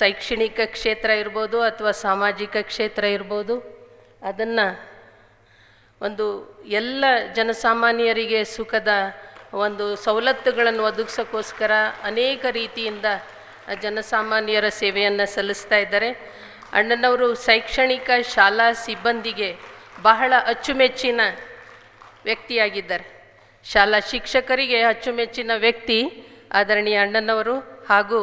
ಶೈಕ್ಷಣಿಕ ಕ್ಷೇತ್ರ ಇರ್ಬೋದು ಅಥವಾ ಸಾಮಾಜಿಕ ಕ್ಷೇತ್ರ ಇರ್ಬೋದು, ಅದನ್ನು ಒಂದು ಎಲ್ಲ ಜನಸಾಮಾನ್ಯರಿಗೆ ಸುಖದ ಒಂದು ಸವಲತ್ತುಗಳನ್ನು ಒದಗಿಸೋಕ್ಕೋಸ್ಕರ ಅನೇಕ ರೀತಿಯಿಂದ ಜನಸಾಮಾನ್ಯರ ಸೇವೆಯನ್ನು ಸಲ್ಲಿಸ್ತಾ ಇದ್ದಾರೆ. ಅಣ್ಣನವರು ಶೈಕ್ಷಣಿಕ ಶಾಲಾ ಸಿಬ್ಬಂದಿಗೆ ಬಹಳ ಅಚ್ಚುಮೆಚ್ಚಿನ ವ್ಯಕ್ತಿಯಾಗಿದ್ದಾರೆ. ಶಾಲಾ ಶಿಕ್ಷಕರಿಗೆ ಅಚ್ಚುಮೆಚ್ಚಿನ ವ್ಯಕ್ತಿ ಆದರಣೀಯ ಅಣ್ಣನವರು. ಹಾಗೂ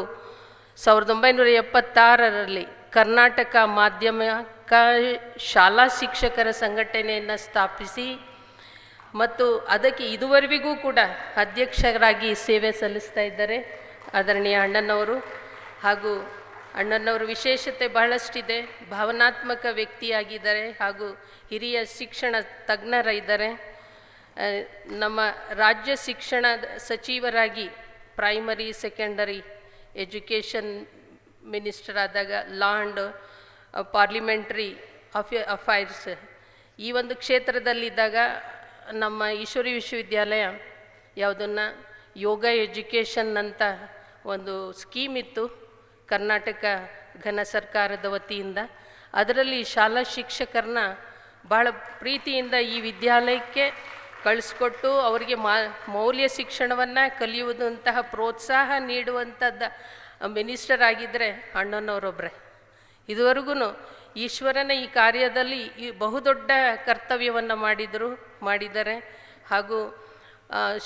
1976ರಲ್ಲಿ ಕರ್ನಾಟಕ ಮಾಧ್ಯಮಿಕ ಶಾಲಾ ಶಿಕ್ಷಕರ ಸಂಘಟನೆಯನ್ನು ಸ್ಥಾಪಿಸಿ ಮತ್ತು ಅದಕ್ಕೆ ಇದುವರೆಗೂ ಕೂಡ ಅಧ್ಯಕ್ಷರಾಗಿ ಸೇವೆ ಸಲ್ಲಿಸ್ತಾ ಇದ್ದಾರೆ ಆದರಣೀಯ ಅಣ್ಣನವರು. ಹಾಗೂ ಅಣ್ಣನವರು ವಿಶೇಷತೆ ಬಹಳಷ್ಟಿದೆ. ಭಾವನಾತ್ಮಕ ವ್ಯಕ್ತಿಯಾಗಿದ್ದಾರೆ ಹಾಗೂ ಹಿರಿಯ ಶಿಕ್ಷಣ ತಜ್ಞರಿದ್ದಾರೆ. ನಮ್ಮ ರಾಜ್ಯ ಶಿಕ್ಷಣ ಸಚಿವರಾಗಿ ಪ್ರೈಮರಿ ಸೆಕೆಂಡರಿ ಎಜುಕೇಷನ್ ಮಿನಿಸ್ಟರ್ ಆದಾಗ ಲಾ ಆ್ಯಂಡ್ ಪಾರ್ಲಿಮೆಂಟ್ರಿ ಅಫೈರ್ಸ್ ಈ ಒಂದು ಕ್ಷೇತ್ರದಲ್ಲಿದ್ದಾಗ ನಮ್ಮ ಈಶ್ವರಿ ವಿಶ್ವವಿದ್ಯಾಲಯ ಯಾವುದನ್ನು ಯೋಗ ಎಜುಕೇಷನ್ ಅಂತ ಒಂದು ಸ್ಕೀಮ್ ಇತ್ತು ಕರ್ನಾಟಕ ಘನ ಸರ್ಕಾರದ ವತಿಯಿಂದ. ಅದರಲ್ಲಿ ಶಾಲಾ ಶಿಕ್ಷಕರನ್ನ ಭಾಳ ಪ್ರೀತಿಯಿಂದ ಈ ವಿದ್ಯಾಲಯಕ್ಕೆ ಕಳಿಸ್ಕೊಟ್ಟು ಅವರಿಗೆ ಮೌಲ್ಯ ಶಿಕ್ಷಣವನ್ನು ಕಲಿಯುವುದಂತಹ ಪ್ರೋತ್ಸಾಹ ನೀಡುವಂಥದ್ದು ಮಿನಿಸ್ಟರ್ ಆಗಿದ್ದರೆ ಅಣ್ಣನವರೊಬ್ಬರೇ. ಇದುವರೆಗೂ ಈಶ್ವರನ ಈ ಕಾರ್ಯದಲ್ಲಿ ಬಹುದೊಡ್ಡ ಕರ್ತವ್ಯವನ್ನು ಮಾಡಿದ್ದಾರೆ. ಹಾಗೂ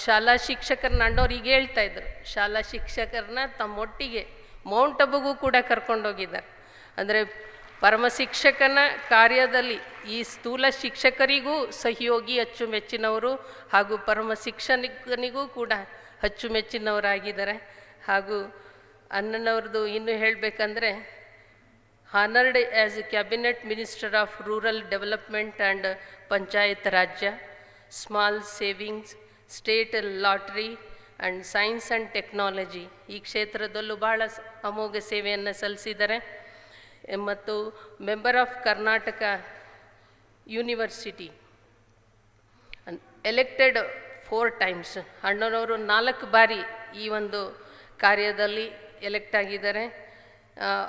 ಶಾಲಾ ಶಿಕ್ಷಕರನ್ನ ಅಣ್ಣವ್ರು ಈಗ ಹೇಳ್ತಾಯಿದ್ರು, ಶಾಲಾ ಶಿಕ್ಷಕರನ್ನ ತಮ್ಮೊಟ್ಟಿಗೆ ಮೌಂಟ್ ಅಬುಗೂ ಕೂಡ ಕರ್ಕೊಂಡೋಗಿದ್ದಾರೆ. ಅಂದರೆ ಪರಮ ಶಿಕ್ಷಕನ ಕಾರ್ಯದಲ್ಲಿ ಈ ಸ್ಥೂಲ ಶಿಕ್ಷಕರಿಗೂ ಸಹಯೋಗಿ ಅಚ್ಚುಮೆಚ್ಚಿನವರು ಹಾಗೂ ಪರಮ ಶಿಕ್ಷಕನಿಗೂ ಕೂಡ ಅಚ್ಚುಮೆಚ್ಚಿನವರಾಗಿದ್ದಾರೆ. ಹಾಗೂ ಅಣ್ಣನವ್ರದ್ದು ಇನ್ನೂ ಹೇಳಬೇಕಂದ್ರೆ honoured as a cabinet minister of rural development and Panchayat Rajya, small savings, state lottery and science and technology ಈ ಕ್ಷೇತ್ರದಲ್ಲೂ ಭಾಳ ಅಮೋಘ ಸೇವೆಯನ್ನು ಸಲ್ಲಿಸಿದ್ದಾರೆ. ಮತ್ತು member of Karnataka university elected 4 times. ಅಣ್ಣನವರು 4 ಬಾರಿ ಈ ಒಂದು ಕಾರ್ಯದಲ್ಲಿ ಎಲೆಕ್ಟ್ ಆಗಿದ್ದಾರೆ.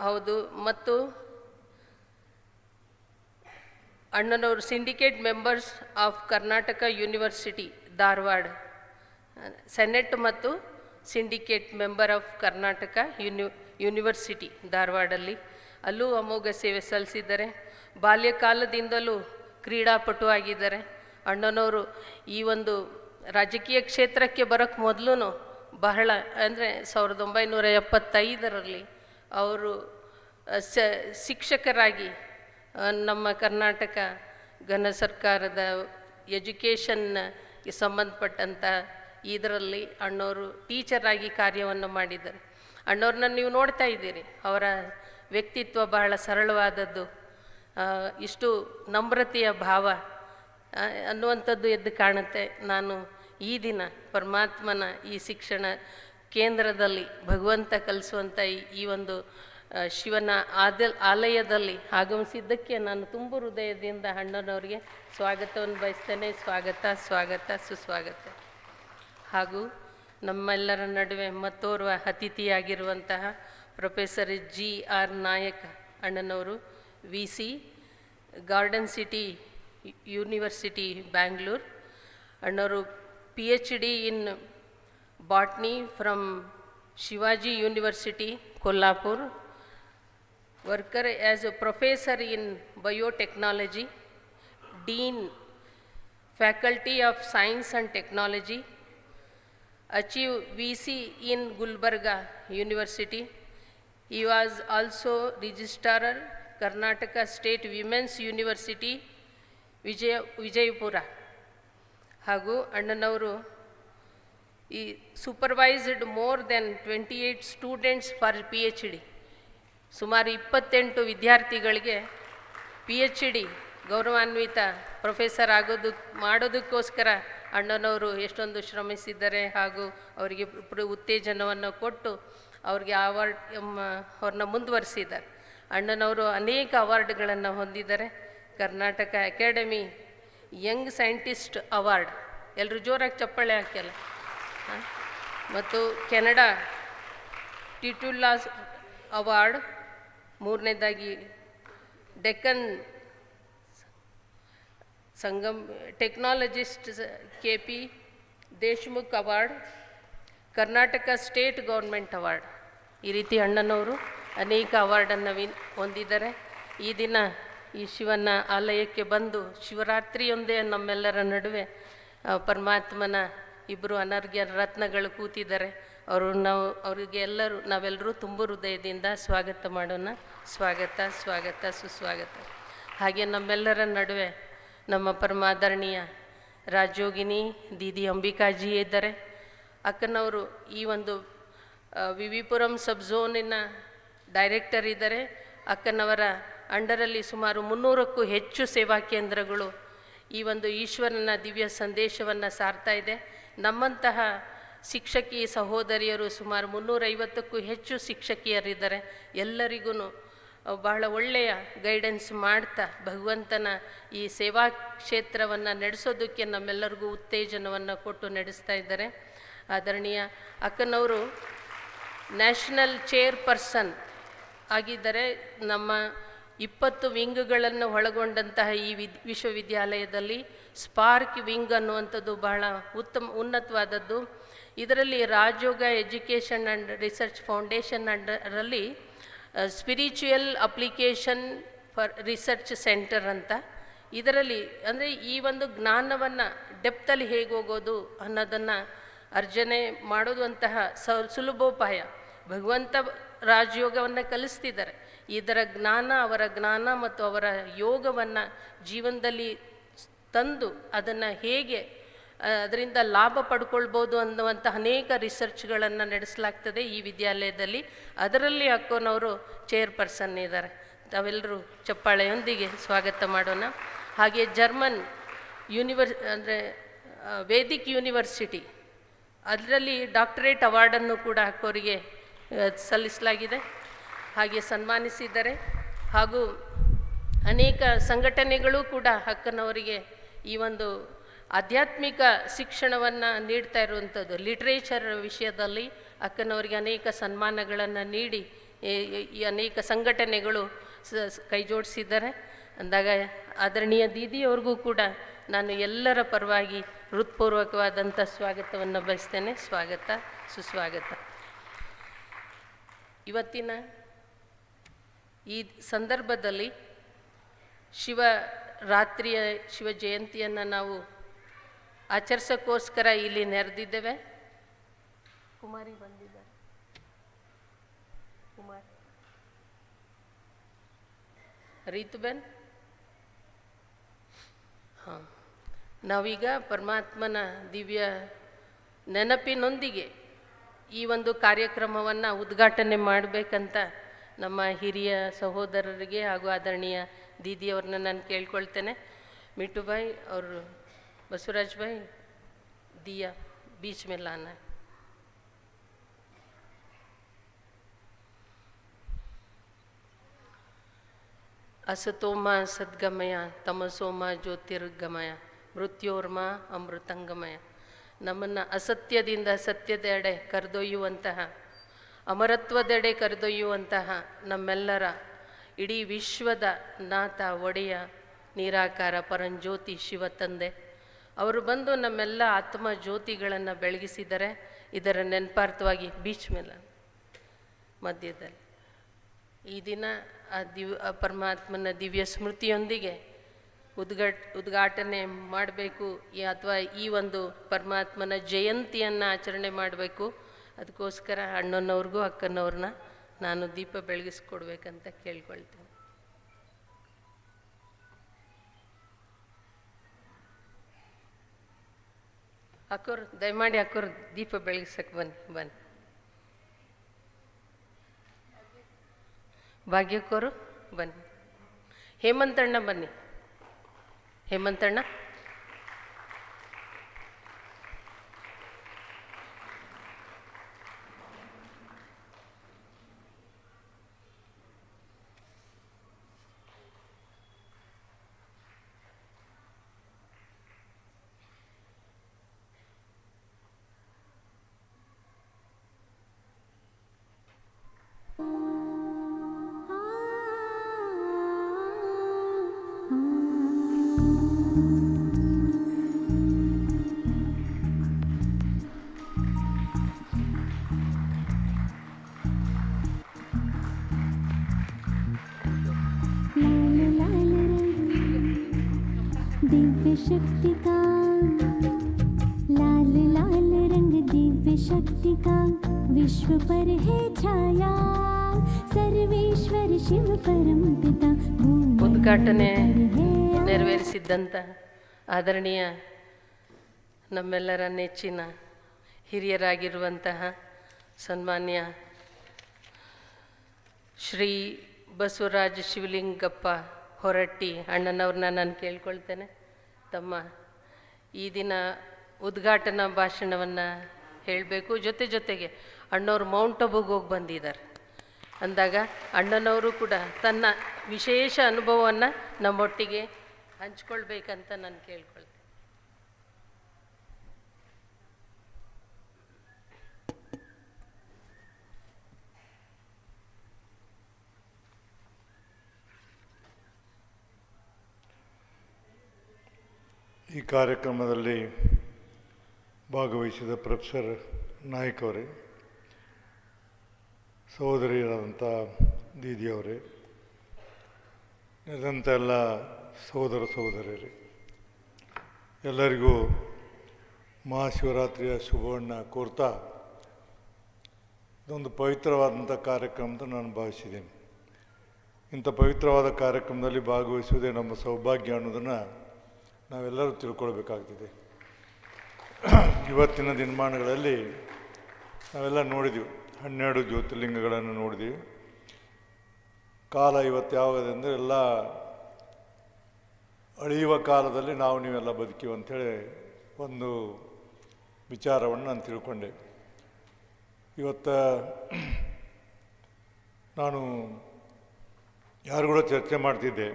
ಹೌದು. ಮತ್ತು ಅಣ್ಣನವರು syndicate members of Karnataka university Dharwad, senate ಮತ್ತು syndicate member of Karnataka university ಧಾರವಾಡಲ್ಲಿ ಅಲ್ಲೂ ಅಮೋಘ ಸೇವೆ ಸಲ್ಲಿಸಿದ್ದಾರೆ. ಬಾಲ್ಯಕಾಲದಿಂದಲೂ ಕ್ರೀಡಾಪಟು ಆಗಿದ್ದಾರೆ. ಅಣ್ಣನವರು ಈ ಒಂದು ರಾಜಕೀಯ ಕ್ಷೇತ್ರಕ್ಕೆ ಬರೋಕ್ಕೆ ಮೊದಲು ಬಹಳ ಅಂದರೆ 1975ರಲ್ಲಿ ಅವರು ಶಿಕ್ಷಕರಾಗಿ ನಮ್ಮ ಕರ್ನಾಟಕ ಘನ ಸರ್ಕಾರದ ಎಜುಕೇಷನ್ಗೆ ಸಂಬಂಧಪಟ್ಟಂಥ ಇದರಲ್ಲಿ ಅಣ್ಣವರು ಟೀಚರಾಗಿ ಕಾರ್ಯವನ್ನು ಮಾಡಿದ್ದಾರೆ. ಅಣ್ಣವ್ರನ್ನ ನೀವು ನೋಡ್ತಾ ಇದ್ದೀರಿ. ಅವರ ವ್ಯಕ್ತಿತ್ವ ಬಹಳ ಸರಳವಾದದ್ದು, ಇಷ್ಟು ನಮ್ರತೆಯ ಭಾವ ಅನ್ನುವಂಥದ್ದು ಎದ್ದು ಕಾಣುತ್ತೆ. ನಾನು ಈ ದಿನ ಪರಮಾತ್ಮನ ಈ ಶಿಕ್ಷಣ ಕೇಂದ್ರದಲ್ಲಿ ಭಗವಂತ ಕಲಿಸುವಂಥ ಈ ಒಂದು ಶಿವನ ಆಲಯದಲ್ಲಿ ಆಗಮಿಸಿದ್ದಕ್ಕೆ ನಾನು ತುಂಬ ಹೃದಯದಿಂದ ಅಣ್ಣನವರಿಗೆ ಸ್ವಾಗತವನ್ನು ಬಯಸ್ತೇನೆ. ಸ್ವಾಗತ ಸುಸ್ವಾಗತ. ಹಾಗೂ ನಮ್ಮೆಲ್ಲರ ನಡುವೆ ಮತ್ತೋರ್ವ ಅತಿಥಿಯಾಗಿರುವಂತಹ ಪ್ರೊಫೆಸರ್ GR ನಾಯಕ್ ಅಣ್ಣನವರು, VC, garden city university Bangalore. ಅಣ್ಣವರು PhD in Botany from Shivaji University, Kolhapur. Worker as a professor in biotechnology, Dean, Faculty of Science and Technology. Achieve VC in Gulbarga University. He was also Registrar, Karnataka State Women's University, Vijayapura. ಹಾಗೂ ಅಣ್ಣನವರು ಈ supervised more than 28 students for PhD. ಸುಮಾರು 28 ವಿದ್ಯಾರ್ಥಿಗಳಿಗೆ PhD ಗೌರವಾನ್ವಿತ professor ಮಾಡೋದಕ್ಕೋಸ್ಕರ ಅಣ್ಣನವರು ಎಷ್ಟೊಂದು ಶ್ರಮಿಸಿದ್ದಾರೆ. ಹಾಗೂ ಅವರಿಗೆ ಉತ್ತೇಜನವನ್ನು ಕೊಟ್ಟು ಅವ್ರಿಗೆ ಅವ್ರನ್ನ ಮುಂದುವರಿಸಿದ್ದಾರೆ. ಅಣ್ಣನವರು ಅನೇಕ ಅವಾರ್ಡ್ಗಳನ್ನು ಹೊಂದಿದ್ದಾರೆ. Karnataka academy Young scientist award, ಎಲ್ಲರೂ ಜೋರಾಗಿ ಚಪ್ಪಾಳೆ ಹಾಕ್ಯಲ್ಲ. ಮತ್ತು ಕೆನಡಾ ಟಿಟುಲಾಸ್ ಅವಾರ್ಡ್ ಮೂರನೇದಾಗಿ Deccan Sangam technologist KP Deshmukh award, Karnataka state government award. ಈ ರೀತಿ ಅಣ್ಣನವರು ಅನೇಕ ಅವಾರ್ಡನ್ನು ಹೊಂದಿದ್ದಾರೆ. ಈ ದಿನ ಈ ಶಿವನ ಆಲಯಕ್ಕೆ ಬಂದು ಶಿವರಾತ್ರಿಯೊಂದೇ ನಮ್ಮೆಲ್ಲರ ನಡುವೆ ಪರಮಾತ್ಮನ ಇಬ್ಬರು ಅನರ್ಘ್ಯ ರತ್ನಗಳು ಕೂತಿದ್ದಾರೆ. ನಾವೆಲ್ಲರೂ ತುಂಬ ಹೃದಯದಿಂದ ಸ್ವಾಗತ ಮಾಡೋಣ. ಸ್ವಾಗತ ಸ್ವಾಗತ ಸುಸ್ವಾಗತ. ಹಾಗೆ ನಮ್ಮೆಲ್ಲರ ನಡುವೆ ನಮ್ಮ ಪರಮಾದರಣೀಯ ರಾಜಯೋಗಿನಿ ದೀದಿ ಅಂಬಿಕಾಜಿ ಇದ್ದಾರೆ. ಅಕ್ಕನವರು ಈ ಒಂದು ವಿವಿಪುರಂ ಸಬ್ ಝೋನಿನ ಡೈರೆಕ್ಟರ್ ಇದ್ದಾರೆ. ಅಕ್ಕನವರ ಅಂಡರಲ್ಲಿ ಸುಮಾರು 300ಕ್ಕೂ ಹೆಚ್ಚು ಸೇವಾ ಕೇಂದ್ರಗಳು ಈ ಒಂದು ಈಶ್ವರನ ದಿವ್ಯ ಸಂದೇಶವನ್ನು ಸಾರ್ತಾ ಇದೆ. ನಮ್ಮಂತಹ ಶಿಕ್ಷಕಿ ಸಹೋದರಿಯರು ಸುಮಾರು 350ಕ್ಕೂ ಹೆಚ್ಚು ಶಿಕ್ಷಕಿಯರಿದ್ದಾರೆ. ಎಲ್ಲರಿಗೂ ಬಹಳ ಒಳ್ಳೆಯ ಗೈಡೆನ್ಸ್ ಮಾಡ್ತಾ ಭಗವಂತನ ಈ ಸೇವಾ ಕ್ಷೇತ್ರವನ್ನು ನಡೆಸೋದಕ್ಕೆ ನಮ್ಮೆಲ್ಲರಿಗೂ ಉತ್ತೇಜನವನ್ನು ಕೊಟ್ಟು ನಡೆಸ್ತಾ ಇದ್ದಾರೆ. ಆದರಣೀಯ ಅಕ್ಕನವರು ನ್ಯಾಷನಲ್ ಚೇರ್ಪರ್ಸನ್ ಆಗಿದ್ದರೆ. ನಮ್ಮ 20 ವಿಂಗ್ಗಳನ್ನು ಒಳಗೊಂಡಂತಹ ಈ ವಿಶ್ವವಿದ್ಯಾಲಯದಲ್ಲಿ ಸ್ಪಾರ್ಕ್ ವಿಂಗ್ ಅನ್ನುವಂಥದ್ದು ಬಹಳ ಉನ್ನತವಾದದ್ದು. ಇದರಲ್ಲಿ Rajyoga education and research foundation ಅಂಡರಲ್ಲಿ spiritual application for research centre ಅಂತ. ಇದರಲ್ಲಿ ಅಂದರೆ ಈ ಒಂದು ಜ್ಞಾನವನ್ನು ಡೆಪ್ತಲ್ಲಿ ಹೇಗೆ ಹೋಗೋದು ಅನ್ನೋದನ್ನು ಅರ್ಜನೆ ಮಾಡೋದು ಅಂತಹ ಸುಲಭೋಪಾಯ ಭಗವಂತ ರಾಜಯೋಗವನ್ನು ಕಲಿಸ್ತಿದ್ದಾರೆ. ಇದರ ಜ್ಞಾನ, ಅವರ ಜ್ಞಾನ ಮತ್ತು ಅವರ ಯೋಗವನ್ನು ಜೀವನದಲ್ಲಿ ತಂದು ಅದನ್ನು ಹೇಗೆ ಅದರಿಂದ ಲಾಭ ಪಡ್ಕೊಳ್ಬೋದು ಅನ್ನುವಂಥ ಅನೇಕ ರಿಸರ್ಚ್ಗಳನ್ನು ನಡೆಸಲಾಗ್ತದೆ ಈ ವಿದ್ಯಾಲಯದಲ್ಲಿ. ಅದರಲ್ಲಿ ಅಕ್ಕೋನವರು ಚೇರ್ಪರ್ಸನ್ ಇದ್ದಾರೆ. ತಾವೆಲ್ಲರೂ ಚಪ್ಪಾಳೆಯೊಂದಿಗೆ ಸ್ವಾಗತ ಮಾಡೋಣ. ಹಾಗೆ ಜರ್ಮನ್ ಅಂದರೆ ವೇದಿಕ್ ಯೂನಿವರ್ಸಿಟಿ ಅದರಲ್ಲಿ ಡಾಕ್ಟರೇಟ್ ಅವಾರ್ಡನ್ನು ಕೂಡ ಅಕ್ಕೋರಿಗೆ ಸಲ್ಲಿಸಲಾಗಿದೆ, ಹಾಗೆ ಸನ್ಮಾನಿಸಿದ್ದಾರೆ. ಹಾಗೂ ಅನೇಕ ಸಂಘಟನೆಗಳು ಕೂಡ ಅಕ್ಕನವರಿಗೆ ಈ ಒಂದು ಆಧ್ಯಾತ್ಮಿಕ ಶಿಕ್ಷಣವನ್ನು ನೀಡ್ತಾ ಇರುವಂಥದ್ದು. ಲಿಟ್ರೇಚರ್ ವಿಷಯದಲ್ಲಿ ಅಕ್ಕನವರಿಗೆ ಅನೇಕ ಸನ್ಮಾನಗಳನ್ನು ನೀಡಿ ಈ ಅನೇಕ ಸಂಘಟನೆಗಳು ಕೈ ಜೋಡಿಸಿದ್ದಾರೆ ಅಂದಾಗ ಆದರಣೀಯ ದೀದಿಯವ್ರಿಗೂ ಕೂಡ ನಾನು ಎಲ್ಲರ ಪರವಾಗಿ ಹೃತ್ಪೂರ್ವಕವಾದಂಥ ಸ್ವಾಗತವನ್ನು ಬಯಸ್ತೇನೆ. ಸ್ವಾಗತ ಸುಸ್ವಾಗತ. ಇವತ್ತಿನ ಈ ಸಂದರ್ಭದಲ್ಲಿ ಶಿವರಾತ್ರಿಯ ಶಿವ ಜಯಂತಿಯನ್ನು ನಾವು ಆಚರಿಸೋಕ್ಕೋಸ್ಕರ ಇಲ್ಲಿ ನೆರೆದಿದ್ದೇವೆ. ಕುಮಾರಿ ಬಂದಿದ್ದಾರೆ. ಕುಮಾರಿ ರೀತುಬೆನ್. ಹಾಂ, ನಾವೀಗ ಪರಮಾತ್ಮನ ದಿವ್ಯ ನೆನಪಿನೊಂದಿಗೆ ಈ ಒಂದು ಕಾರ್ಯಕ್ರಮವನ್ನು ಉದ್ಘಾಟನೆ ಮಾಡಬೇಕಂತ ನಮ್ಮ ಹಿರಿಯ ಸಹೋದರರಿಗೆ ಹಾಗೂ ಆದರಣೀಯ ದೀದಿಯವ್ರನ್ನ ನಾನು ಕೇಳ್ಕೊಳ್ತೇನೆ. ಮಿಟ್ಟುಭಾಯ್ ಅವರು ಬಸವರಾಜ್ ಭಾಯ್ ದಿಯಾ ಬೀಚ್ में लाना है. असतोम सद्गमय तमसोम ಜ್ಯೋತಿರ್ಗಮಯ ಮೃತ್ಯೋರ್ಮ ಅಮೃತಂಗಮಯ. ನಮ್ಮನ್ನು ಅಸತ್ಯದಿಂದ ಸತ್ಯದೆಡೆ ಕರೆದೊಯ್ಯುವಂತಹ, ಅಮರತ್ವದೆಡೆ ಕರೆದೊಯ್ಯುವಂತಹ ನಮ್ಮೆಲ್ಲರ ಇಡೀ ವಿಶ್ವದ ನಾಥ ಒಡೆಯ ನಿರಾಕಾರ ಪರಂಜ್ಯೋತಿ ಶಿವ ತಂದೆ ಅವರು ಬಂದು ನಮ್ಮೆಲ್ಲ ಆತ್ಮ ಜ್ಯೋತಿಗಳನ್ನು ಬೆಳಗಿಸಿದ್ದಾರೆ. ಇದರ ನೆನಪಾರ್ಥವಾಗಿ ಬೀಚ್ ಮೇಲೆ ಮಧ್ಯದಲ್ಲಿ ಈ ದಿನ ಆ ಪರಮಾತ್ಮನ ದಿವ್ಯ ಸ್ಮೃತಿಯೊಂದಿಗೆ ಉದ್ಘಾಟನೆ ಮಾಡಬೇಕು, ಅಥವಾ ಈ ಒಂದು ಪರಮಾತ್ಮನ ಜಯಂತಿಯನ್ನು ಆಚರಣೆ ಮಾಡಬೇಕು. ಅದಕ್ಕೋಸ್ಕರ ಅಣ್ಣನವ್ರಿಗೂ ಅಕ್ಕನವ್ರನ್ನ ನಾನು ದೀಪ ಬೆಳಗಿಸ್ಕೊಡ್ಬೇಕಂತ ಕೇಳ್ಕೊಳ್ತೇನೆ. ಅಕ್ಕೋರು ದಯಮಾಡಿ ಅಕ್ಕೋರು ದೀಪ ಬೆಳಗಿಸಕ್ಕೆ ಬನ್ನಿ. ಭಾಗ್ಯಕ್ಕವರು ಬನ್ನಿ. ಹೇಮಂತಣ್ಣ ಬನ್ನಿ. ಹೇಮಂತಣ್ಣ दिव्य शक्ति का, लाल लाल रंग दिव्य शक्ति का, विश्व पर है छाया, सर्वेश्वर शिव परम पिता। ಉದ್ಘಾಟನೆ ನೆರವೇರಿಸಿದ್ದಂಥ ಆದರಣೀಯ ನಮ್ಮೆಲ್ಲರ ನೆಚ್ಚಿನ ಹಿರಿಯರಾಗಿರುವಂತಹ ಸನ್ಮಾನ್ಯ ಶ್ರೀ ಬಸವರಾಜ ಶಿವಲಿಂಗಪ್ಪ ಹೊರಟ್ಟಿ ಅಣ್ಣನವ್ರನ್ನ ನಾನು ಕೇಳ್ಕೊಳ್ತೇನೆ, ತಮ್ಮ ಈ ದಿನ ಉದ್ಘಾಟನಾ ಭಾಷಣವನ್ನು ಹೇಳಬೇಕು. ಜೊತೆಗೆ ಅಣ್ಣವ್ರು ಮೌಂಟ್ ಅಬುಗೆ ಹೋಗಿ ಬಂದಿದ್ದಾರೆ ಅಂದಾಗ ಅಣ್ಣನವರು ಕೂಡ ತನ್ನ ವಿಶೇಷ ಅನುಭವವನ್ನು ನಮ್ಮೊಟ್ಟಿಗೆ ಹಂಚ್ಕೊಳ್ಬೇಕಂತ ನಾನು ಕೇಳ್ಕೊಳ್ತೇನೆ. ಈ ಕಾರ್ಯಕ್ರಮದಲ್ಲಿ ಭಾಗವಹಿಸಿದ ಪ್ರೊಫೆಸರ್ ನಾಯ್ಕ್ ಅವರೇ, ಸಹೋದರಿಯರಾದಂಥ ದೀದಿಯವರೇ, ನೆರೆದಂಥ ಎಲ್ಲ ಸಹೋದರ ಸಹೋದರಿಯರೇ, ಎಲ್ಲರಿಗೂ ಮಹಾಶಿವರಾತ್ರಿಯ ಶುಭವನ್ನು ಕೋರ್ತಾ ಇದೊಂದು ಪವಿತ್ರವಾದಂಥ ಕಾರ್ಯಕ್ರಮ ಅಂತ ನಾನು ಭಾವಿಸಿದ್ದೇನೆ. ಇಂಥ ಪವಿತ್ರವಾದ ಕಾರ್ಯಕ್ರಮದಲ್ಲಿ ಭಾಗವಹಿಸುವುದೇ ನಮ್ಮ ಸೌಭಾಗ್ಯ ಅನ್ನೋದನ್ನು ನಾವೆಲ್ಲರೂ ತಿಳ್ಕೊಳ್ಬೇಕಾಗ್ತದೆ. ಇವತ್ತಿನ ದಿನಮಾನಗಳಲ್ಲಿ ನಾವೆಲ್ಲ ನೋಡಿದ್ದೀವಿ, 12 ಜ್ಯೋತಿರ್ಲಿಂಗಗಳನ್ನು ನೋಡಿದ್ದೀವಿ. ಕಾಲ ಇವತ್ತು ಯಾವಾಗದೆ ಅಂದರೆ ಎಲ್ಲ ಅಳಿಯುವ ಕಾಲದಲ್ಲಿ ನಾವು ನೀವೆಲ್ಲ ಬದುಕೀವಿ ಅಂಥೇಳಿ ಒಂದು ವಿಚಾರವನ್ನು ನಾನು ತಿಳ್ಕೊಂಡೆ. ಇವತ್ತು ನಾನು ಯಾರು ಕೂಡ ಚರ್ಚೆ ಮಾಡ್ತಿದ್ದೆ,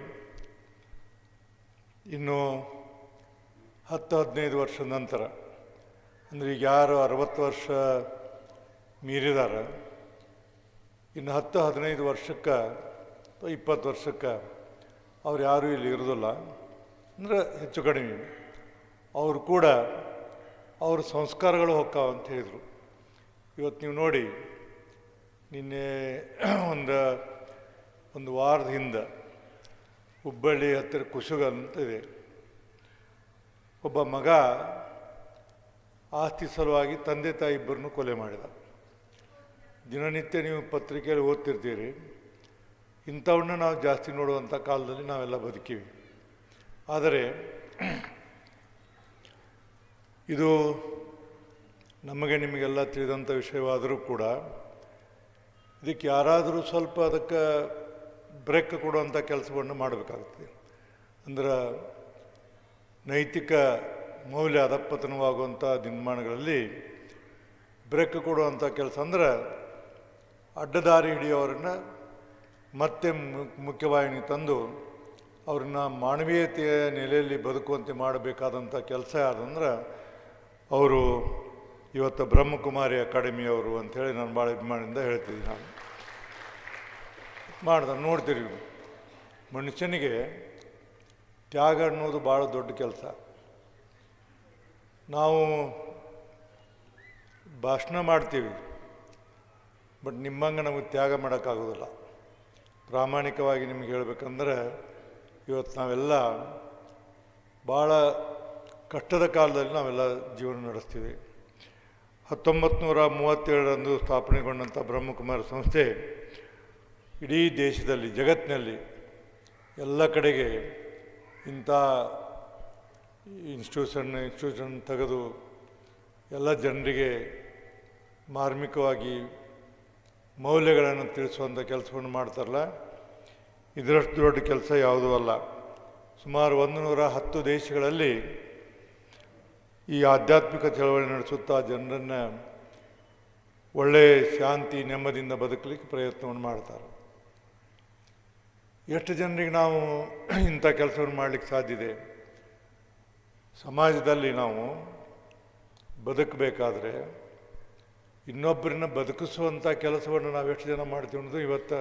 ಇನ್ನು 10-15 ವರ್ಷದ ನಂತರ, ಅಂದರೆ ಈಗ ಯಾರು 60 ವರ್ಷ ಮೀರಿದಾರ, ಇನ್ನು 10-15 ವರ್ಷಕ್ಕೆ 20 ವರ್ಷಕ್ಕೆ ಅವ್ರು ಯಾರೂ ಇಲ್ಲಿ ಇರೋದಿಲ್ಲ, ಅಂದರೆ ಹೆಚ್ಚು ಕಡಿಮೆ ಅವರು ಕೂಡ ಅವ್ರ ಸಂಸ್ಕಾರಗಳು ಹೋಗ್ತಾವ ಅಂತ ಹೇಳಿದರು. ಇವತ್ತು ನೀವು ನೋಡಿ, ನಿನ್ನೆ ಒಂದು ವಾರದ ಹಿಂದೆ ಹುಬ್ಬಳ್ಳಿ ಹತ್ತಿರ ಕುಶುಗಲ್ ಅಂತ ಇದೆ, ಒಬ್ಬ ಮಗ ಆಸ್ತಿ ಸಲುವಾಗಿ ತಂದೆ ತಾಯಿ ಇಬ್ಬರನ್ನು ಕೊಲೆ ಮಾಡಿದ. ದಿನನಿತ್ಯ ನೀವು ಪತ್ರಿಕೆಯಲ್ಲಿ ಓದ್ತಿರ್ತೀರಿ, ಇಂಥವನ್ನ ನಾವು ಜಾಸ್ತಿ ನೋಡುವಂಥ ಕಾಲದಲ್ಲಿ ನಾವೆಲ್ಲ ಬದುಕೀವಿ. ಆದರೆ ಇದು ನಮಗೆ ನಿಮಗೆಲ್ಲ ತಿಳಿದಂಥ ವಿಷಯವಾದರೂ ಕೂಡ ಇದಕ್ಕೆ ಯಾರಾದರೂ ಸ್ವಲ್ಪ ಅದಕ್ಕೆ ಬ್ರೇಕ್ ಕೊಡುವಂಥ ಕೆಲಸವನ್ನು ಮಾಡಬೇಕಾಗುತ್ತೆ. ಅಂದ್ರೆ ನೈತಿಕ ಮೌಲ್ಯ ಅಧಪತನವಾಗುವಂಥ ದಿನಮಾನಗಳಲ್ಲಿ ಬ್ರೇಕ್ ಕೊಡುವಂಥ ಕೆಲಸ ಅಂದ್ರೆ ಅಡ್ಡದಾರಿ ಹಿಡಿಯೋರನ್ನು ಮತ್ತೆ ಮುಖ್ಯವಾಹಿನಿ ತಂದು ಅವ್ರನ್ನ ಮಾನವೀಯತೆಯ ನೆಲೆಯಲ್ಲಿ ಬದುಕುವಂತೆ ಮಾಡಬೇಕಾದಂಥ ಕೆಲಸ ಯಾವುದಂದ್ರೆ ಅವರು ಇವತ್ತು ಬ್ರಹ್ಮಕುಮಾರಿ ಅಕಾಡೆಮಿಯವರು ಅಂಥೇಳಿ ನಾನು ಭಾಳ ಅಭಿಮಾನದಿಂದ ಹೇಳ್ತಿದ್ದೀನಿ. ನಾನು ಮಾಡ್ದೆ ನೋಡ್ತೀರಿ, ಮನುಷ್ಯನಿಗೆ ತ್ಯಾಗ ಅನ್ನೋದು ಭಾಳ ದೊಡ್ಡ ಕೆಲಸ. ನಾವು ಭಾಷಣ ಮಾಡ್ತೀವಿ, ಬಟ್ ನಿಮ್ಮಂಗೆ ನಮಗೆ ತ್ಯಾಗ ಮಾಡೋಕ್ಕಾಗೋದಿಲ್ಲ. ಪ್ರಾಮಾಣಿಕವಾಗಿ ನಿಮಗೆ ಹೇಳ್ಬೇಕಂದ್ರೆ ಇವತ್ತು ನಾವೆಲ್ಲ ಭಾಳ ಕಷ್ಟದ ಕಾಲದಲ್ಲಿ ನಾವೆಲ್ಲ ಜೀವನ ನಡೆಸ್ತೀವಿ. 1937ರಂದು ಸ್ಥಾಪನೆಗೊಂಡಂಥ ಬ್ರಹ್ಮಕುಮಾರಿ ಸಂಸ್ಥೆ ಇಡೀ ದೇಶದಲ್ಲಿ, ಜಗತ್ತಿನಲ್ಲಿ ಎಲ್ಲ ಕಡೆಗೆ ಇಂಥ ಇನ್ಸ್ಟಿಟ್ಯೂಷನ್ ತೆಗೆದು ಎಲ್ಲ ಜನರಿಗೆ ಮಾರ್ಮಿಕವಾಗಿ ಮೌಲ್ಯಗಳನ್ನು ತಿಳಿಸುವಂಥ ಕೆಲಸವನ್ನು ಮಾಡ್ತಾರಲ್ಲ, ಇದರಷ್ಟು ದೊಡ್ಡ ಕೆಲಸ ಯಾವುದೂ ಅಲ್ಲ. ಸುಮಾರು 110 ದೇಶಗಳಲ್ಲಿ ಈ ಆಧ್ಯಾತ್ಮಿಕ ಚಳವಳಿ ನಡೆಸುತ್ತಾ ಜನರನ್ನು ಒಳ್ಳೆಯ ಶಾಂತಿ ನೆಮ್ಮದಿಯಿಂದ ಬದುಕಲಿಕ್ಕೆ ಪ್ರಯತ್ನವನ್ನು ಮಾಡ್ತಾರೆ. ಎಷ್ಟು ಜನರಿಗೆ ನಾವು ಇಂಥ ಕೆಲಸವನ್ನು ಮಾಡಲಿಕ್ಕೆ ಸಾಧ್ಯ ಇದೆ? ಸಮಾಜದಲ್ಲಿ ನಾವು ಬದುಕಬೇಕಾದ್ರೆ ಇನ್ನೊಬ್ಬರನ್ನ ಬದುಕಿಸುವಂಥ ಕೆಲಸವನ್ನು ನಾವು ಎಷ್ಟು ಜನ ಮಾಡ್ತೀವಿ ಅನ್ನೋದು ಇವತ್ತು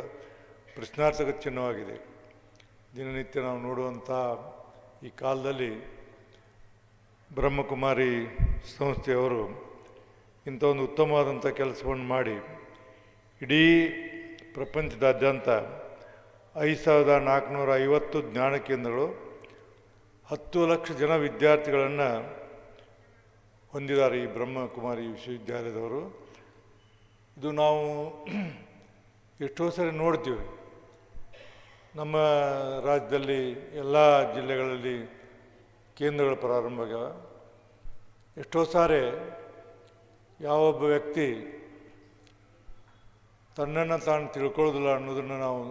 ಪ್ರಶ್ನಾರ್ಥಕ ಚಿಹ್ನವಾಗಿದೆ. ದಿನನಿತ್ಯ ನಾವು ನೋಡುವಂಥ ಈ ಕಾಲದಲ್ಲಿ ಬ್ರಹ್ಮಕುಮಾರಿ ಸಂಸ್ಥೆಯವರು ಇಂಥ ಒಂದು ಉತ್ತಮವಾದಂಥ ಕೆಲಸವನ್ನು ಮಾಡಿ ಇಡೀ ಪ್ರಪಂಚದಾದ್ಯಂತ 5450 ಜ್ಞಾನ ಕೇಂದ್ರಗಳು, 10 ಲಕ್ಷ ಜನ ವಿದ್ಯಾರ್ಥಿಗಳನ್ನು ಹೊಂದಿದ್ದಾರೆ ಈ ಬ್ರಹ್ಮಕುಮಾರಿ ವಿಶ್ವವಿದ್ಯಾಲಯದವರು. ಇದು ನಾವು ಎಷ್ಟೋ ಸರಿ ನೋಡ್ತೀವಿ. ನಮ್ಮ ರಾಜ್ಯದಲ್ಲಿ ಎಲ್ಲ ಜಿಲ್ಲೆಗಳಲ್ಲಿ ಕೇಂದ್ರಗಳು ಪ್ರಾರಂಭ ಆಗ್ಯಾವ. ಎಷ್ಟೋ ಸಾರಿ ಯಾವೊಬ್ಬ ವ್ಯಕ್ತಿ ತನ್ನನ್ನು ತಾನು ತಿಳ್ಕೊಳ್ಳೋದಿಲ್ಲ ಅನ್ನೋದನ್ನು ನಾವು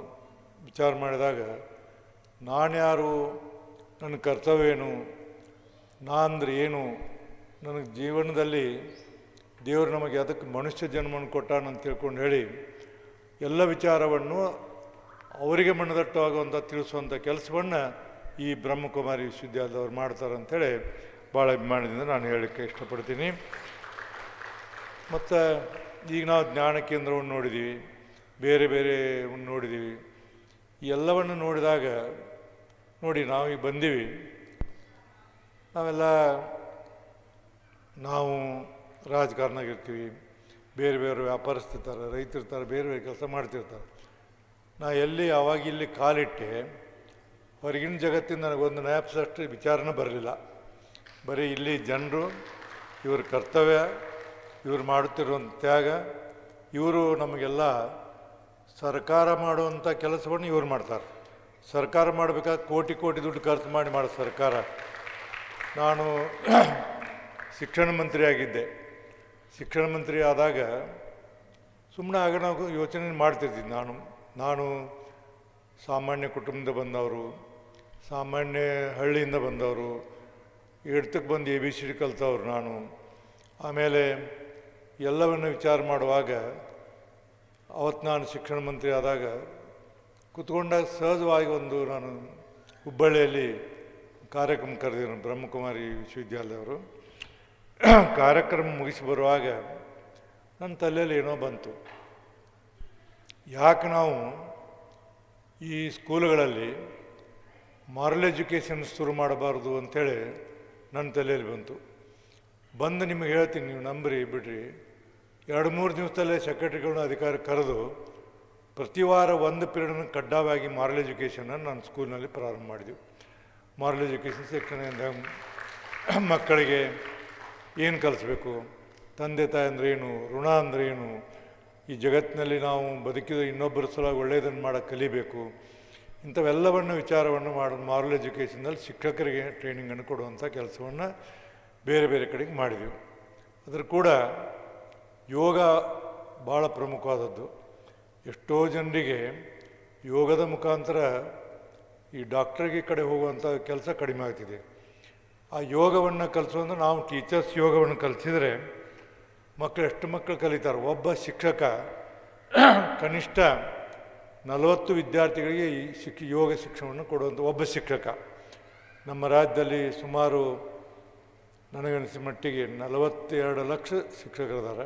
ವಿಚಾರ ಮಾಡಿದಾಗ, ನಾನ್ಯಾರು, ನನ್ನ ಕರ್ತವ್ಯ ಏನು, ಅಂದರೆ ಏನು, ನನಗೆ ಜೀವನದಲ್ಲಿ ದೇವರು ನಮಗೆ ಅದಕ್ಕೆ ಮನುಷ್ಯ ಜನ್ಮವನ್ನು ಕೊಟ್ಟಾನಂತ ತಿಳ್ಕೊಂಡು ಹೇಳಿ ಎಲ್ಲ ವಿಚಾರವನ್ನು ಅವರಿಗೆ ಮನದಟ್ಟವಾಗುವಂಥ ತಿಳಿಸುವಂಥ ಕೆಲಸವನ್ನು ಈ ಬ್ರಹ್ಮಕುಮಾರಿ ವಿಶ್ವವಿದ್ಯಾಲಯದವ್ರು ಮಾಡ್ತಾರೆ ಅಂಥೇಳಿ ಭಾಳ ಅಭಿಮಾನದಿಂದ ನಾನು ಹೇಳಲಿಕ್ಕೆ ಇಷ್ಟಪಡ್ತೀನಿ. ಮತ್ತು ಈಗ ನಾವು ಜ್ಞಾನ ಕೇಂದ್ರವನ್ನು ನೋಡಿದ್ದೀವಿ, ಬೇರೆ ಬೇರೆ ನೋಡಿದ್ದೀವಿ. ಈ ಎಲ್ಲವನ್ನು ನೋಡಿದಾಗ ನೋಡಿ, ನಾವೀಗ ಬಂದೀವಿ, ನಾವು ರಾಜಕಾರಣದಾಗಿರ್ತೀವಿ, ಬೇರೆ ಬೇರೆ ವ್ಯಾಪಾರಸ್ಥಿರ್ತಾರೆ, ರೈತರಿರ್ತಾರೆ, ಬೇರೆ ಬೇರೆ ಕೆಲಸ ಮಾಡ್ತಿರ್ತಾರೆ. ನಾ ಎಲ್ಲಿ ಅವಾಗ ಇಲ್ಲಿ ಕಾಲಿಟ್ಟೆ, ಹೊರಗಿನ ಜಗತ್ತಿನ ನನಗೊಂದು ನ್ಯಾಪ್ಸಷ್ಟು ವಿಚಾರನೇ ಬರಲಿಲ್ಲ. ಬರೀ ಇಲ್ಲಿ ಜನರು, ಇವ್ರ ಕರ್ತವ್ಯ, ಇವರು ಮಾಡುತ್ತಿರುವಂಥ ತ್ಯಾಗ, ಇವರು ನಮಗೆಲ್ಲ ಸರ್ಕಾರ ಮಾಡುವಂಥ ಕೆಲಸವನ್ನು ಇವ್ರು ಮಾಡ್ತಾರೆ. ಸರ್ಕಾರ ಮಾಡಬೇಕಾದ್ರೆ ಕೋಟಿ ಕೋಟಿ ದುಡ್ಡು ಖರ್ಚು ಮಾಡಿ ಮಾಡೋ ಸರ್ಕಾರ. ನಾನು ಶಿಕ್ಷಣ ಮಂತ್ರಿ ಆಗಿದ್ದೆ. ಶಿಕ್ಷಣ ಮಂತ್ರಿ ಆದಾಗ ಸುಮ್ಮನೆ ಆಗ ನಾವು ಯೋಚನೆ ಮಾಡ್ತಿರ್ತಿದ್ದೆ. ನಾನು ಸಾಮಾನ್ಯ ಕುಟುಂಬದಿಂದ ಬಂದವರು, ಸಾಮಾನ್ಯ ಹಳ್ಳಿಯಿಂದ ಬಂದವರು, ಎಡ್ತಕ್ಕೆ ಬಂದು ABCD ಕಲ್ತವ್ರು ನಾನು. ಆಮೇಲೆ ಎಲ್ಲವನ್ನು ವಿಚಾರ ಮಾಡುವಾಗ, ಅವತ್ತು ನಾನು ಶಿಕ್ಷಣ ಮಂತ್ರಿ ಆದಾಗ ಕೂತ್ಕೊಂಡಾಗ ಸಹಜವಾಗಿ ನಾನು ಹುಬ್ಬಳ್ಳಿಯಲ್ಲಿ ಕಾರ್ಯಕ್ರಮ ಕರೆದಿದ್ರು ಬ್ರಹ್ಮಕುಮಾರಿ ವಿಶ್ವವಿದ್ಯಾಲಯದವರು. ಕಾರ್ಯಕ್ರಮ ಮುಗಿಸಿ ಬರುವಾಗ ನನ್ನ ತಲೆಯಲ್ಲಿ ಏನೋ ಬಂತು, ಯಾಕೆ ನಾವು ಈ ಸ್ಕೂಲುಗಳಲ್ಲಿ ಮಾರಲ್ ಎಜುಕೇಷನ್ ಶುರು ಮಾಡಬಾರ್ದು ಅಂಥೇಳಿ ನನ್ನ ತಲೆಯಲ್ಲಿ ಬಂದು ನಿಮಗೆ ಹೇಳ್ತೀನಿ, ನೀವು ನಂಬ್ರಿ ಬಿಡ್ರಿ, 2-3 ದಿವಸದಲ್ಲೇ ಸೆಕ್ರೆಟರಿಗಳನ್ನ ಅಧಿಕಾರ ಕರೆದು ಪ್ರತಿ ವಾರ ಒಂದು ಪೀರಿಯಡನ್ನು ಕಡ್ಡಾಯವಾಗಿ ಮಾರಲ್ ಎಜುಕೇಷನನ್ನು ನಾನು ಸ್ಕೂಲ್ನಲ್ಲಿ ಪ್ರಾರಂಭ ಮಾಡಿದ್ವಿ. ಮಾರಲ್ ಎಜುಕೇಷನ್ ಸೆಕ್ಷನಿಂದ ಮಕ್ಕಳಿಗೆ ಏನು ಕಲಿಸ್ಬೇಕು, ತಂದೆ ತಾಯಿ ಅಂದರೆ ಏನು, ಋಣ ಅಂದರೆ ಏನು, ಈ ಜಗತ್ತಿನಲ್ಲಿ ನಾವು ಬದುಕಿದ ಇನ್ನೊಬ್ಬರ ಸಲುವಾಗಿ ಒಳ್ಳೆಯದನ್ನು ಮಾಡೋಕ್ಕೆ ಕಲಿಬೇಕು, ಇಂಥವೆಲ್ಲವನ್ನು ವಿಚಾರವನ್ನು ಮಾರಲ್ ಎಜುಕೇಷನ್ನಲ್ಲಿ ಶಿಕ್ಷಕರಿಗೆ ಟ್ರೈನಿಂಗನ್ನು ಕೊಡುವಂಥ ಕೆಲಸವನ್ನು ಬೇರೆ ಬೇರೆ ಕಡೆಗೆ ಮಾಡಿದೆವು. ಅದ್ರ ಕೂಡ ಯೋಗ ಭಾಳ ಪ್ರಮುಖವಾದದ್ದು. ಎಷ್ಟೋ ಜನರಿಗೆ ಯೋಗದ ಮುಖಾಂತರ ಈ ಡಾಕ್ಟ್ರಿಗೆ ಕಡೆ ಹೋಗುವಂಥ ಕೆಲಸ ಕಡಿಮೆ ಆಗ್ತಿದೆ. ಆ ಯೋಗವನ್ನು ಕಲಿಸೋದ್ರೆ ನಾವು ಟೀಚರ್ಸ್ ಯೋಗವನ್ನು ಕಲಿಸಿದರೆ ಎಷ್ಟು ಮಕ್ಕಳು ಕಲಿತಾರೆ. ಒಬ್ಬ ಶಿಕ್ಷಕ ಕನಿಷ್ಠ 40 ವಿದ್ಯಾರ್ಥಿಗಳಿಗೆ ಈ ಯೋಗ ಶಿಕ್ಷಣವನ್ನು ಕೊಡುವಂಥ ಒಬ್ಬ ಶಿಕ್ಷಕ. ನಮ್ಮ ರಾಜ್ಯದಲ್ಲಿ ಸುಮಾರು ನನಗನಿಸಿದ ಮಟ್ಟಿಗೆ 42 ಲಕ್ಷ ಶಿಕ್ಷಕರಿದ್ದಾರೆ.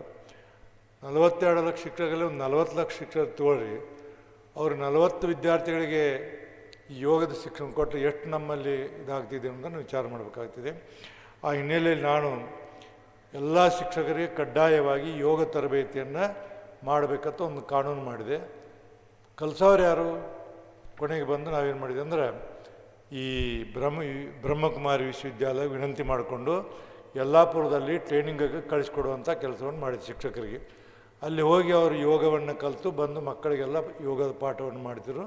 42 ಲಕ್ಷ ಶಿಕ್ಷಕರಲ್ಲಿ ಒಂದು 40 ಲಕ್ಷ ಶಿಕ್ಷಕರು ತಗೊಳ್ರಿ, ಅವರು 40 ವಿದ್ಯಾರ್ಥಿಗಳಿಗೆ ಯೋಗದ ಶಿಕ್ಷಣ ಕೊಟ್ಟರೆ ಎಷ್ಟು ನಮ್ಮಲ್ಲಿ ಇದಾಗ್ತಿದೆ ಅನ್ನೋದನ್ನು ವಿಚಾರ ಮಾಡಬೇಕಾಗ್ತಿದೆ. ಆ ಹಿನ್ನೆಲೆಯಲ್ಲಿ ನಾನು ಎಲ್ಲ ಶಿಕ್ಷಕರಿಗೆ ಕಡ್ಡಾಯವಾಗಿ ಯೋಗ ತರಬೇತಿಯನ್ನು ಮಾಡಬೇಕಂತ ಒಂದು ಕಾನೂನು ಮಾಡಿದೆ. ಕಲಿಸೋರು ಯಾರು? ಕೊನೆಗೆ ಬಂದು ನಾವೇನು ಮಾಡಿದೆ ಅಂದರೆ, ಈ ಬ್ರಹ್ಮಕುಮಾರಿ ವಿಶ್ವವಿದ್ಯಾಲಯ ವಿನಂತಿ ಮಾಡಿಕೊಂಡು ಯಲ್ಲಾಪುರದಲ್ಲಿ ಟ್ರೈನಿಂಗಿಗೆ ಕಳಿಸ್ಕೊಡುವಂಥ ಕೆಲಸವನ್ನು ಮಾಡಿದ ಶಿಕ್ಷಕರಿಗೆ. ಅಲ್ಲಿ ಹೋಗಿ ಅವರು ಯೋಗವನ್ನು ಕಲಿತು ಬಂದು ಮಕ್ಕಳಿಗೆಲ್ಲ ಯೋಗದ ಪಾಠವನ್ನು ಮಾಡ್ತಿದ್ರು.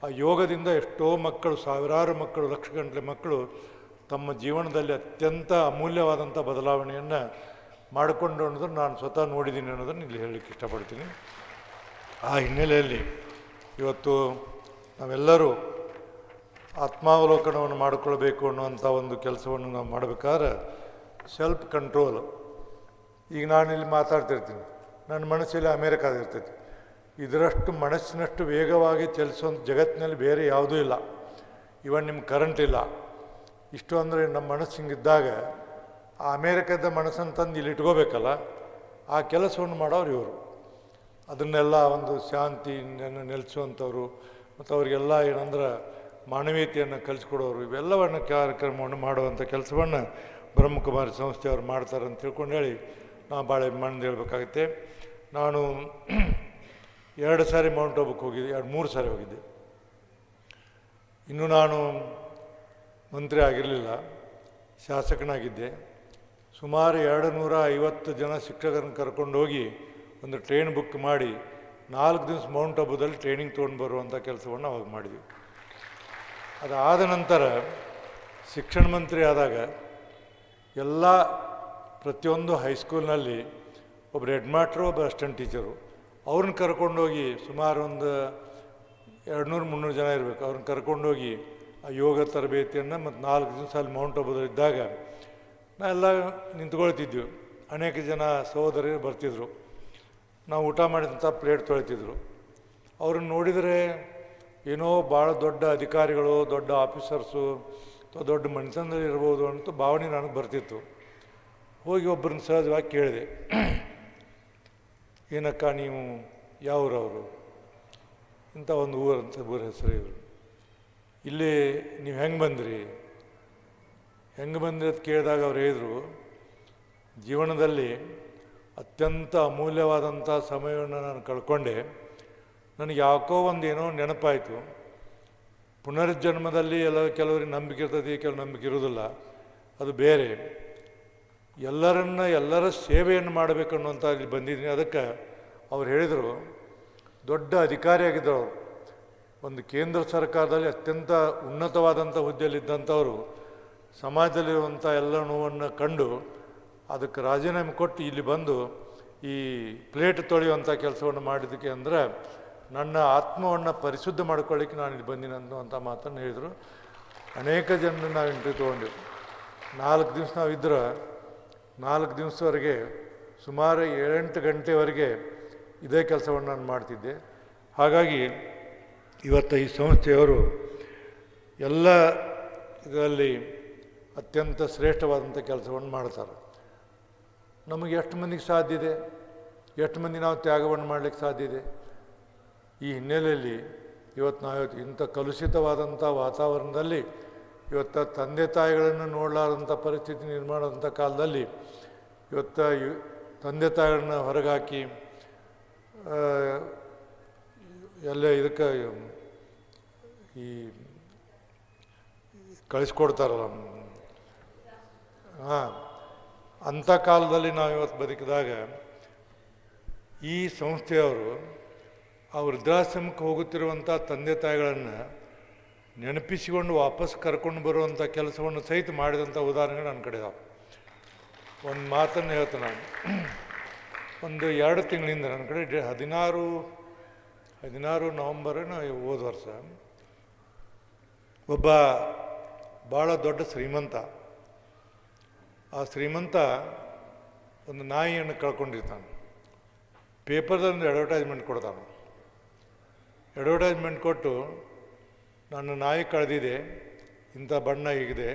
ಆ ಯೋಗದಿಂದ ಎಷ್ಟೋ ಮಕ್ಕಳು, ಸಾವಿರಾರು ಮಕ್ಕಳು, ಲಕ್ಷಗಟ್ಟಲೆ ಮಕ್ಕಳು ತಮ್ಮ ಜೀವನದಲ್ಲಿ ಅತ್ಯಂತ ಅಮೂಲ್ಯವಾದಂಥ ಬದಲಾವಣೆಯನ್ನು ಮಾಡಿಕೊಂಡು ಅನ್ನೋದನ್ನು ನಾನು ಸ್ವತಃ ನೋಡಿದ್ದೀನಿ ಅನ್ನೋದನ್ನು ಇಲ್ಲಿ ಹೇಳಲಿಕ್ಕೆ ಇಷ್ಟಪಡ್ತೀನಿ. ಆ ಹಿನ್ನೆಲೆಯಲ್ಲಿ ಇವತ್ತು ನಾವೆಲ್ಲರೂ ಆತ್ಮಾವಲೋಕನವನ್ನು ಮಾಡಿಕೊಳ್ಬೇಕು ಅನ್ನುವಂಥ ಒಂದು ಕೆಲಸವನ್ನು ನಾವು ಮಾಡಬೇಕಾದ್ರೆ ಸೆಲ್ಫ್ ಕಂಟ್ರೋಲ್. ಈಗ ನಾನಿಲ್ಲಿ ಮಾತಾಡ್ತಿರ್ತೀನಿ, ನನ್ನ ಮನಸ್ಸಲ್ಲಿ ಅಮೇರಿಕಾದ ಇರ್ತೈತಿ. ಇದರಷ್ಟು ಮನಸ್ಸಿನಷ್ಟು ವೇಗವಾಗಿ ಚಲಿಸುವಂಥ ಜಗತ್ತಿನಲ್ಲಿ ಬೇರೆ ಯಾವುದೂ ಇಲ್ಲ. ಇವನ್ ನಿಮ್ಮ ಕರೆಂಟ್ ಇಲ್ಲ. ಇಷ್ಟು ಅಂದರೆ ನಮ್ಮ ಮನಸ್ಸು ಹಿಂಗಿದ್ದಾಗ ಆ ಅಮೇರಿಕದ ಮನಸ್ಸನ್ನು ತಂದು ಇಲ್ಲಿ ಇಟ್ಕೋಬೇಕಲ್ಲ, ಆ ಕೆಲಸವನ್ನು ಮಾಡೋರು ಇವರು. ಅದನ್ನೆಲ್ಲ ಒಂದು ಶಾಂತಿಯನ್ನು ನೆಲೆಸುವಂಥವ್ರು ಮತ್ತು ಅವರಿಗೆಲ್ಲ ಏನಂದ್ರೆ ಮಾನವೀಯತೆಯನ್ನು ಕಲಿಸ್ಕೊಡೋರು, ಇವೆಲ್ಲವನ್ನು ಕಾರ್ಯಕ್ರಮವನ್ನು ಮಾಡುವಂಥ ಕೆಲಸವನ್ನು ಬ್ರಹ್ಮಕುಮಾರಿ ಸಂಸ್ಥೆಯವರು ಮಾಡ್ತಾರೆ ಅಂತ ತಿಳ್ಕೊಂಡು ಹೇಳಿ ನಾವು ಭಾಳ ಅಭಿಮಾನದಿಂದ ಹೇಳಬೇಕಾಗುತ್ತೆ. ನಾನು 2 ಸಾರಿ ಮೌಂಟ್ ಆಬುಕ್ಕೆ ಹೋಗಿದ್ದೆ, 3 ಸಾರಿ ಹೋಗಿದ್ದೆ. ಇನ್ನು ನಾನು ಮಂತ್ರಿ ಆಗಿರಲಿಲ್ಲ, ಶಾಸಕನಾಗಿದ್ದೆ. ಸುಮಾರು 250 ಜನ ಶಿಕ್ಷಕರನ್ನು ಕರ್ಕೊಂಡೋಗಿ ಒಂದು ಟ್ರೈನ್ ಬುಕ್ ಮಾಡಿ 4 ದಿವಸ ಮೌಂಟ್ ಅಬುದಲ್ಲಿ ಟ್ರೈನಿಂಗ್ ತೊಗೊಂಡು ಬರುವಂಥ ಕೆಲಸವನ್ನು ಅವಾಗ ಮಾಡಿದ್ವಿ. ಅದಾದ ನಂತರ ಶಿಕ್ಷಣ ಮಂತ್ರಿ ಆದಾಗ ಎಲ್ಲ ಪ್ರತಿಯೊಂದು ಹೈಸ್ಕೂಲ್ನಲ್ಲಿ ಒಬ್ಬರು ಹೆಡ್ ಮಾಸ್ಟ್ರು, ಒಬ್ಬ ಅಸಿಸ್ಟೆಂಟ್ ಟೀಚರು, ಅವ್ರನ್ನ ಕರ್ಕೊಂಡೋಗಿ ಸುಮಾರು ಒಂದು 200-300 ಜನ ಇರಬೇಕು. ಅವ್ರನ್ನ ಕರ್ಕೊಂಡೋಗಿ ಆ ಯೋಗ ತರಬೇತಿಯನ್ನು ಮತ್ತು 4 ದಿವಸ ಅಲ್ಲಿ ಮೌಂಟ್ ಅಬುದಲ್ಲಿದ್ದಾಗ ನಾವೆಲ್ಲ ನಿಂತ್ಕೊಳ್ತಿದ್ವಿ. ಅನೇಕ ಜನ ಸಹೋದರರು ಬರ್ತಿದ್ರು. ನಾವು ಊಟ ಮಾಡಿದಂಥ ಪ್ಲೇಟ್ ತೊಳಿತಿದ್ರು. ಅವ್ರನ್ನ ನೋಡಿದರೆ ಏನೋ ಭಾಳ ದೊಡ್ಡ ಅಧಿಕಾರಿಗಳು, ದೊಡ್ಡ ಆಫೀಸರ್ಸು ಅಥವಾ ದೊಡ್ಡ ಮನುಷ್ಯನಲ್ಲಿ ಇರ್ಬೋದು ಅಂತ ಭಾವನೆ ನನಗೆ ಬರ್ತಿತ್ತು. ಹೋಗಿ ಒಬ್ಬರನ್ನ ಸಹಜವಾಗಿ ಕೇಳಿದೆ, ಏನಕ್ಕ ನೀವು ಯಾವ್ರವರು? ಇಂಥ ಒಂದು ಊರು ಅಂತ ಊರ ಹೆಸರು ಇವರು. ಇಲ್ಲಿ ನೀವು ಹೆಂಗೆ ಬಂದ್ರಿ ಅಂತ ಕೇಳಿದಾಗ ಅವ್ರು ಹೇಳಿದರು, ಜೀವನದಲ್ಲಿ ಅತ್ಯಂತ ಅಮೂಲ್ಯವಾದಂಥ ಸಮಯವನ್ನು ನಾನು ಕಳ್ಕೊಂಡೆ. ನನಗೆ ಯಾಕೋ ಒಂದೇನೋ ನೆನಪಾಯಿತು. ಪುನರ್ಜನ್ಮದಲ್ಲಿ ಕೆಲವರಿಗೆ ನಂಬಿಕೆ ಇರ್ತದೆ, ಕೆಲವು ನಂಬಿಕೆ ಇರೋದಿಲ್ಲ, ಅದು ಬೇರೆ. ಎಲ್ಲರ ಸೇವೆಯನ್ನು ಮಾಡಬೇಕು ಅನ್ನುವಂಥ ಇಲ್ಲಿ ಬಂದಿದ್ದೀನಿ. ಅದಕ್ಕೆ ಅವ್ರು ಹೇಳಿದರು, ದೊಡ್ಡ ಅಧಿಕಾರಿಯಾಗಿದ್ದರು ಅವರು. ಒಂದು ಕೇಂದ್ರ ಸರ್ಕಾರದಲ್ಲಿ ಅತ್ಯಂತ ಉನ್ನತವಾದಂಥ ಹುದ್ದೆಯಲ್ಲಿದ್ದಂಥವರು ಸಮಾಜದಲ್ಲಿರುವಂಥ ಎಲ್ಲ ನೋವನ್ನು ಕಂಡು ಅದಕ್ಕೆ ರಾಜೀನಾಮೆ ಕೊಟ್ಟು ಇಲ್ಲಿ ಬಂದು ಈ ಪ್ಲೇಟ್ ತೊಳೆಯುವಂಥ ಕೆಲಸವನ್ನು ಮಾಡಿದ್ದಕ್ಕೆ ಅಂದರೆ ನನ್ನ ಆತ್ಮವನ್ನು ಪರಿಶುದ್ಧ ಮಾಡ್ಕೊಳ್ಳಿಕ್ಕೆ ನಾನು ಇಲ್ಲಿ ಬಂದಿನಿ ಅನ್ನುವಂಥ ಮಾತನ್ನು ಹೇಳಿದರು. ಅನೇಕ ಜನರನ್ನು ನಾವು ಇಂಟರ್ವ್ಯೂ ತೊಗೊಂಡೆವು. 4 ದಿವಸ ನಾವಿದ್ರೆ 4 ದಿವಸವರೆಗೆ ಸುಮಾರು 7-8 ಗಂಟೆವರೆಗೆ ಇದೇ ಕೆಲಸವನ್ನು ನಾನು ಮಾಡ್ತಿದ್ದೆ. ಹಾಗಾಗಿ ಇವತ್ತು ಈ ಸಂಸ್ಥೆಯವರು ಎಲ್ಲ ಇದರಲ್ಲಿ ಅತ್ಯಂತ ಶ್ರೇಷ್ಠವಾದಂಥ ಕೆಲಸವನ್ನು ಮಾಡ್ತಾರೆ. ನಮಗೆ ಎಷ್ಟು ಮಂದಿಗೆ ಸಾಧ್ಯ ಇದೆ, ಎಷ್ಟು ಮಂದಿ ನಾವು ತ್ಯಾಗವನ್ನು ಮಾಡಲಿಕ್ಕೆ ಸಾಧ್ಯ ಇದೆ? ಈ ಹಿನ್ನೆಲೆಯಲ್ಲಿ ಇವತ್ತು ನಾವಿವತ್ತು ಇಂಥ ಕಲುಷಿತವಾದಂಥ ವಾತಾವರಣದಲ್ಲಿ ಇವತ್ತು ತಂದೆ ತಾಯಿಗಳನ್ನು ನೋಡಲಾರಂಥ ಪರಿಸ್ಥಿತಿ ನಿರ್ಮಾಣದಂಥ ಕಾಲದಲ್ಲಿ ಇವತ್ತು ತಂದೆ ತಾಯಿಗಳನ್ನ ಹೊರಗಾಕಿ ಎಲ್ಲ ಇದಕ್ಕೆ ಈ ಕಳಿಸ್ಕೊಡ್ತಾರಲ್ಲ, ಅಂಥ ಕಾಲದಲ್ಲಿ ನಾವು ಇವತ್ತು ಬದುಕಿದಾಗ ಈ ಸಂಸ್ಥೆಯವರು ಆ ವೃದ್ಧಾಶ್ರಮಕ್ಕೆ ಹೋಗುತ್ತಿರುವಂಥ ತಂದೆ ತಾಯಿಗಳನ್ನು ನೆನಪಿಸಿಕೊಂಡು ವಾಪಸ್ ಕರ್ಕೊಂಡು ಬರುವಂಥ ಕೆಲಸವನ್ನು ಸಹಿತ ಮಾಡಿದಂಥ ಉದಾಹರಣೆಗಳು ನನ್ನ ಕಡೆ ಇದಾವೆ. ಒಂದು ಮಾತನ್ನು ಹೇಳ್ತೇನೆ ನಾನು. ಒಂದು 2 ತಿಂಗಳಿಂದ ನನ್ನ ಕಡೆ 16 ನವಂಬರ್ನ ಹೋದ ವರ್ಷ ಒಬ್ಬ ಭಾಳ ದೊಡ್ಡ ಶ್ರೀಮಂತ, ಆ ಶ್ರೀಮಂತ ಒಂದು ನಾಯಿಯನ್ನು ಕಳ್ಕೊಂಡಿರ್ತಾನೆ. ಪೇಪರ್ದಲ್ಲಿ ಒಂದು ಅಡ್ವರ್ಟೈಸ್ಮೆಂಟ್ ಕೊಡ್ತಾನೆ. ಅಡ್ವರ್ಟೈಸ್ಮೆಂಟ್ ಕೊಟ್ಟು ನನ್ನ ನಾಯಿ ಕಳೆದಿದೆ, ಇಂಥ ಬಣ್ಣ ಹೀಗಿದೆ,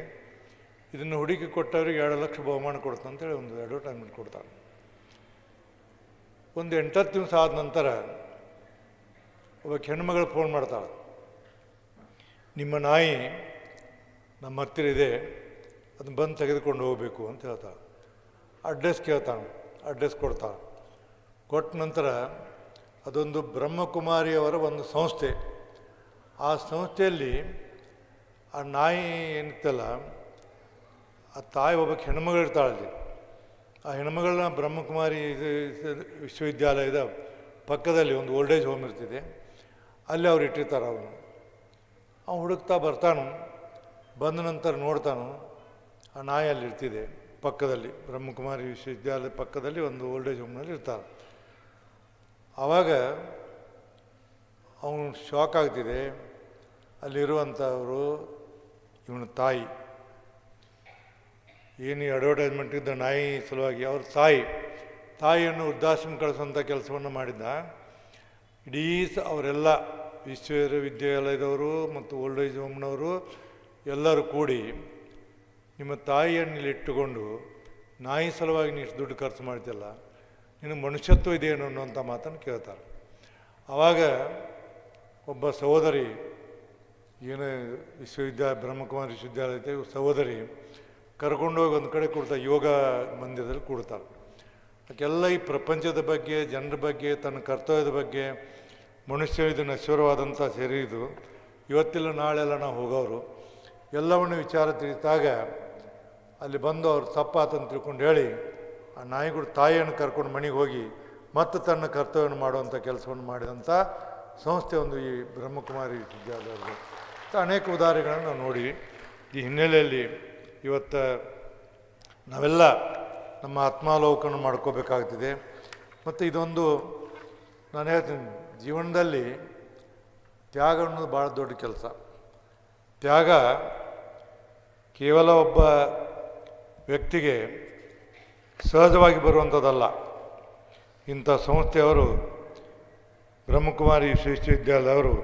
ಇದನ್ನು ಹುಡುಕಿ ಕೊಟ್ಟವ್ರಿಗೆ 2 ಲಕ್ಷ ಬಹುಮಾನ ಕೊಡ್ತಾನೆ ಅಂತೇಳಿ ಒಂದು ಅಡ್ವರ್ಟೈಸ್ಮೆಂಟ್ ಕೊಡ್ತಾನೆ. ಒಂದು 8-10 ದಿವಸ ಆದ ನಂತರ ಒಬ್ಬ ಹೆಣ್ಮಗಳು ಫೋನ್ ಮಾಡ್ತಾಳೆ, ನಿಮ್ಮ ನಾಯಿ ನಮ್ಮ ಹತ್ತಿರ ಇದೆ, ಅದನ್ನು ಬಂದು ತೆಗೆದುಕೊಂಡು ಹೋಗಬೇಕು ಅಂತ ಹೇಳ್ತಾಳೆ. ಅಡ್ರೆಸ್ ಕೇಳ್ತಾನೆ, ಅಡ್ರೆಸ್ ಕೊಡ್ತಾಳೆ. ಕೊಟ್ಟ ನಂತರ ಅದೊಂದು ಬ್ರಹ್ಮಕುಮಾರಿಯವರ ಒಂದು ಸಂಸ್ಥೆ. ಆ ಸಂಸ್ಥೆಯಲ್ಲಿ ಆ ನಾಯಿ ಏನಿತ್ತಲ್ಲ, ಆ ತಾಯಿ ಒಬ್ಬ ಹೆಣ್ಮಗಳು ಇರ್ತಾಳಲ್ಲಿ. ಆ ಹೆಣ್ಮಗಳನ್ನ ಬ್ರಹ್ಮಕುಮಾರಿ ವಿಶ್ವವಿದ್ಯಾಲಯದ ಪಕ್ಕದಲ್ಲಿ ಒಂದು ಓಲ್ಡ್ ಏಜ್ ಹೋಮ್ ಇರ್ತಿದೆ, ಅಲ್ಲಿ ಅವ್ರು ಇಟ್ಟಿರ್ತಾರೆ. ಅವನು ಹುಡುಕ್ತಾ ಬರ್ತಾನು. ಬಂದ ನಂತರ ನೋಡ್ತಾನು, ಆ ನಾಯಿ ಅಲ್ಲಿ ಇರ್ತಿದೆ ಪಕ್ಕದಲ್ಲಿ, ಬ್ರಹ್ಮಕುಮಾರಿ ವಿಶ್ವವಿದ್ಯಾಲಯದ ಪಕ್ಕದಲ್ಲಿ ಒಂದು ಓಲ್ಡ್ ಏಜ್ ಹೋಮ್ನಲ್ಲಿ ಇರ್ತಾರೆ. ಆವಾಗ ಅವನು ಶಾಕ್ ಆಗ್ತಿದೆ. ಅಲ್ಲಿರುವಂಥವರು ಇವನ ತಾಯಿ, ಏನು ಅಡ್ವರ್ಟೈಸ್ಮೆಂಟ್ ಇದ್ದ ನಾಯಿ ಸಲುವಾಗಿ ಅವ್ರ ತಾಯಿಯನ್ನು ವೃದ್ಧಾಶ್ರಮ ಕಳಿಸುವಂಥ ಕೆಲಸವನ್ನು ಮಾಡಿದ್ದ. ಇಡೀ ಅವರೆಲ್ಲ ವಿಶ್ವವಿದ್ಯಾಲಯದವರು ಮತ್ತು ಓಲ್ಡ್ ಏಜ್ ಹೋಮ್ನವರು ಎಲ್ಲರೂ ಕೂಡಿ ನಿಮ್ಮ ತಾಯಿಯನ್ನು ಇಲ್ಲಿ ಇಟ್ಟುಕೊಂಡು ನಾಯಿ ಸಲುವಾಗಿ ನೀವು ದುಡ್ಡು ಖರ್ಚು ಮಾಡ್ತಿಲ್ಲ, ನಿನಗೆ ಮನುಷ್ಯತ್ವ ಇದೆಯೇನು ಅನ್ನೋಂಥ ಮಾತನ್ನು ಕೇಳ್ತಾರೆ. ಆವಾಗ ಒಬ್ಬ ಸಹೋದರಿ, ಏನು ಬ್ರಹ್ಮಕುಮಾರಿ ವಿಶ್ವವಿದ್ಯಾಲಯದ ಸಹೋದರಿ ಕರ್ಕೊಂಡೋಗಿ ಒಂದು ಕಡೆ ಕೊಡ್ತಾರೆ, ಯೋಗ ಮಂದಿರದಲ್ಲಿ ಕೊಡ್ತಾರೆ. ಅದಕ್ಕೆಲ್ಲ ಈ ಪ್ರಪಂಚದ ಬಗ್ಗೆ, ಜನರ ಬಗ್ಗೆ, ತನ್ನ ಕರ್ತವ್ಯದ ಬಗ್ಗೆ, ಮನುಷ್ಯ ಇದು ನಶ್ವರವಾದಂಥ ಶರೀರ ಇದು, ಇವತ್ತಿಲ್ಲ ನಾಳೆಲ್ಲ ನಾವು ಹೋಗೋರು, ಎಲ್ಲವನ್ನು ವಿಚಾರ ತಿಳಿಸಿದಾಗ ಅಲ್ಲಿ ಬಂದು ಅವ್ರು ತಪ್ಪಾತಂತ ತಿಳ್ಕೊಂಡು ಹೇಳಿ ಆ ನಾಯಿಗಳು ತಾಯಿಯನ್ನು ಕರ್ಕೊಂಡು ಮನೆಗೆ ಹೋಗಿ ಮತ್ತು ತನ್ನ ಕರ್ತವ್ಯವನ್ನು ಮಾಡುವಂಥ ಕೆಲಸವನ್ನು ಮಾಡಿದಂಥ ಸಂಸ್ಥೆ ಒಂದು ಈ ಬ್ರಹ್ಮಕುಮಾರಿ ವಿಶ್ವವಿದ್ಯಾಲಯದಲ್ಲಿ ಅನೇಕ ಉದಾಹರಣೆಗಳನ್ನು ನಾವು ನೋಡಿ ಈ ಹಿನ್ನೆಲೆಯಲ್ಲಿ ಇವತ್ತು ನಾವೆಲ್ಲ ನಮ್ಮ ಆತ್ಮಾವಲೋಕನ ಮಾಡ್ಕೋಬೇಕಾಗ್ತಿದೆ. ಮತ್ತು ಇದೊಂದು ನಾನು ಹೇಳ್ತೀನಿ, ಜೀವನದಲ್ಲಿ ತ್ಯಾಗ ಅನ್ನೋದು ಭಾಳ ದೊಡ್ಡ ಕೆಲಸ. ತ್ಯಾಗ ಕೇವಲ ಒಬ್ಬ ವ್ಯಕ್ತಿಗೆ ಸಹಜವಾಗಿ ಬರುವಂಥದ್ದಲ್ಲ. ಇಂಥ ಸಂಸ್ಥೆಯವರು ಬ್ರಹ್ಮಕುಮಾರಿ ವಿಶ್ವವಿದ್ಯಾಲಯದವರು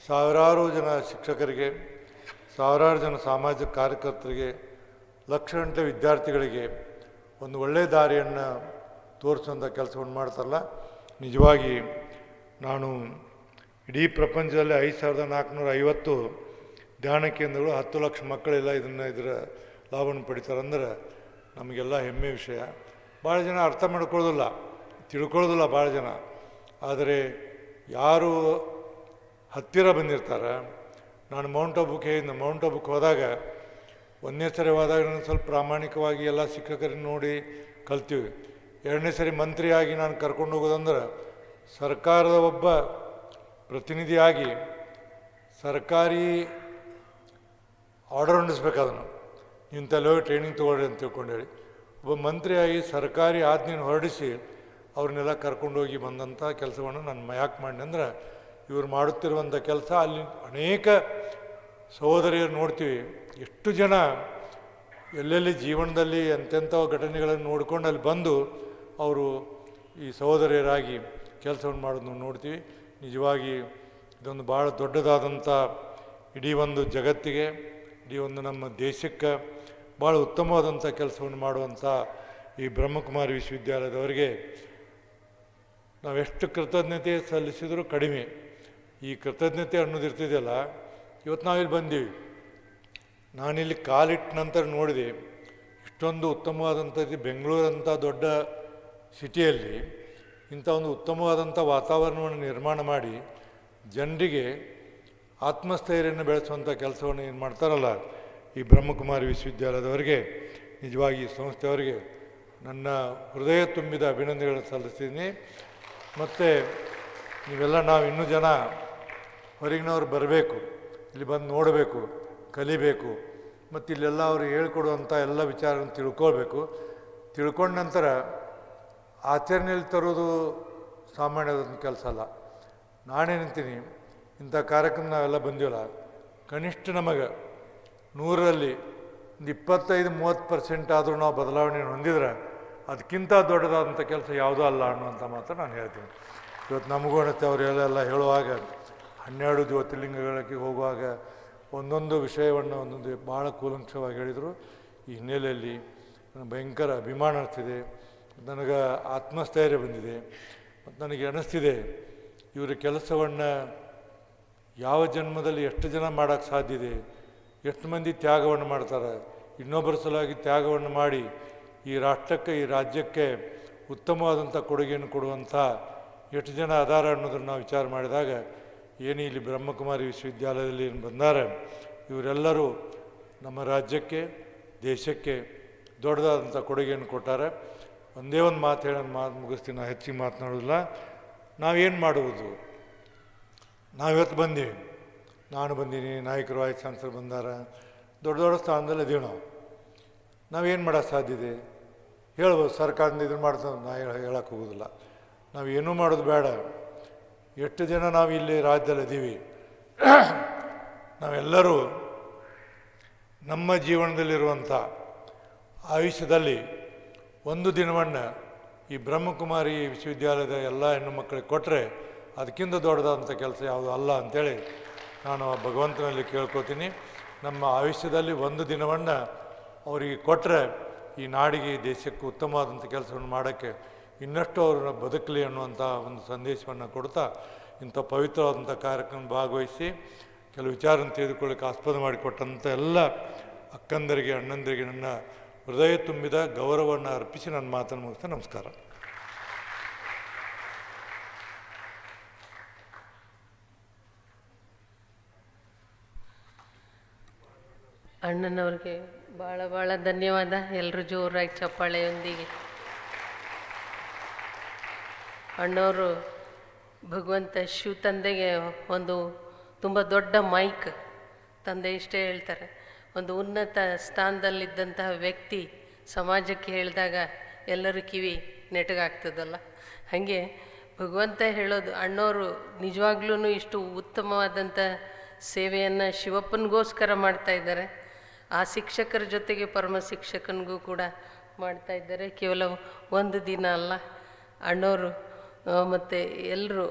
ಸಾವಿರಾರು ಜನ ಶಿಕ್ಷಕರಿಗೆ, ಸಾವಿರಾರು ಜನ ಸಾಮಾಜಿಕ ಕಾರ್ಯಕರ್ತರಿಗೆ, ಲಕ್ಷಗಟ್ಟಲೆ ವಿದ್ಯಾರ್ಥಿಗಳಿಗೆ ಒಂದು ಒಳ್ಳೆಯ ದಾರಿಯನ್ನು ತೋರಿಸುವಂಥ ಕೆಲಸವನ್ನು ಮಾಡ್ತಾರಲ್ಲ. ನಿಜವಾಗಿ ನಾನು ಇಡೀ ಪ್ರಪಂಚದಲ್ಲಿ 5450 ಧ್ಯಾನ ಕೇಂದ್ರಗಳು, 10 ಲಕ್ಷ ಮಕ್ಕಳೆಲ್ಲ ಇದರ ಲಾಭವನ್ನು ಪಡಿತಾರೆ ಅಂದ್ರೆ ನಮಗೆಲ್ಲ ಹೆಮ್ಮೆ ವಿಷಯ. ಭಾಳ ಜನ ಅರ್ಥ ಮಾಡ್ಕೊಳ್ಳೋದಿಲ್ಲ, ತಿಳ್ಕೊಳ್ಳೋದಿಲ್ಲ ಭಾಳ ಜನ. ಆದರೆ ಯಾರು ಹತ್ತಿರ ಬಂದಿರ್ತಾರೆ, ನಾನು ಮೌಂಟ್ ಆಬುಕ್ಕೆ ಹೇಳಿದ್ದೆ, ಮೌಂಟ್ ಆಬುಕ್ಕೆ ಹೋದಾಗ ಒಂದನೇ ಸರಿ ಹೋದಾಗ ನಾನು ಸ್ವಲ್ಪ ಪ್ರಾಮಾಣಿಕವಾಗಿ ಎಲ್ಲ ಶಿಕ್ಷಕರನ್ನು ನೋಡಿ ಕಲ್ತೀವಿ. ಎರಡನೇ ಸರಿ ಮಂತ್ರಿಯಾಗಿ ನಾನು ಕರ್ಕೊಂಡು ಹೋಗೋದಂದ್ರೆ ಸರ್ಕಾರದ ಒಬ್ಬ ಪ್ರತಿನಿಧಿಯಾಗಿ ಸರ್ಕಾರಿ ಆರ್ಡರ್ ಹೊಂದಿಸ್ಬೇಕು. ಅದನ್ನು ಇಂಥಲ್ಲಿ ಹೋಗಿ ಟ್ರೈನಿಂಗ್ ತೊಗೊಳ್ಳಿ ಅಂತ ತಿಳ್ಕೊಂಡು ಹೇಳಿ ಒಬ್ಬ ಮಂತ್ರಿಯಾಗಿ ಸರ್ಕಾರಿ ಆಜ್ಞೆಯನ್ನು ಹೊರಡಿಸಿ ಅವ್ರನ್ನೆಲ್ಲ ಕರ್ಕೊಂಡೋಗಿ ಬಂದಂಥ ಕೆಲಸವನ್ನು ನಾನು ಯಾಕೆ ಮಾಡಿ ಅಂದ್ರೆ ಇವರು ಮಾಡುತ್ತಿರುವಂಥ ಕೆಲಸ ಅಲ್ಲಿ ಅನೇಕ ಸಹೋದರಿಯರು ನೋಡ್ತೀವಿ. ಎಷ್ಟು ಜನ ಎಲ್ಲೆಲ್ಲಿ ಜೀವನದಲ್ಲಿ ಎಂತೆಂಥ ಘಟನೆಗಳನ್ನು ನೋಡ್ಕೊಂಡು ಅಲ್ಲಿ ಬಂದು ಅವರು ಈ ಸಹೋದರಿಯರಾಗಿ ಕೆಲಸವನ್ನು ಮಾಡೋದನ್ನು ನೋಡ್ತೀವಿ. ನಿಜವಾಗಿ ಇದೊಂದು ಭಾಳ ದೊಡ್ಡದಾದಂಥ ಇಡೀ ಒಂದು ಜಗತ್ತಿಗೆ, ಇಡೀ ಒಂದು ನಮ್ಮ ದೇಶಕ್ಕೆ ಭಾಳ ಉತ್ತಮವಾದಂಥ ಕೆಲಸವನ್ನು ಮಾಡುವಂಥ ಈ ಬ್ರಹ್ಮಕುಮಾರಿ ವಿಶ್ವವಿದ್ಯಾಲಯದವರಿಗೆ ನಾವೆಷ್ಟು ಕೃತಜ್ಞತೆ ಸಲ್ಲಿಸಿದರೂ ಕಡಿಮೆ. ಈ ಕೃತಜ್ಞತೆ ಅನ್ನೋದಿರ್ತಿದೆಯಲ್ಲ, ಇವತ್ತು ನಾವಿಲ್ಲಿ ಬಂದೀವಿ. ನಾನಿಲ್ಲಿ ಕಾಲಿಟ್ಟ ನಂತರ ನೋಡಿದೆ, ಇಷ್ಟೊಂದು ಉತ್ತಮವಾದಂಥದ್ದು ಬೆಂಗಳೂರಂಥ ದೊಡ್ಡ ಸಿಟಿಯಲ್ಲಿ ಇಂಥ ಒಂದು ಉತ್ತಮವಾದಂಥ ವಾತಾವರಣವನ್ನು ನಿರ್ಮಾಣ ಮಾಡಿ ಜನರಿಗೆ ಆತ್ಮಸ್ಥೈರ್ಯವನ್ನು ಬೆಳೆಸುವಂಥ ಕೆಲಸವನ್ನು ಏನು ಮಾಡ್ತಾರಲ್ಲ ಈ ಬ್ರಹ್ಮಕುಮಾರಿ ವಿಶ್ವವಿದ್ಯಾಲಯದವರಿಗೆ, ನಿಜವಾಗಿ ಈ ಸಂಸ್ಥೆಯವರಿಗೆ ನನ್ನ ಹೃದಯ ತುಂಬಿದ ಅಭಿನಂದನೆಗಳನ್ನು ಸಲ್ಲಿಸ್ತೀನಿ. ಮತ್ತು ನೀವೆಲ್ಲ ನಾವು ಇನ್ನೂ ಜನ ಹೊರಗಿನವ್ರು ಬರಬೇಕು, ಇಲ್ಲಿ ಬಂದು ನೋಡಬೇಕು, ಕಲಿಬೇಕು, ಮತ್ತು ಇಲ್ಲೆಲ್ಲ ಅವರು ಹೇಳ್ಕೊಡುವಂಥ ಎಲ್ಲ ವಿಚಾರವನ್ನು ತಿಳ್ಕೊಳ್ಬೇಕು. ತಿಳ್ಕೊಂಡ ನಂತರ ಆಚರಣೆಯಲ್ಲಿ ತರೋದು ಸಾಮಾನ್ಯವಾದ ಕೆಲಸ ಅಲ್ಲ. ನಾನೇನಂತೀನಿ, ಇಂಥ ಕಾರ್ಯಕ್ರಮ ನಾವೆಲ್ಲ ಬಂದೀವಲ್ಲ, ಕನಿಷ್ಠ ನಮಗೆ 100ರಲ್ಲಿ ಒಂದು 25-30% ಆದರೂ ನಾವು ಬದಲಾವಣೆಯನ್ನು ಹೊಂದಿದ್ರೆ ಅದಕ್ಕಿಂತ ದೊಡ್ಡದಾದಂಥ ಕೆಲಸ ಯಾವುದೂ ಅಲ್ಲ ಅನ್ನುವಂಥ ಮಾತು ನಾನು ಹೇಳ್ತೀನಿ. ಇವತ್ತು ನಮಗೂ ಅನಿಸುತ್ತೆ, ಅವರೆಲ್ಲ ಹೇಳುವಾಗ 12 ಜ್ಯೋತಿರ್ಲಿಂಗಗಳಿಗೆ ಹೋಗುವಾಗ ಒಂದೊಂದು ವಿಷಯವನ್ನು ಒಂದೊಂದು ಭಾಳ ಕೂಲಂಕಷವಾಗಿ ಹೇಳಿದರು. ಈ ಹಿನ್ನೆಲೆಯಲ್ಲಿ ನನಗೆ ಭಯಂಕರ ಅಭಿಮಾನ ಅನಿಸ್ತಿದೆ, ನನಗೆ ಆತ್ಮಸ್ಥೈರ್ಯ ಬಂದಿದೆ. ಮತ್ತು ನನಗೆ ಅನ್ನಿಸ್ತಿದೆ, ಇವರ ಕೆಲಸವನ್ನು ಯಾವ ಜನ್ಮದಲ್ಲಿ ಎಷ್ಟು ಜನ ಮಾಡೋಕ್ಕೆ ಸಾಧ್ಯ ಇದೆ, ಎಷ್ಟು ಮಂದಿ ತ್ಯಾಗವನ್ನು ಮಾಡ್ತಾರೆ, ಇನ್ನೊಬ್ಬರ ಸಲುವಾಗಿ ತ್ಯಾಗವನ್ನು ಮಾಡಿ ಈ ರಾಷ್ಟ್ರಕ್ಕೆ, ಈ ರಾಜ್ಯಕ್ಕೆ ಉತ್ತಮವಾದಂಥ ಕೊಡುಗೆಯನ್ನು ಕೊಡುವಂಥ ಎಷ್ಟು ಜನ ಅದಾರ ಅನ್ನೋದನ್ನು ನಾವು ವಿಚಾರ ಮಾಡಿದಾಗ ಏನು ಇಲ್ಲಿ ಬ್ರಹ್ಮಕುಮಾರಿ ವಿಶ್ವವಿದ್ಯಾಲಯದಲ್ಲಿ ಏನು ಬಂದಾರೆ, ಇವರೆಲ್ಲರೂ ನಮ್ಮ ರಾಜ್ಯಕ್ಕೆ, ದೇಶಕ್ಕೆ ದೊಡ್ಡದಾದಂಥ ಕೊಡುಗೆಯನ್ನು ಕೊಟ್ಟಾರೆ. ಒಂದೇ ಒಂದು ಮಾತು ಹೇಳೋದು ಮುಗಿಸ್ತೀನಿ, ನಾನು ಹೆಚ್ಚಿಗೆ ಮಾತನಾಡೋದಿಲ್ಲ. ನಾವೇನು ಮಾಡುವುದು? ನಾವಿವತ್ತು ಬಂದೀವಿ, ನಾನು ಬಂದೀನಿ, ನಾಯಕರು ವೈಸ್ ಚಾನ್ಸಲರ್ ಬಂದಾರ, ದೊಡ್ಡ ದೊಡ್ಡ ಸ್ಥಾನದಲ್ಲಿ ಇದೀವಿ. ನಾವೇನು ಮಾಡೋಕ್ಕೆ ಸಾಧ್ಯ ಇದೆ? ಹೇಳ್ಬೋದು, ಸರ್ಕಾರದಿಂದ ಇದನ್ನು ಮಾಡ್ತಾರೆ, ನಾ ಹೇಳಕ್ಕೆ ಹೋಗೋದಿಲ್ಲ. ನಾವು ಏನೂ ಮಾಡೋದು ಬೇಡ. ಎಷ್ಟು ಜನ ನಾವು ಇಲ್ಲಿ ರಾಜ್ಯದಲ್ಲಿ ಇದ್ದೀವಿ, ನಾವೆಲ್ಲರೂ ನಮ್ಮ ಜೀವನದಲ್ಲಿರುವಂಥ ಆಯುಷ್ಯದಲ್ಲಿ ಒಂದು ದಿನವನ್ನು ಈ ಬ್ರಹ್ಮಕುಮಾರಿ ವಿಶ್ವವಿದ್ಯಾಲಯದ ಎಲ್ಲ ಹೆಣ್ಣು ಮಕ್ಕಳಿಗೆ ಕೊಟ್ಟರೆ ಅದಕ್ಕಿಂತ ದೊಡ್ಡದಾದಂಥ ಕೆಲಸ ಯಾವುದೂ ಅಲ್ಲ ಅಂಥೇಳಿ ನಾನು ಭಗವಂತನಲ್ಲಿ ಕೇಳ್ಕೊತೀನಿ. ನಮ್ಮ ಆಯುಷ್ಯದಲ್ಲಿ ಒಂದು ದಿನವನ್ನು ಅವರಿಗೆ ಕೊಟ್ಟರೆ ಈ ನಾಡಿಗೆ, ಈ ದೇಶಕ್ಕೆ ಉತ್ತಮವಾದಂಥ ಕೆಲಸವನ್ನು ಮಾಡೋಕ್ಕೆ ಇನ್ನಷ್ಟು ಅವರು ಬದುಕಲಿ ಅನ್ನುವಂಥ ಒಂದು ಸಂದೇಶವನ್ನು ಕೊಡ್ತಾ ಇಂಥ ಪವಿತ್ರವಾದಂಥ ಕಾರ್ಯಕ್ರಮ ಭಾಗವಹಿಸಿ ಕೆಲವು ವಿಚಾರವನ್ನು ತಿಳಿದುಕೊಳ್ಳಿಕ್ಕೆ ಆಸ್ಪದ ಮಾಡಿಕೊಟ್ಟಂಥ ಎಲ್ಲ ಅಕ್ಕಂದರಿಗೆ, ಅಣ್ಣಂದರಿಗೆ ನನ್ನ ಹೃದಯ ತುಂಬಿದ ಗೌರವವನ್ನು ಅರ್ಪಿಸಿ ನನ್ನ ಮಾತನ್ನು ಮುಗಿಸ್ತೇನೆ. ನಮಸ್ಕಾರ. ಅಣ್ಣನವ್ರಿಗೆ ಭಾಳ ಭಾಳ ಧನ್ಯವಾದ. ಎಲ್ಲರೂ ಜೋರಾಗಿ ಚಪ್ಪಾಳೆಯೊಂದಿಗೆ. ಅಣ್ಣವರು ಭಗವಂತ ಶಿವ ತಂದೆಗೆ ಒಂದು ತುಂಬ ದೊಡ್ಡ ಮೈಕ್, ತಂದೆ ಇಷ್ಟೇ ಹೇಳ್ತಾರೆ, ಒಂದು ಉನ್ನತ ಸ್ಥಾನದಲ್ಲಿದ್ದಂತಹ ವ್ಯಕ್ತಿ ಸಮಾಜಕ್ಕೆ ಹೇಳಿದಾಗ ಎಲ್ಲರ ಕಿವಿ ನೆಟ್ಟಗಾಗ್ತದಲ್ಲ, ಹಾಗೆ ಭಗವಂತ ಹೇಳೋದು ಅಣ್ಣವರು ನಿಜವಾಗ್ಲೂ ಇಷ್ಟು ಉತ್ತಮವಾದಂಥ ಸೇವೆಯನ್ನು ಶಿವಪ್ಪನಿಗೋಸ್ಕರ ಮಾಡ್ತಾಯಿದ್ದಾರೆ. ಆ ಶಿಕ್ಷಕರ ಜೊತೆಗೆ ಪರಮ ಶಿಕ್ಷಕನಿಗೂ ಕೂಡ ಮಾಡ್ತಾಯಿದ್ದಾರೆ. ಕೇವಲ ಒಂದು ದಿನ ಅಲ್ಲ, ಅಣ್ಣವರು ಮತ್ತು ಎಲ್ಲರೂ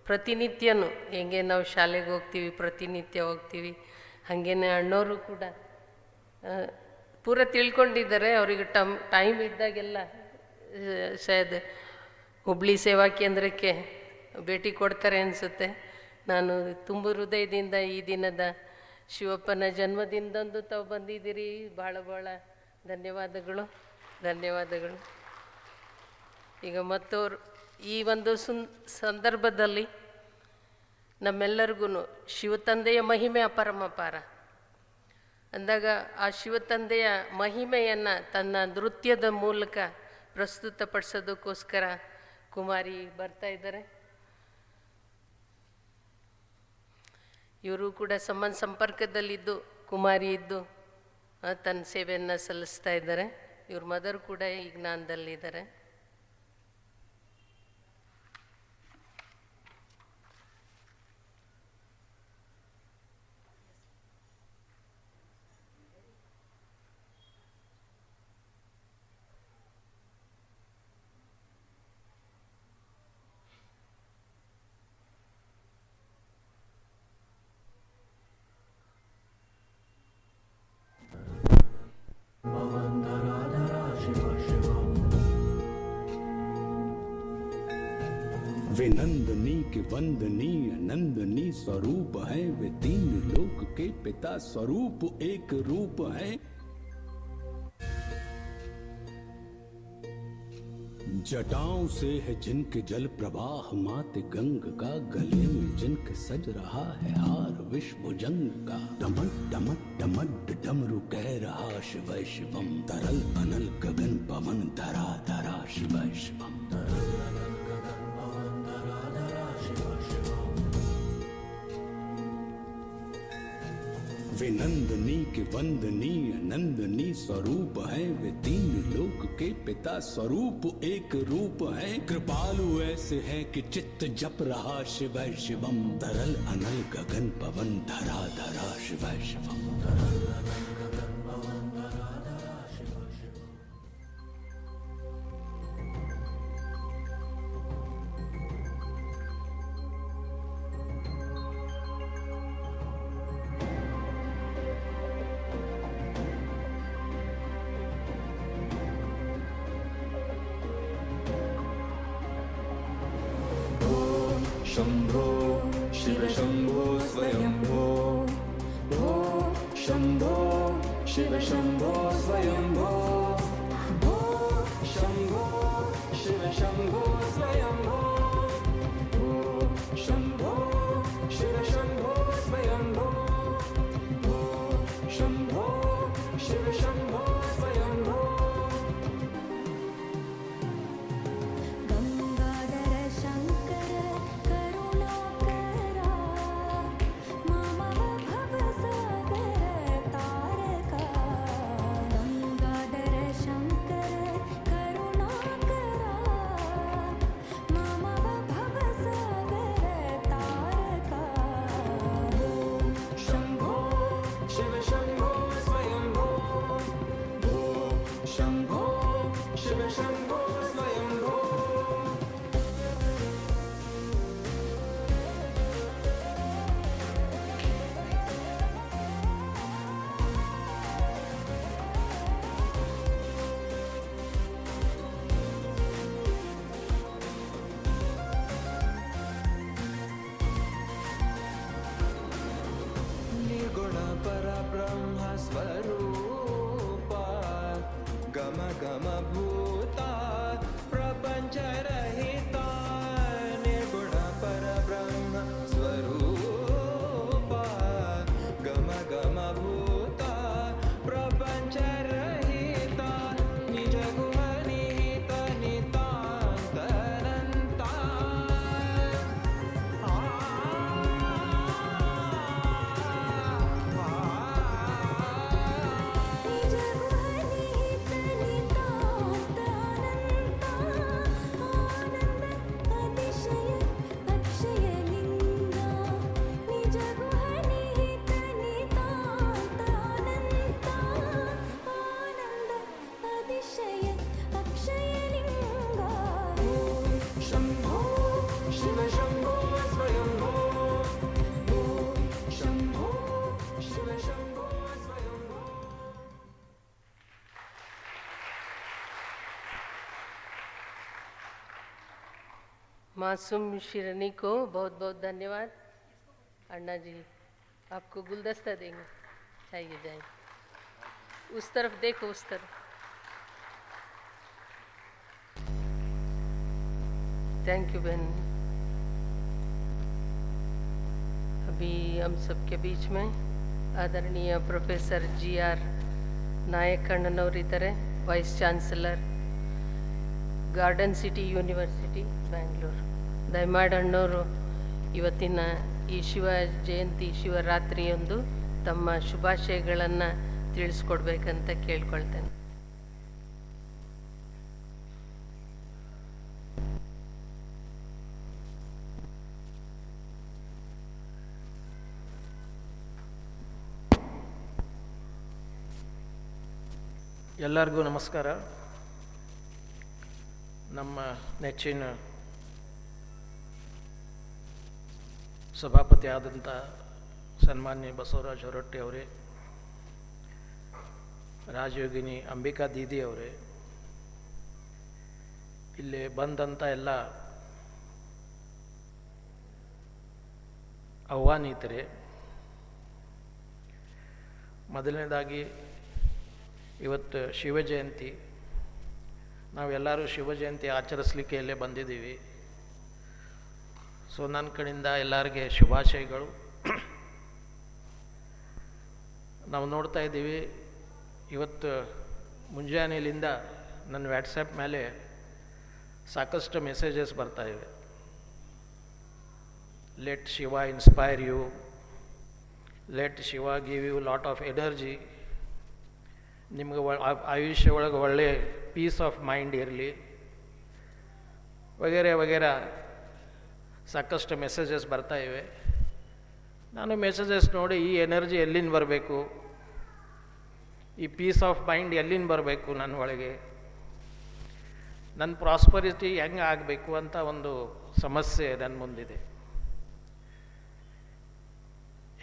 ಪ್ರತಿನಿತ್ಯನೂ ಹೆಂಗೆ ನಾವು ಶಾಲೆಗೆ ಹೋಗ್ತೀವಿ, ಪ್ರತಿನಿತ್ಯ ಹೋಗ್ತೀವಿ, ಹಾಗೇನೆ ಅಣ್ಣವರು ಕೂಡ ಪೂರ ತಿಳ್ಕೊಂಡಿದ್ದಾರೆ. ಅವರಿಗೆ ಟೈಮ್ ಇದ್ದಾಗೆಲ್ಲ ಶಾಯದ್ ಹುಬ್ಳಿ ಸೇವಾ ಕೇಂದ್ರಕ್ಕೆ ಭೇಟಿ ಕೊಡ್ತಾರೆ ಅನಿಸುತ್ತೆ. ನಾನು ತುಂಬ ಹೃದಯದಿಂದ ಈ ದಿನದ ಶಿವಪ್ಪನ ಜನ್ಮದಿನದಂದು ತಾವು ಬಂದಿದ್ದೀರಿ, ಭಾಳ ಭಾಳ ಧನ್ಯವಾದಗಳು, ಧನ್ಯವಾದಗಳು. ಈಗ ಮತ್ತವರು ಈ ಒಂದು ಸಂದರ್ಭದಲ್ಲಿ ನಮ್ಮೆಲ್ಲರಿಗೂ ಶಿವತಂದೆಯ ಮಹಿಮೆ ಅಪರಮಪಾರ ಅಂದಾಗ ಆ ಶಿವತಂದೆಯ ಮಹಿಮೆಯನ್ನು ತನ್ನ ನೃತ್ಯದ ಮೂಲಕ ಪ್ರಸ್ತುತಪಡಿಸೋದಕ್ಕೋಸ್ಕರ ಕುಮಾರಿ ಬರ್ತಾ ಇದ್ದಾರೆ. ಇವರು ಕೂಡ ಸಂಪರ್ಕದಲ್ಲಿದ್ದು ಕುಮಾರಿ ಇದ್ದು ತನ್ನ ಸೇವೆಯನ್ನು ಸಲ್ಲಿಸ್ತಾ ಇದ್ದಾರೆ. ಇವ್ರ ಮದರ್ ಕೂಡ ಈ ಜ್ಞಾನದಲ್ಲಿದ್ದಾರೆ. वे नंदनी के वंदनीय नंदनी स्वरूप है, वे तीन लोक के पिता स्वरूप एक रूप है। जटाओं से है जिनके जल प्रवाह माते गंग का, गले में जिनके सज रहा है हार विश्व जंग का। डमट डमट डमट डमरू कह रहा शिव शिवम, तरल अनल गगन पवन धरा धरा शिव शिवम। वे नंदनी के वंदनीय नंदनी स्वरूप है, वे तीन लोक के पिता स्वरूप एक रूप है। कृपालु ऐसे है कि चित्त जप रहा शिव शिवम, तरल अनल गगन पवन धरा धरा शिव शिवम। शंभो शिव शंभो स्वयंभो, भो शंभो शिव शंभो स्वयंभो, भो शंभो शिव शंभो स्वयंभो, भो शंभो शिव शंभो स्वयंभो, भो शंभो शिव शंभो स्वयंभो। गंगाधर शंकर करुणाकरा, मामव भवसागर तारका। गंगाधर शंकर करुणाकरा, मामव मासूम शिरनी को बहुत बहुत धन्यवाद। अन्ना जी आपको गुलदस्ता देंगे, चाहिए जाए। उस तरफ देखो, उस तरफ। थैंक यू बहन। अभी हम सबके बीच में आदरणीय प्रोफेसर GR ನಾಯಕ್ ಅಣ್ಣನವರಿದ್ದಾರೆ, vice chancellor, garden city university Bangalore. ದಯಮಾಡಿ ಅಣ್ಣವರು ಇವತ್ತಿನ ಈ ಶಿವ ಜಯಂತಿ ಶಿವರಾತ್ರಿಯೊಂದು ತಮ್ಮ ಶುಭಾಶಯಗಳನ್ನು ತಿಳಿಸ್ಕೊಡ್ಬೇಕಂತ ಕೇಳ್ಕೊಳ್ತೇನೆ. ಎಲ್ಲರಿಗೂ ನಮಸ್ಕಾರ. ನಮ್ಮ ನೆಚ್ಚಿನ ಸಭಾಪತಿ ಆದಂಥ ಸನ್ಮಾನ್ಯ ಬಸವರಾಜ ಹೊರಟ್ಟಿ ಅವರೇ, ರಾಜಯೋಗಿನಿ ಅಂಬಿಕಾ ದೀದಿ ಅವರೇ, ಇಲ್ಲಿ ಬಂದಂಥ ಎಲ್ಲ ಆಹ್ವಾನಿತರೇ, ಮೊದಲನೇದಾಗಿ ಇವತ್ತು ಶಿವಜಯಂತಿ, ನಾವೆಲ್ಲರೂ ಶಿವಜಯಂತಿ ಆಚರಿಸಲಿಕ್ಕೆ ಇಲ್ಲೇ ಬಂದಿದ್ದೀವಿ. ಸೊ ನನ್ನ ಕಡೆಯಿಂದ ಎಲ್ಲರಿಗೆ ಶುಭಾಶಯಗಳು. ನಾವು ನೋಡ್ತಾ ಇದ್ದೀವಿ, ಇವತ್ತು ಮುಂಜಾನೆಯಿಂದ ನನ್ನ ವ್ಯಾಟ್ಸಪ್ ಮೇಲೆ ಸಾಕಷ್ಟು ಮೆಸೇಜಸ್ ಬರ್ತಾಯಿವೆ. Let Shiva inspire you, let Shiva give you lot of energy, ನಿಮ್ಗೆ ಆಯುಷ್ಯ ಒಳಗೆ ಒಳ್ಳೆ ಪೀಸ್ ಆಫ್ ಮೈಂಡ್ ಇರಲಿ, ವಗೇರೆ ವಗೇರೆ ಸಾಕಷ್ಟು ಮೆಸೇಜಸ್ ಬರ್ತಾಯಿವೆ. ನಾನು ಮೆಸೇಜಸ್ ನೋಡಿ ಈ ಎನರ್ಜಿ ಎಲ್ಲಿಂದ ಬರಬೇಕು, ಈ ಪೀಸ್ ಆಫ್ ಮೈಂಡ್ ಎಲ್ಲಿಂದ ಬರಬೇಕು ನನ್ನ ಒಳಗೆ, ನನ್ನ ಪ್ರಾಸ್ಪರಿಟಿ ಹೆಂಗೆ ಆಗಬೇಕು ಅಂತ ಒಂದು ಸಮಸ್ಯೆ ನನ್ನ ಮುಂದಿದೆ.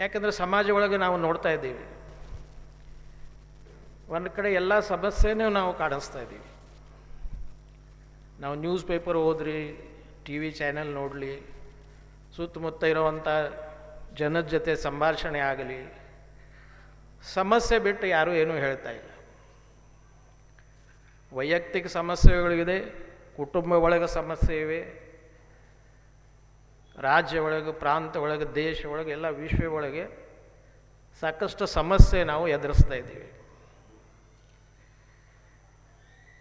ಯಾಕಂದರೆ ಸಮಾಜ ಒಳಗೆ ನಾವು ನೋಡ್ತಾ ಇದ್ದೀವಿ, ಒಂದು ಕಡೆ ಎಲ್ಲ ಸಮಸ್ಯೆನೂ ನಾವು ಕಾಣಿಸ್ತಾ ಇದ್ದೀವಿ. ನಾವು ನ್ಯೂಸ್ ಪೇಪರ್ ಓದ್ರಿ, TV ಚಾನೆಲ್ ನೋಡಲಿ, ಸುತ್ತಮುತ್ತ ಇರೋವಂಥ ಜನದ ಜೊತೆ ಸಂಭಾಷಣೆ ಆಗಲಿ, ಸಮಸ್ಯೆ ಬಿಟ್ಟು ಯಾರೂ ಏನೂ ಹೇಳ್ತಾ ಇಲ್ಲ. ವೈಯಕ್ತಿಕ ಸಮಸ್ಯೆಗಳಿದೆ, ಕುಟುಂಬ ಒಳಗೆ ಸಮಸ್ಯೆ ಇವೆ, ರಾಜ್ಯ ಒಳಗೆ, ಪ್ರಾಂತ ಒಳಗೆ, ದೇಶ ಒಳಗೆ, ಎಲ್ಲ ವಿಶ್ವ ಒಳಗೆ ಸಾಕಷ್ಟು ಸಮಸ್ಯೆ ನಾವು ಎದುರಿಸ್ತಾ ಇದ್ದೀವಿ.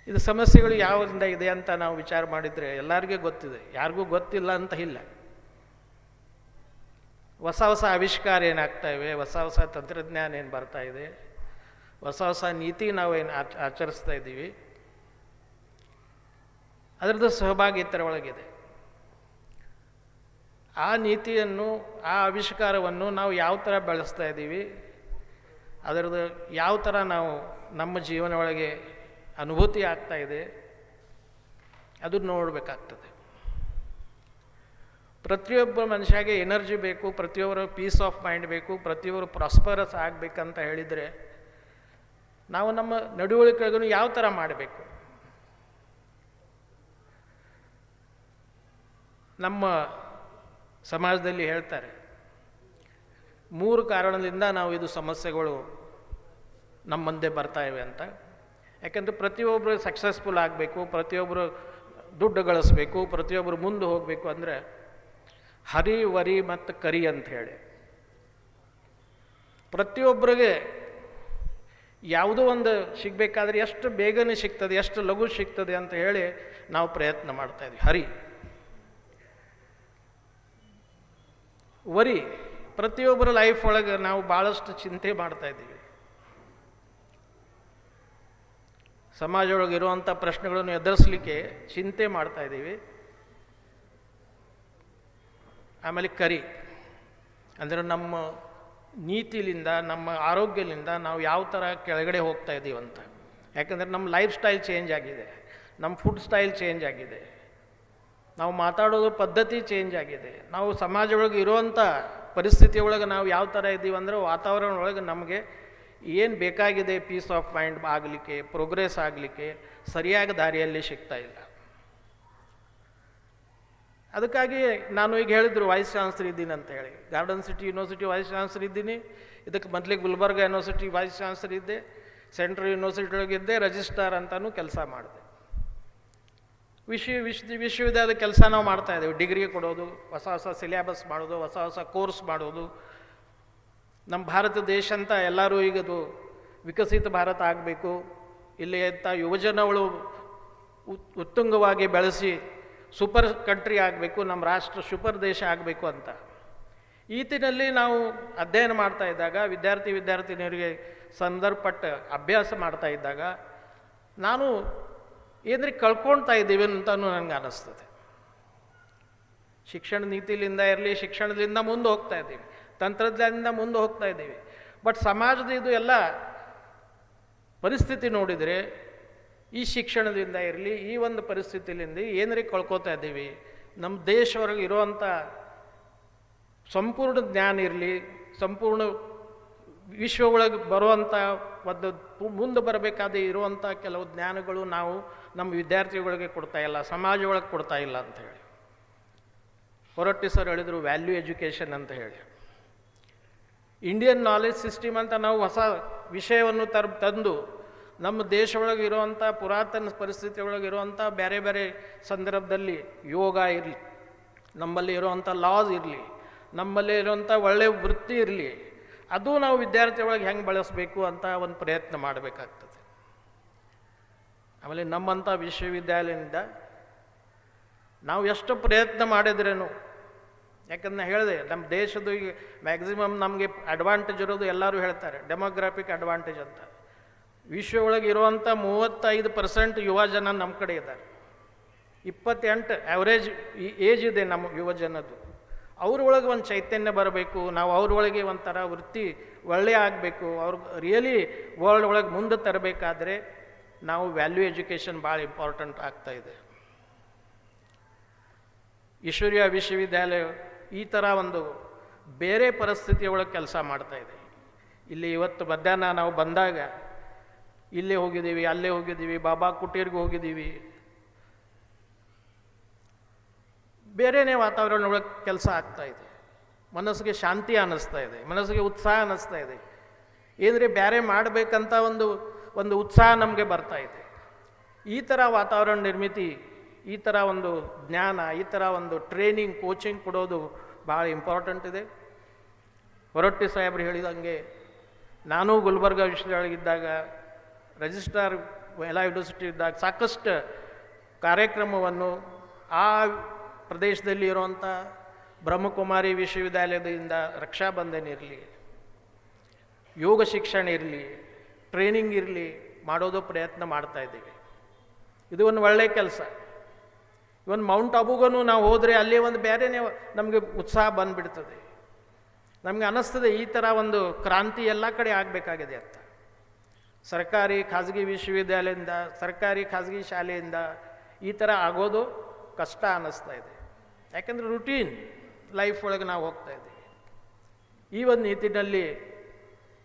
ಇದು ಸಮಸ್ಯೆಗಳು ಯಾವ್ರಿಂದ ಇದೆ ಅಂತ ನಾವು ವಿಚಾರ ಮಾಡಿದರೆ ಎಲ್ಲರಿಗೂ ಗೊತ್ತಿದೆ, ಯಾರಿಗೂ ಗೊತ್ತಿಲ್ಲ ಅಂತ ಇಲ್ಲ. ಹೊಸ ಹೊಸ ಆವಿಷ್ಕಾರ ಏನಾಗ್ತಾ ಇವೆ, ಹೊಸ ಹೊಸ ತಂತ್ರಜ್ಞಾನ ಏನು ಬರ್ತಾ ಇದೆ, ಹೊಸ ಹೊಸ ನೀತಿ ನಾವು ಏನು ಆಚರಿಸ್ತಾ ಇದ್ದೀವಿ, ಅದರದ್ದು ಸಹಭಾಗಿತ್ತರ ಒಳಗಿದೆ. ಆ ನೀತಿಯನ್ನು, ಆ ಆವಿಷ್ಕಾರವನ್ನು ನಾವು ಯಾವ ಥರ ಬೆಳೆಸ್ತಾ ಇದ್ದೀವಿ, ಅದರದ್ದು ಯಾವ ಥರ ನಾವು ನಮ್ಮ ಜೀವನ ಒಳಗೆ ಅನುಭೂತಿ ಆಗ್ತಾ ಇದೆ, ಅದು ನೋಡಬೇಕಾಗ್ತದೆ. ಪ್ರತಿಯೊಬ್ಬ ಮನುಷ್ಯಗೆ ಎನರ್ಜಿ ಬೇಕು, ಪ್ರತಿಯೊಬ್ಬರು ಪೀಸ್ ಆಫ್ ಮೈಂಡ್ ಬೇಕು, ಪ್ರತಿಯೊಬ್ಬರು ಪ್ರಾಸ್ಪರಸ್ ಆಗಬೇಕಂತ ಹೇಳಿದರೆ ನಾವು ನಮ್ಮ ನಡವಳಿಕೆಗಳನ್ನು ಯಾವ ಥರ ಮಾಡಬೇಕು. ನಮ್ಮ ಸಮಾಜದಲ್ಲಿ ಹೇಳ್ತಾರೆ 3 ಕಾರಣದಿಂದ ನಾವು ಇದು ಸಮಸ್ಯೆಗಳು ನಮ್ಮ ಮುಂದೆ ಬರ್ತಾ ಇವೆ ಅಂತ. ಯಾಕೆಂದರೆ ಪ್ರತಿಯೊಬ್ಬರು ಸಕ್ಸಸ್ಫುಲ್ ಆಗಬೇಕು, ಪ್ರತಿಯೊಬ್ಬರು ದುಡ್ಡು ಗಳಿಸ್ಬೇಕು, ಪ್ರತಿಯೊಬ್ಬರು ಮುಂದೆ ಹೋಗಬೇಕು ಅಂದರೆ ಹರಿ ವರಿ ಮತ್ತು ಕರಿ ಅಂತ ಹೇಳಿ ಪ್ರತಿಯೊಬ್ಬರಿಗೆ ಯಾವುದೋ ಒಂದು ಸಿಗಬೇಕಾದ್ರೆ ಎಷ್ಟು ಬೇಗನೆ ಸಿಗ್ತದೆ, ಎಷ್ಟು ಲಘು ಸಿಗ್ತದೆ ಅಂತ ಹೇಳಿ ನಾವು ಪ್ರಯತ್ನ ಮಾಡ್ತಾಯಿದ್ವಿ. ಹರಿ ವರಿ, ಪ್ರತಿಯೊಬ್ಬರ ಲೈಫ್ ಒಳಗೆ ನಾವು ಭಾಳಷ್ಟು ಚಿಂತೆ ಮಾಡ್ತಾಯಿದ್ದೀವಿ. ಸಮಾಜ ಒಳಗೆ ಇರುವಂಥ ಪ್ರಶ್ನೆಗಳನ್ನು ಎದುರಿಸಲಿಕ್ಕೆ ಚಿಂತೆ ಮಾಡ್ತಾಯಿದ್ದೀವಿ. ಆಮೇಲೆ ಕರಿ ಅಂದರೆ ನಮ್ಮ ನೀತಿಲಿಂದ, ನಮ್ಮ ಆರೋಗ್ಯದಿಂದ ನಾವು ಯಾವ ಥರ ಕೆಳಗಡೆ ಹೋಗ್ತಾ ಇದ್ದೀವಿ ಅಂತ. ಯಾಕಂದರೆ ನಮ್ಮ ಲೈಫ್ ಸ್ಟೈಲ್ ಚೇಂಜ್ ಆಗಿದೆ, ನಮ್ಮ ಫುಡ್ ಸ್ಟೈಲ್ ಚೇಂಜ್ ಆಗಿದೆ, ನಾವು ಮಾತಾಡೋದು ಪದ್ಧತಿ ಚೇಂಜ್ ಆಗಿದೆ, ನಾವು ಸಮಾಜ ಒಳಗೆ ಇರುವಂಥ ಪರಿಸ್ಥಿತಿ ಒಳಗೆ ನಾವು ಯಾವ ಥರ ಇದ್ದೀವಿ ಅಂದರೆ ವಾತಾವರಣ ಒಳಗೆ ನಮಗೆ ಏನು ಬೇಕಾಗಿದೆ ಪೀಸ್ ಆಫ್ ಮೈಂಡ್ ಆಗಲಿಕ್ಕೆ, ಪ್ರೋಗ್ರೆಸ್ ಆಗಲಿಕ್ಕೆ ಸರಿಯಾದ ದಾರಿಯಲ್ಲಿ ಸಿಗ್ತಾ ಇಲ್ಲ. ಅದಕ್ಕಾಗಿ ನಾನು ಈಗ ಹೇಳಿದ್ರು ವೈಸ್ ಚಾನ್ಸಲರ್ ಇದ್ದೀನಿ ಅಂತ ಹೇಳಿ, garden city university vice chancellor ಇದ್ದೀನಿ. ಇದಕ್ಕೆ ಮೊದಲಿಗೆ ಗುಲ್ಬರ್ಗ ಯೂನಿವರ್ಸಿಟಿ ವೈಸ್ ಚಾನ್ಸಲರ್ ಇದ್ದೆ, ಸೆಂಟ್ರಲ್ ಯೂನಿವರ್ಸಿಟಿ ಒಳಗಿದ್ದೆ, ರಿಜಿಸ್ಟ್ರಾರ್ ಅಂತಲೂ ಕೆಲಸ ಮಾಡಿದೆ. ವಿಶ್ವವಿದ್ಯಾಲಯದ ಕೆಲಸ ನಾವು ಮಾಡ್ತಾ ಇದ್ದೇವೆ. ಡಿಗ್ರಿ ಕೊಡೋದು, ಹೊಸ ಹೊಸ ಸಿಲೆಬಸ್ ಮಾಡೋದು, ಹೊಸ ಹೊಸ ಕೋರ್ಸ್ ಮಾಡೋದು. ನಮ್ಮ ಭಾರತ ದೇಶ ಅಂತ ಎಲ್ಲರೂ ಈಗದು ವಿಕಸಿತ ಭಾರತ ಆಗಬೇಕು, ಇಲ್ಲಿ ಅಂತ ಯುವಜನಗಳು ಉತ್ತುಂಗವಾಗಿ ಬೆಳೆಸಿ ಸೂಪರ್ ಕಂಟ್ರಿ ಆಗಬೇಕು, ನಮ್ಮ ರಾಷ್ಟ್ರ ಸೂಪರ್ ದೇಶ ಆಗಬೇಕು ಅಂತ ಈ ನಿಟ್ಟಿನಲ್ಲಿ ನಾವು ಅಧ್ಯಯನ ಮಾಡ್ತಾ ಇದ್ದಾಗ, ವಿದ್ಯಾರ್ಥಿನಿಯರಿಗೆ ಸಂದರ್ಭಪಟ್ಟ ಅಭ್ಯಾಸ ಮಾಡ್ತಾ ಇದ್ದಾಗ ನಾನು ಏನ್ರಿ ಕಳ್ಕೊಳ್ತಾ ಇದ್ದೀವಿ ಅಂತಲೂ ನನಗೆ ಅನ್ನಿಸ್ತದೆ. ಶಿಕ್ಷಣ ನೀತಿಲಿಂದ ಇರಲಿ, ಶಿಕ್ಷಣದಿಂದ ಮುಂದೆ ಹೋಗ್ತಾ ಇದ್ದೀವಿ, ತಂತ್ರಜ್ಞಾನದಿಂದ ಮುಂದೆ ಹೋಗ್ತಾ ಇದ್ದೀವಿ. ಬಟ್ ಸಮಾಜದ ಇದು ಎಲ್ಲ ಪರಿಸ್ಥಿತಿ ನೋಡಿದರೆ ಈ ಶಿಕ್ಷಣದಿಂದ ಇರಲಿ, ಈ ಒಂದು ಪರಿಸ್ಥಿತಿಯಿಂದ ಏನ್ರಿ ಕಳ್ಕೊತಾ ಇದ್ದೀವಿ. ನಮ್ಮ ದೇಶವರೆಗೆ ಇರುವಂಥ ಸಂಪೂರ್ಣ ಜ್ಞಾನ ಇರಲಿ, ಸಂಪೂರ್ಣ ವಿಶ್ವ ಒಳಗೆ ಬರುವಂಥ ಒಂದು ಮುಂದೆ ಬರಬೇಕಾದ ಇರುವಂಥ ಕೆಲವು ಜ್ಞಾನಗಳು ನಾವು ನಮ್ಮ ವಿದ್ಯಾರ್ಥಿಗಳಿಗೆ ಕೊಡ್ತಾ ಇಲ್ಲ, ಸಮಾಜ ಒಳಗೆ ಕೊಡ್ತಾ ಇಲ್ಲ ಅಂತ ಹೇಳಿ ಹೊರಟ್ಟಿ ಸರ್ ಹೇಳಿದರು, ವ್ಯಾಲ್ಯೂ ಎಜುಕೇಷನ್ ಅಂತ ಹೇಳಿ. ಇಂಡಿಯನ್ ನಾಲೆಜ್ ಸಿಸ್ಟಮ್ ಅಂತ ನಾವು ಹೊಸ ವಿಷಯವನ್ನು ತಂದು ನಮ್ಮ ದೇಶ ಒಳಗೆ ಇರುವಂಥ ಪುರಾತನ ಪರಿಸ್ಥಿತಿ ಒಳಗೆ ಇರುವಂಥ ಬೇರೆ ಬೇರೆ ಸಂದರ್ಭದಲ್ಲಿ ಯೋಗ ಇರಲಿ, ನಮ್ಮಲ್ಲಿ ಇರುವಂಥ ಲಾಸ್ ಇರಲಿ, ನಮ್ಮಲ್ಲಿ ಇರುವಂಥ ಒಳ್ಳೆಯ ವೃತ್ತಿ ಇರಲಿ, ಅದು ನಾವು ವಿದ್ಯಾರ್ಥಿ ಒಳಗೆ ಹೆಂಗೆ ಬಳಸಬೇಕು ಅಂತ ಒಂದು ಪ್ರಯತ್ನ ಮಾಡಬೇಕಾಗ್ತದೆ. ಆಮೇಲೆ ನಮ್ಮಂಥ ವಿಶ್ವವಿದ್ಯಾಲಯದಿಂದ ನಾವು ಎಷ್ಟು ಪ್ರಯತ್ನ ಮಾಡಿದ್ರೇನು, ಯಾಕಂದ್ರೆ ನಾನು ಹೇಳಿದೆ ನಮ್ಮ ದೇಶದ್ದು ಈಗ ಮ್ಯಾಕ್ಸಿಮಮ್ ನಮಗೆ ಅಡ್ವಾಂಟೇಜ್ ಇರೋದು ಎಲ್ಲರೂ ಹೇಳ್ತಾರೆ ಡೆಮೋಗ್ರಾಫಿಕ್ ಅಡ್ವಾಂಟೇಜ್ ಅಂತ. ವಿಶ್ವ ಒಳಗೆ ಇರುವಂಥ 35% ಯುವ ಜನ ನಮ್ಮ ಕಡೆ ಇದ್ದಾರೆ. 28 ಆ್ಯಾವ್ರೇಜ್ ಏಜ್ ಇದೆ ನಮ್ಮ ಯುವ ಜನದ್ದು. ಅವ್ರೊಳಗೆ ಒಂದು ಚೈತನ್ಯ ಬರಬೇಕು, ನಾವು ಅವ್ರೊಳಗೆ ಒಂಥರ ವೃತ್ತಿ ಒಳ್ಳೆಯ ಆಗಬೇಕು, ಅವ್ರಿಗೆ ರಿಯಲಿ ವರ್ಲ್ಡ್ ಒಳಗೆ ಮುಂದೆ ತರಬೇಕಾದ್ರೆ ನಾವು ವ್ಯಾಲ್ಯೂ ಎಜುಕೇಷನ್ ಭಾಳ ಇಂಪಾರ್ಟೆಂಟ್ ಆಗ್ತಾಯಿದೆ. ಈಶ್ವರ್ಯ ವಿಶ್ವವಿದ್ಯಾಲಯ ಈ ಥರ ಒಂದು ಬೇರೆ ಪರಿಸ್ಥಿತಿಯೊಳಗೆ ಕೆಲಸ ಮಾಡ್ತಾಯಿದೆ. ಇಲ್ಲಿ ಇವತ್ತು ಮಧ್ಯಾಹ್ನ ನಾವು ಬಂದಾಗ ಇಲ್ಲೇ ಹೋಗಿದ್ದೀವಿ, ಅಲ್ಲೇ ಹೋಗಿದ್ದೀವಿ, ಬಾಬಾ ಕುಟೀರ್ಗೆ ಹೋಗಿದ್ದೀವಿ, ಬೇರೆಯೇ ವಾತಾವರಣ ಒಳಗೆ ಕೆಲಸ ಆಗ್ತಾಯಿದೆ. ಮನಸ್ಸಿಗೆ ಶಾಂತಿ ಅನ್ನಿಸ್ತಾ ಇದೆ, ಮನಸ್ಸಿಗೆ ಉತ್ಸಾಹ ಅನ್ನಿಸ್ತಾ ಇದೆ. ಏನ್ರಿ ಬೇರೆ ಮಾಡಬೇಕಂತ ಒಂದು ಉತ್ಸಾಹ ನಮಗೆ ಬರ್ತಾ ಇದೆ. ಈ ಥರ ವಾತಾವರಣ ನಿರ್ಮಿತಿ, ಈ ಥರ ಒಂದು ಜ್ಞಾನ, ಈ ಥರ ಒಂದು ಟ್ರೈನಿಂಗ್ ಕೋಚಿಂಗ್ ಕೊಡೋದು ಭಾಳ ಇಂಪಾರ್ಟೆಂಟ್ ಇದೆ. ಹೊರಟ್ಟಿ ಸಾಹೇಬ್ರು ಹೇಳಿದಂಗೆ ನಾನು ಗುಲ್ಬರ್ಗ ವಿಶ್ವವಿದ್ಯಾಲಯದಾಗ ರಿಜಿಸ್ಟ್ರಾರ್ ಎಲ್ಲ ಯೂನಿವರ್ಸಿಟಿ ಇದ್ದಾಗ ಸಾಕಷ್ಟು ಕಾರ್ಯಕ್ರಮವನ್ನು ಆ ಪ್ರದೇಶದಲ್ಲಿ ಇರುವಂಥ ಬ್ರಹ್ಮಕುಮಾರಿ ವಿಶ್ವವಿದ್ಯಾಲಯದಿಂದ ರಕ್ಷಾಬಂಧನ ಇರಲಿ, ಯೋಗ ಶಿಕ್ಷಣ ಇರಲಿ, ಟ್ರೈನಿಂಗ್ ಇರಲಿ ಮಾಡೋದು ಪ್ರಯತ್ನ ಮಾಡ್ತಾಯಿದ್ದೀವಿ. ಇದು ಒಂದು ಒಳ್ಳೆಯ ಕೆಲಸ. ಇವನ್ ಮೌಂಟ್ ಅಬುಗೂ ನಾವು ಹೋದರೆ ಅಲ್ಲಿ ಒಂದು ಬೇರೆಯೇ ನಮಗೆ ಉತ್ಸಾಹ ಬಂದುಬಿಡ್ತದೆ. ನಮಗೆ ಅನ್ನಿಸ್ತದೆ ಈ ಥರ ಒಂದು ಕ್ರಾಂತಿ ಎಲ್ಲ ಕಡೆ ಆಗಬೇಕಾಗಿದೆ ಅಂತ. ಸರ್ಕಾರಿ ಖಾಸಗಿ ವಿಶ್ವವಿದ್ಯಾಲಯದಿಂದ, ಸರ್ಕಾರಿ ಖಾಸಗಿ ಶಾಲೆಯಿಂದ ಈ ಥರ ಆಗೋದು ಕಷ್ಟ ಅನ್ನಿಸ್ತಾ ಇದೆ. ಯಾಕೆಂದರೆ ರುಟೀನ್ ಲೈಫ್ ಒಳಗೆ ನಾವು ಹೋಗ್ತಾ ಇದ್ದೀವಿ. ಈ ಒಂದು ನಿಟ್ಟಿನಲ್ಲಿ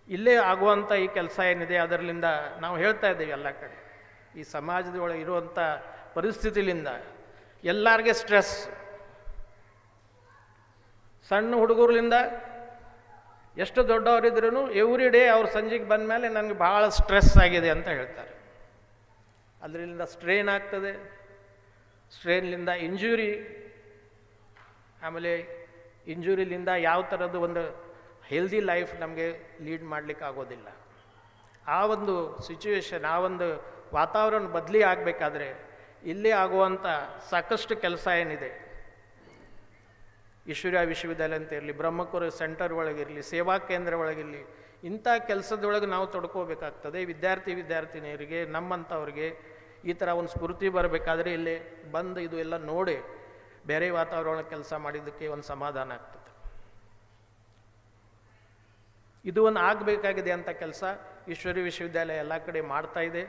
ಇಲ್ಲೇ ಆಗುವಂಥ ಈ ಕೆಲಸ ಏನಿದೆ ಅದರಿಂದ ನಾವು ಹೇಳ್ತಾ ಇದ್ದೀವಿ ಎಲ್ಲ ಕಡೆ. ಈ ಸಮಾಜದ ಒಳಗೆ ಇರುವಂಥ ಪರಿಸ್ಥಿತಿಲಿಂದ ಎಲ್ಲರಿಗೆ ಸ್ಟ್ರೆಸ್, ಸಣ್ಣ ಹುಡುಗರಿಂದ ಎಷ್ಟು ದೊಡ್ಡವರಿದ್ರೂ ಎವ್ರಿ ಡೇ ಅವ್ರು ಸಂಜೆಗೆ ಬಂದ ಮೇಲೆ ನನಗೆ ಭಾಳ ಸ್ಟ್ರೆಸ್ ಆಗಿದೆ ಅಂತ ಹೇಳ್ತಾರೆ. ಅದರಿಂದ ಸ್ಟ್ರೇನ್ ಆಗ್ತದೆ, ಸ್ಟ್ರೇನ್ಲಿಂದ ಇಂಜುರಿ, ಆಮೇಲೆ ಇಂಜುರಿಲಿಂದ ಯಾವ ಥರದ್ದು ಒಂದು ಹೆಲ್ದಿ ಲೈಫ್ ನಮಗೆ ಲೀಡ್ ಮಾಡಲಿಕ್ಕೆ ಆಗೋದಿಲ್ಲ. ಆ ಒಂದು ಸಿಚುವೇಶನ್, ಆ ಒಂದು ವಾತಾವರಣ ಬದಲಿ ಆಗಬೇಕಾದ್ರೆ ಇಲ್ಲೇ ಆಗುವಂಥ ಸಾಕಷ್ಟು ಕೆಲಸ ಏನಿದೆ, ಈಶ್ವರ್ಯ ವಿಶ್ವವಿದ್ಯಾಲಯ ಅಂತ ಇರಲಿ, ಬ್ರಹ್ಮಕುಮಾರಿ ಸೆಂಟರ್ ಒಳಗಿರಲಿ, ಸೇವಾ ಕೇಂದ್ರ ಒಳಗಿರಲಿ, ಇಂಥ ಕೆಲಸದೊಳಗೆ ನಾವು ತೊಡ್ಕೋಬೇಕಾಗ್ತದೆ. ವಿದ್ಯಾರ್ಥಿನಿಯರಿಗೆ, ನಮ್ಮಂಥವ್ರಿಗೆ ಈ ಥರ ಒಂದು ಸ್ಫೂರ್ತಿ ಬರಬೇಕಾದ್ರೆ ಇಲ್ಲೇ ಬಂದು ಇದು ಎಲ್ಲ ನೋಡಿ ಬೇರೆ ವಾತಾವರಣ ಕೆಲಸ ಮಾಡಿದ್ದಕ್ಕೆ ಒಂದು ಸಮಾಧಾನ ಆಗ್ತದೆ. ಇದು ಒಂದು ಆಗಬೇಕಾಗಿದೆ ಅಂತ ಕೆಲಸ ಈಶ್ವರ್ಯ ವಿಶ್ವವಿದ್ಯಾಲಯ ಎಲ್ಲ ಕಡೆ ಮಾಡ್ತಾ ಇದೆ.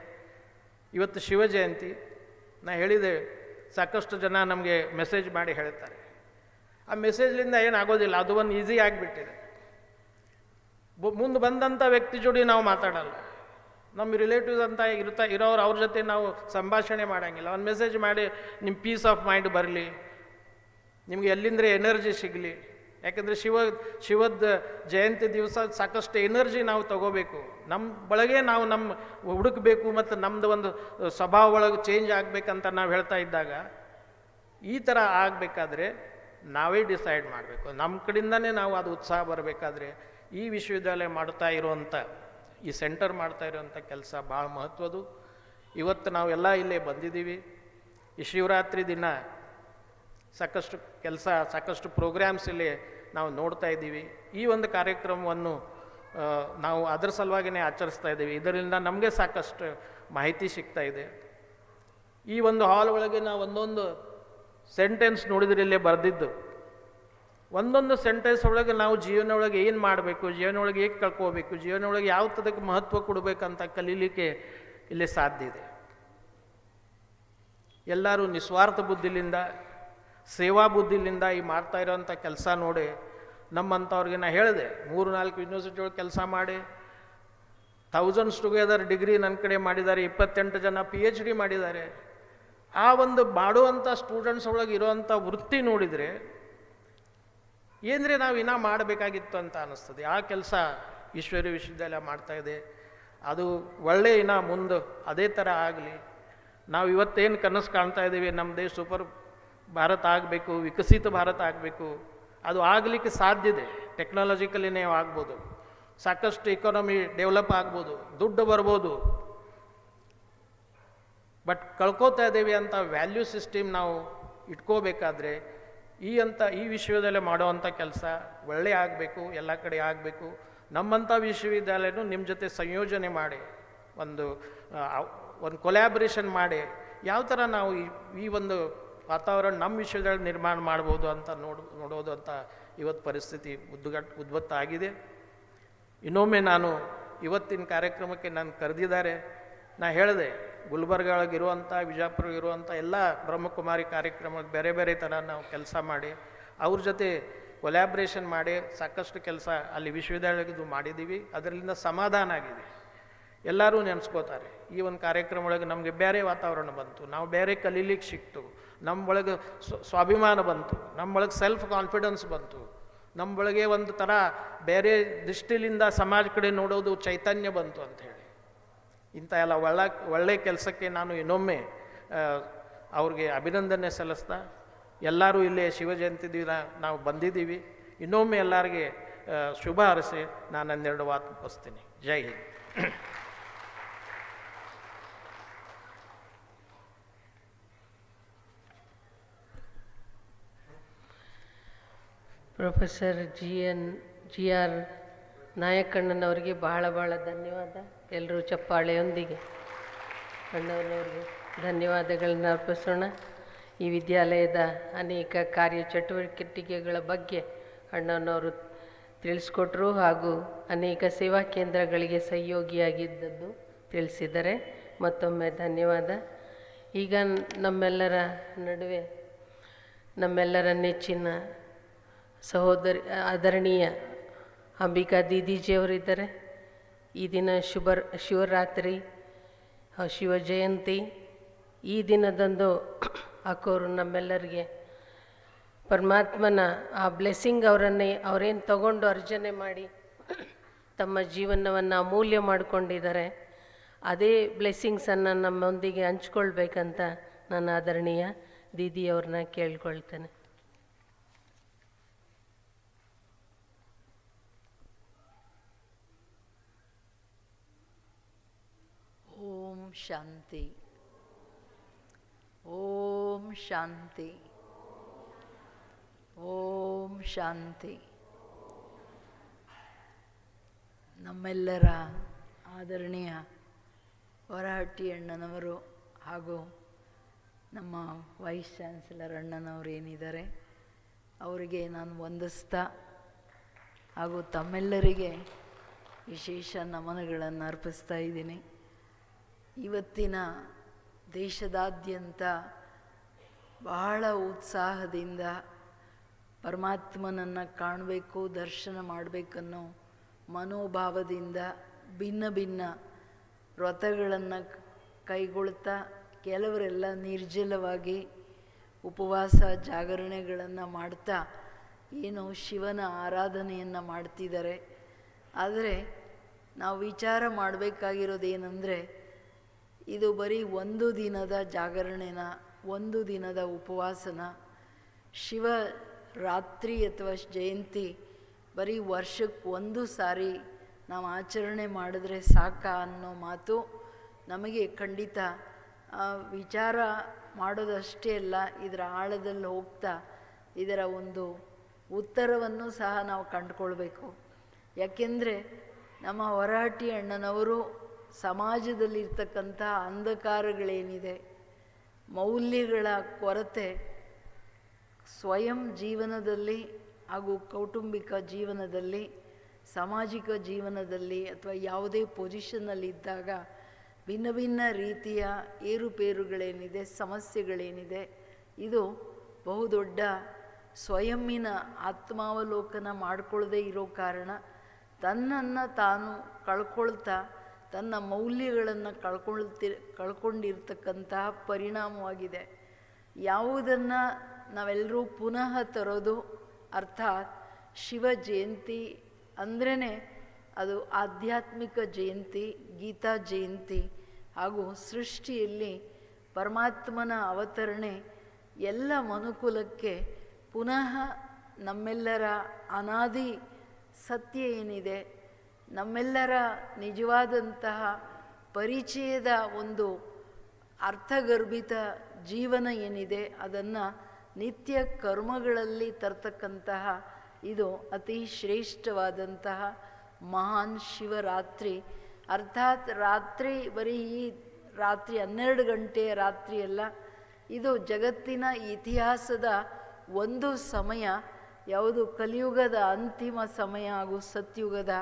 ಇವತ್ತು ಶಿವಜಯಂತಿ, ನಾ ಹೇಳಿದೆ ಸಾಕಷ್ಟು ಜನ ನಮಗೆ ಮೆಸೇಜ್ ಮಾಡಿ ಹೇಳ್ತಾರೆ. ಆ ಮೆಸೇಜ್ಲಿಂದ ಏನಾಗೋದಿಲ್ಲ, ಅದು ಒಂದು ಈಸಿ ಆಗಿಬಿಟ್ಟಿದೆ. ಮುಂದೆ ಬಂದಂಥ ವ್ಯಕ್ತಿ ಜೋಡಿ ನಾವು ಮಾತಾಡಲ್ಲ, ನಮ್ಮ ರಿಲೇಟಿವ್ಸ್ ಅಂತ ಇರೋರು ಅವ್ರ ಜೊತೆ ನಾವು ಸಂಭಾಷಣೆ ಮಾಡೋಂಗಿಲ್ಲ. ಒಂದು ಮೆಸೇಜ್ ಮಾಡಿ ನಿಮ್ಮ ಪೀಸ್ ಆಫ್ ಮೈಂಡ್ ಬರಲಿ, ನಿಮಗೆ ಎಲ್ಲಿಂದ್ರೆ ಎನರ್ಜಿ ಸಿಗಲಿ. ಯಾಕಂದರೆ ಶಿವದ ಜಯಂತಿ ದಿವಸ ಸಾಕಷ್ಟು ಎನರ್ಜಿ ನಾವು ತಗೋಬೇಕು, ನಮ್ಮ ಒಳಗೆ ನಾವು ಹುಡುಕಬೇಕು ಮತ್ತು ನಮ್ಮದು ಒಂದು ಸ್ವಭಾವ ಒಳಗೆ ಚೇಂಜ್ ಆಗಬೇಕಂತ ನಾವು ಹೇಳ್ತಾ ಇದ್ದಾಗ ಈ ಥರ ಆಗಬೇಕಾದ್ರೆ ನಾವೇ ಡಿಸೈಡ್ ಮಾಡಬೇಕು. ನಮ್ಮ ಕಡೆಯಿಂದನೇ ನಾವು ಅದು ಉತ್ಸಾಹ ಬರಬೇಕಾದ್ರೆ ಈ ವಿಶ್ವವಿದ್ಯಾಲಯ ಮಾಡ್ತಾ ಇರುವಂಥ, ಈ ಸೆಂಟರ್ ಮಾಡ್ತಾ ಇರುವಂಥ ಕೆಲಸ ಭಾಳ ಮಹತ್ವದ್ದು. ಇವತ್ತು ನಾವೆಲ್ಲ ಇಲ್ಲೇ ಬಂದಿದ್ದೀವಿ. ಈ ಶಿವರಾತ್ರಿ ದಿನ ಸಾಕಷ್ಟು ಕೆಲಸ, ಸಾಕಷ್ಟು ಪ್ರೋಗ್ರಾಮ್ಸ್ ಇಲ್ಲಿ ನಾವು ನೋಡ್ತಾ ಇದ್ದೀವಿ. ಈ ಒಂದು ಕಾರ್ಯಕ್ರಮವನ್ನು ನಾವು ಅದರ ಸಲುವಾಗಿಯೇ ಆಚರಿಸ್ತಾ ಇದ್ದೀವಿ. ಇದರಿಂದ ನಮಗೆ ಸಾಕಷ್ಟು ಮಾಹಿತಿ ಸಿಗ್ತಾ ಇದೆ. ಈ ಒಂದು ಹಾಲ್ ಒಳಗೆ ನಾವು ಒಂದೊಂದು ಸೆಂಟೆನ್ಸ್ ನೋಡಿದ್ರೆ ಇಲ್ಲೇ ಬರೆದಿದ್ದು, ಒಂದೊಂದು ಸೆಂಟೆನ್ಸ್ ಒಳಗೆ ನಾವು ಜೀವನ ಒಳಗೆ ಏನು ಮಾಡಬೇಕು, ಜೀವನ ಒಳಗೆ ಹೇಗೆ ಕಳ್ಕೋಬೇಕು, ಜೀವನ ಒಳಗೆ ಯಾವ ಥರಕ್ಕೆ ಮಹತ್ವ ಕೊಡಬೇಕಂತ ಕಲೀಲಿಕ್ಕೆ ಇಲ್ಲಿ ಸಾಧ್ಯ ಇದೆ. ಎಲ್ಲರೂ ನಿಸ್ವಾರ್ಥ ಬುದ್ಧಿಲಿಂದ, ಸೇವಾ ಬುದ್ಧಿಲಿಂದ ಈ ಮಾಡ್ತಾ ಇರೋವಂಥ ಕೆಲಸ ನೋಡಿ ನಮ್ಮಂಥವ್ರಿಗೆ ನಾ ಹೇಳಿದೆ, 3-4 ಯೂನಿವರ್ಸಿಟಿ ಒಳಗೆ ಕೆಲಸ ಮಾಡಿ ಥೌಸಂಡ್ಸ್ ಟುಗೆದರ್ ಡಿಗ್ರಿ ನನ್ನ ಕಡೆ ಮಾಡಿದ್ದಾರೆ, 28 ಜನ PhD ಮಾಡಿದ್ದಾರೆ. ಆ ಒಂದು ಮಾಡುವಂಥ ಸ್ಟೂಡೆಂಟ್ಸ್ ಒಳಗೆ ಇರೋವಂಥ ವೃತ್ತಿ ನೋಡಿದರೆ ಏನಂದರೆ ನಾವು ಇನ್ನೂ ಮಾಡಬೇಕಾಗಿತ್ತು ಅಂತ ಅನ್ನಿಸ್ತದೆ. ಆ ಕೆಲಸ ಈಶ್ವರಿ ವಿಶ್ವವಿದ್ಯಾಲಯ ಮಾಡ್ತಾಯಿದೆ. ಅದು ಒಳ್ಳೆ ಇನ್ನೂ ಮುಂದೆ ಅದೇ ಥರ ಆಗಲಿ. ನಾವು ಇವತ್ತೇನು ಕನಸು ಕಾಣ್ತಾ ಇದ್ದೀವಿ, ನಮ್ಮ ದೇಶ ಸೂಪರ್ ಭಾರತ ಆಗಬೇಕು, ವಿಕಸಿತ ಭಾರತ ಆಗಬೇಕು, ಅದು ಆಗಲಿಕ್ಕೆ ಸಾಧ್ಯ ಇದೆ. ಟೆಕ್ನಾಲಜಿಕಲಿನೇ ಆಗ್ಬೋದು, ಸಾಕಷ್ಟು ಎಕಾನಮಿ ಡೆವಲಪ್ ಆಗ್ಬೋದು, ದುಡ್ಡು ಬರ್ಬೋದು. ಬಟ್ ಕಳ್ಕೋತಾ ಇದ್ದೇವೆ ಅಂತ ವ್ಯಾಲ್ಯೂ ಸಿಸ್ಟಮ್ ನಾವು ಇಟ್ಕೋಬೇಕಾದ್ರೆ ಈ ವಿಶ್ವವಿದ್ಯಾಲಯ ಮಾಡೋವಂಥ ಕೆಲಸ ಒಳ್ಳೆ ಆಗಬೇಕು, ಎಲ್ಲ ಕಡೆ ಆಗಬೇಕು. ನಮ್ಮಂಥ ವಿಶ್ವವಿದ್ಯಾಲಯನೂ ನಿಮ್ಮ ಜೊತೆ ಸಂಯೋಜನೆ ಮಾಡಿ ಒಂದು ಕೊಲ್ಯಾಬ್ರೇಷನ್ ಮಾಡಿ ಯಾವ ಥರ ನಾವು ಈ ಒಂದು ವಾತಾವರಣ ನಮ್ಮ ವಿಶ್ವವಿದ್ಯಾಲಯ ನಿರ್ಮಾಣ ಮಾಡ್ಬೋದು ಅಂತ ನೋಡೋದು ಅಂತ ಇವತ್ತು ಪರಿಸ್ಥಿತಿ ಉದ್ಭತ್ತ ಆಗಿದೆ. ಇನ್ನೊಮ್ಮೆ ನಾನು ಇವತ್ತಿನ ಕಾರ್ಯಕ್ರಮಕ್ಕೆ ನಾನು ಕರೆದಿದ್ದಾರೆ. ನಾ ಹೇಳಿದೆ, ಗುಲ್ಬರ್ಗಾಗಿರುವಂಥ, ವಿಜಯಪುರಗಿರುವಂಥ ಎಲ್ಲ ಬ್ರಹ್ಮಕುಮಾರಿ ಕಾರ್ಯಕ್ರಮ ಬೇರೆ ಬೇರೆ ಥರ ನಾವು ಕೆಲಸ ಮಾಡಿ ಅವ್ರ ಜೊತೆ ಕೊಲ್ಯಾಬ್ರೇಷನ್ ಮಾಡಿ ಸಾಕಷ್ಟು ಕೆಲಸ ಅಲ್ಲಿ ವಿಶ್ವವಿದ್ಯಾಲಯದ್ದು ಮಾಡಿದ್ದೀವಿ. ಅದರಿಂದ ಸಮಾಧಾನ ಆಗಿದೆ. ಎಲ್ಲರೂ ನೆನೆಸ್ಕೋತಾರೆ, ಈ ಒಂದು ಕಾರ್ಯಕ್ರಮ ಒಳಗೆ ನಮಗೆ ಬೇರೆ ವಾತಾವರಣ ಬಂತು, ನಾವು ಬೇರೆ ಕಲೀಲಿಕ್ಕೆ ಸಿಕ್ತು, ನಮ್ಮೊಳಗೆ ಸ್ವಾಭಿಮಾನ ಬಂತು, ನಮ್ಮೊಳಗೆ ಸೆಲ್ಫ್ ಕಾನ್ಫಿಡೆನ್ಸ್ ಬಂತು, ನಮ್ಮೊಳಗೆ ಒಂದು ಥರ ಬೇರೆ ದೃಷ್ಟಿಲಿಂದ ಸಮಾಜ ಕಡೆ ನೋಡೋದು ಚೈತನ್ಯ ಬಂತು ಅಂಥೇಳಿ. ಇಂಥ ಎಲ್ಲ ಒಳ್ಳೆಯ ಕೆಲಸಕ್ಕೆ ನಾನು ಇನ್ನೊಮ್ಮೆ ಅವ್ರಿಗೆ ಅಭಿನಂದನೆ ಸಲ್ಲಿಸ್ತಾ, ಎಲ್ಲರೂ ಇಲ್ಲೇ ಶಿವಜಯಂತಿ ದಿನ ನಾವು ಬಂದಿದ್ದೀವಿ. ಇನ್ನೊಮ್ಮೆ ಎಲ್ಲರಿಗೆ ಶುಭ ಹಾರೈಸಿ ನಾನು 12 ಮಾತು ಮುಗಿಸ್ತೀನಿ. ಜೈ ಹಿಂದ್. ಪ್ರೊಫೆಸರ್ GR ನಾಯಕಣ್ಣನವರಿಗೆ ಬಹಳ ಧನ್ಯವಾದ. ಎಲ್ಲರೂ ಚಪ್ಪಾಳೆಯೊಂದಿಗೆ ಅಣ್ಣನವರಿಗೆ ಧನ್ಯವಾದಗಳನ್ನು ಅರ್ಪಿಸೋಣ. ಈ ವಿದ್ಯಾಲಯದ ಅನೇಕ ಕಾರ್ಯಚಟುವಟಿಕೆಗಳ ಬಗ್ಗೆ ಅಣ್ಣನವರು ತಿಳಿಸ್ಕೊಟ್ರು ಹಾಗೂ ಅನೇಕ ಸೇವಾ ಕೇಂದ್ರಗಳಿಗೆ ಸಹಯೋಗಿಯಾಗಿದ್ದದ್ದು ತಿಳಿಸಿದ್ದಾರೆ. ಮತ್ತೊಮ್ಮೆ ಧನ್ಯವಾದ. ಈಗ ನಮ್ಮೆಲ್ಲರ ನಡುವೆ ನಮ್ಮೆಲ್ಲರ ನೆಚ್ಚಿನ ಸಹೋದರಿ ಆದರಣೀಯ ಅಂಬಿಕಾ ದೀದೀಜಿಯವರಿದ್ದಾರೆ. ಈ ದಿನ ಶಿವರಾತ್ರಿ, ಶಿವ ಜಯಂತಿ, ಈ ದಿನದಂದು ಅಕ್ಕೋರು ನಮ್ಮೆಲ್ಲರಿಗೆ ಪರಮಾತ್ಮನ ಆ ಬ್ಲೆಸ್ಸಿಂಗ್ ಅವರೇನು ತಗೊಂಡು ಅರ್ಜನೆ ಮಾಡಿ ತಮ್ಮ ಜೀವನವನ್ನು ಅಮೂಲ್ಯ ಮಾಡಿಕೊಂಡಿದ್ದಾರೆ, ಅದೇ ಬ್ಲೆಸ್ಸಿಂಗ್ಸನ್ನು ನಮ್ಮೊಂದಿಗೆ ಹಂಚ್ಕೊಳ್ಬೇಕಂತ ನಾನು ಆದರಣೀಯ ದೀದಿಯವ್ರನ್ನ ಕೇಳ್ಕೊಳ್ತೇನೆ. ಓಂ ಶಾಂತಿ, ಓಂ ಶಾಂತಿ, ಓಂ ಶಾಂತಿ. ನಮ್ಮೆಲ್ಲರ ಆದರಣೀಯ ಹೊರಹಟ್ಟಿ ಅಣ್ಣನವರು ಹಾಗೂ ನಮ್ಮ ವೈಸ್ ಚಾನ್ಸಲರ್ ಅಣ್ಣನವರು ಏನಿದ್ದಾರೆ ಅವರಿಗೆ ನಾನು ವಂದಿಸ್ತಾ ಹಾಗೂ ತಮ್ಮೆಲ್ಲರಿಗೆ ವಿಶೇಷ ನಮನಗಳನ್ನು ಅರ್ಪಿಸ್ತಾ ಇದ್ದೀನಿ. ಇವತ್ತಿನ ದೇಶದಾದ್ಯಂತ ಬಹಳ ಉತ್ಸಾಹದಿಂದ ಪರಮಾತ್ಮನನ್ನು ಕಾಣಬೇಕು, ದರ್ಶನ ಮಾಡಬೇಕನ್ನೋ ಮನೋಭಾವದಿಂದ ಭಿನ್ನ ಭಿನ್ನ ವ್ರತಗಳನ್ನು ಕೈಗೊಳ್ತಾ, ಕೆಲವರೆಲ್ಲ ನಿರ್ಜಲವಾಗಿ ಉಪವಾಸ ಜಾಗರಣೆಗಳನ್ನು ಮಾಡ್ತಾ ಏನು ಶಿವನ ಆರಾಧನೆಯನ್ನು ಮಾಡ್ತಿದ್ದಾರೆ. ಆದರೆ ನಾವು ವಿಚಾರ ಮಾಡಬೇಕಾಗಿರೋದೇನೆಂದರೆ, ಇದು ಬರೀ ಒಂದು ದಿನದ ಜಾಗರಣೆನ, ಒಂದು ದಿನದ ಉಪವಾಸನ, ಶಿವ ರಾತ್ರಿ ಅಥವಾ ಜಯಂತಿ ಬರೀ ವರ್ಷಕ್ಕೆ ಒಂದು ಸಾರಿ ನಾವು ಆಚರಣೆ ಮಾಡಿದ್ರೆ ಸಾಕ ಅನ್ನೋ ಮಾತು ನಮಗೆ ಖಂಡಿತ ವಿಚಾರ ಮಾಡೋದಷ್ಟೇ ಅಲ್ಲ, ಇದರ ಆಳದಲ್ಲಿ ಹೋಗ್ತಾ ಇದರ ಒಂದು ಉತ್ತರವನ್ನು ಸಹ ನಾವು ಕಂಡುಕೊಳ್ಬೇಕು. ಯಾಕೆಂದರೆ ನಮ್ಮ ಹೊರಹಟ್ಟಿ ಅಣ್ಣನವರು ಸಮಾಜದಲ್ಲಿರ್ತಕ್ಕಂಥ ಅಂಧಕಾರಗಳೇನಿದೆ, ಮೌಲ್ಯಗಳ ಕೊರತೆ ಸ್ವಯಂ ಜೀವನದಲ್ಲಿ ಹಾಗೂ ಕೌಟುಂಬಿಕ ಜೀವನದಲ್ಲಿ, ಸಾಮಾಜಿಕ ಜೀವನದಲ್ಲಿ ಅಥವಾ ಯಾವುದೇ ಪೊಸಿಷನ್ನಲ್ಲಿದ್ದಾಗ ಭಿನ್ನ ಭಿನ್ನ ರೀತಿಯ ಏರುಪೇರುಗಳೇನಿದೆ, ಸಮಸ್ಯೆಗಳೇನಿದೆ, ಇದು ಬಹುದೊಡ್ಡ ಸ್ವಯಂನ ಆತ್ಮಾವಲೋಕನ ಮಾಡಿಕೊಳ್ಳದೆ ಇರೋ ಕಾರಣ ತನ್ನನ್ನು ತಾನು ಕಳ್ಕೊಳ್ತಾ ತನ್ನ ಮೌಲ್ಯಗಳನ್ನು ಕಳ್ಕೊಂಡಿರ್ತಕ್ಕಂತಹ ಪರಿಣಾಮವಾಗಿದೆ. ಯಾವುದನ್ನು ನಾವೆಲ್ಲರೂ ಪುನಃ ತರೋದು, ಅರ್ಥಾತ್ ಶಿವ ಜಯಂತಿ ಅಂದ್ರೇ ಅದು ಆಧ್ಯಾತ್ಮಿಕ ಜಯಂತಿ, ಗೀತಾ ಜಯಂತಿ ಹಾಗೂ ಸೃಷ್ಟಿಯಲ್ಲಿ ಪರಮಾತ್ಮನ ಅವತರಣೆ ಎಲ್ಲ ಮನುಕುಲಕ್ಕೆ ಪುನಃ ನಮ್ಮೆಲ್ಲರ ಅನಾದಿ ಸತ್ಯ ಏನಿದೆ, ನಮ್ಮೆಲ್ಲರ ನಿಜವಾದಂತಹ ಪರಿಚಯದ ಒಂದು ಅರ್ಥಗರ್ಭಿತ ಜೀವನ ಏನಿದೆ ಅದನ್ನು ನಿತ್ಯ ಕರ್ಮಗಳಲ್ಲಿ ತರ್ತಕ್ಕಂತಹ ಇದು ಅತಿ ಶ್ರೇಷ್ಠವಾದಂತಹ ಮಹಾನ್ ಶಿವರಾತ್ರಿ. ಅರ್ಥಾತ್ ರಾತ್ರಿ ಬರೀ ಈ ರಾತ್ರಿ 12 ಗಂಟೆಯ ರಾತ್ರಿ ಅಲ್ಲ, ಇದು ಜಗತ್ತಿನ ಇತಿಹಾಸದ ಒಂದು ಸಮಯ. ಯಾವುದು ಕಲಿಯುಗದ ಅಂತಿಮ ಸಮಯ ಹಾಗೂ ಸತ್ಯುಗದ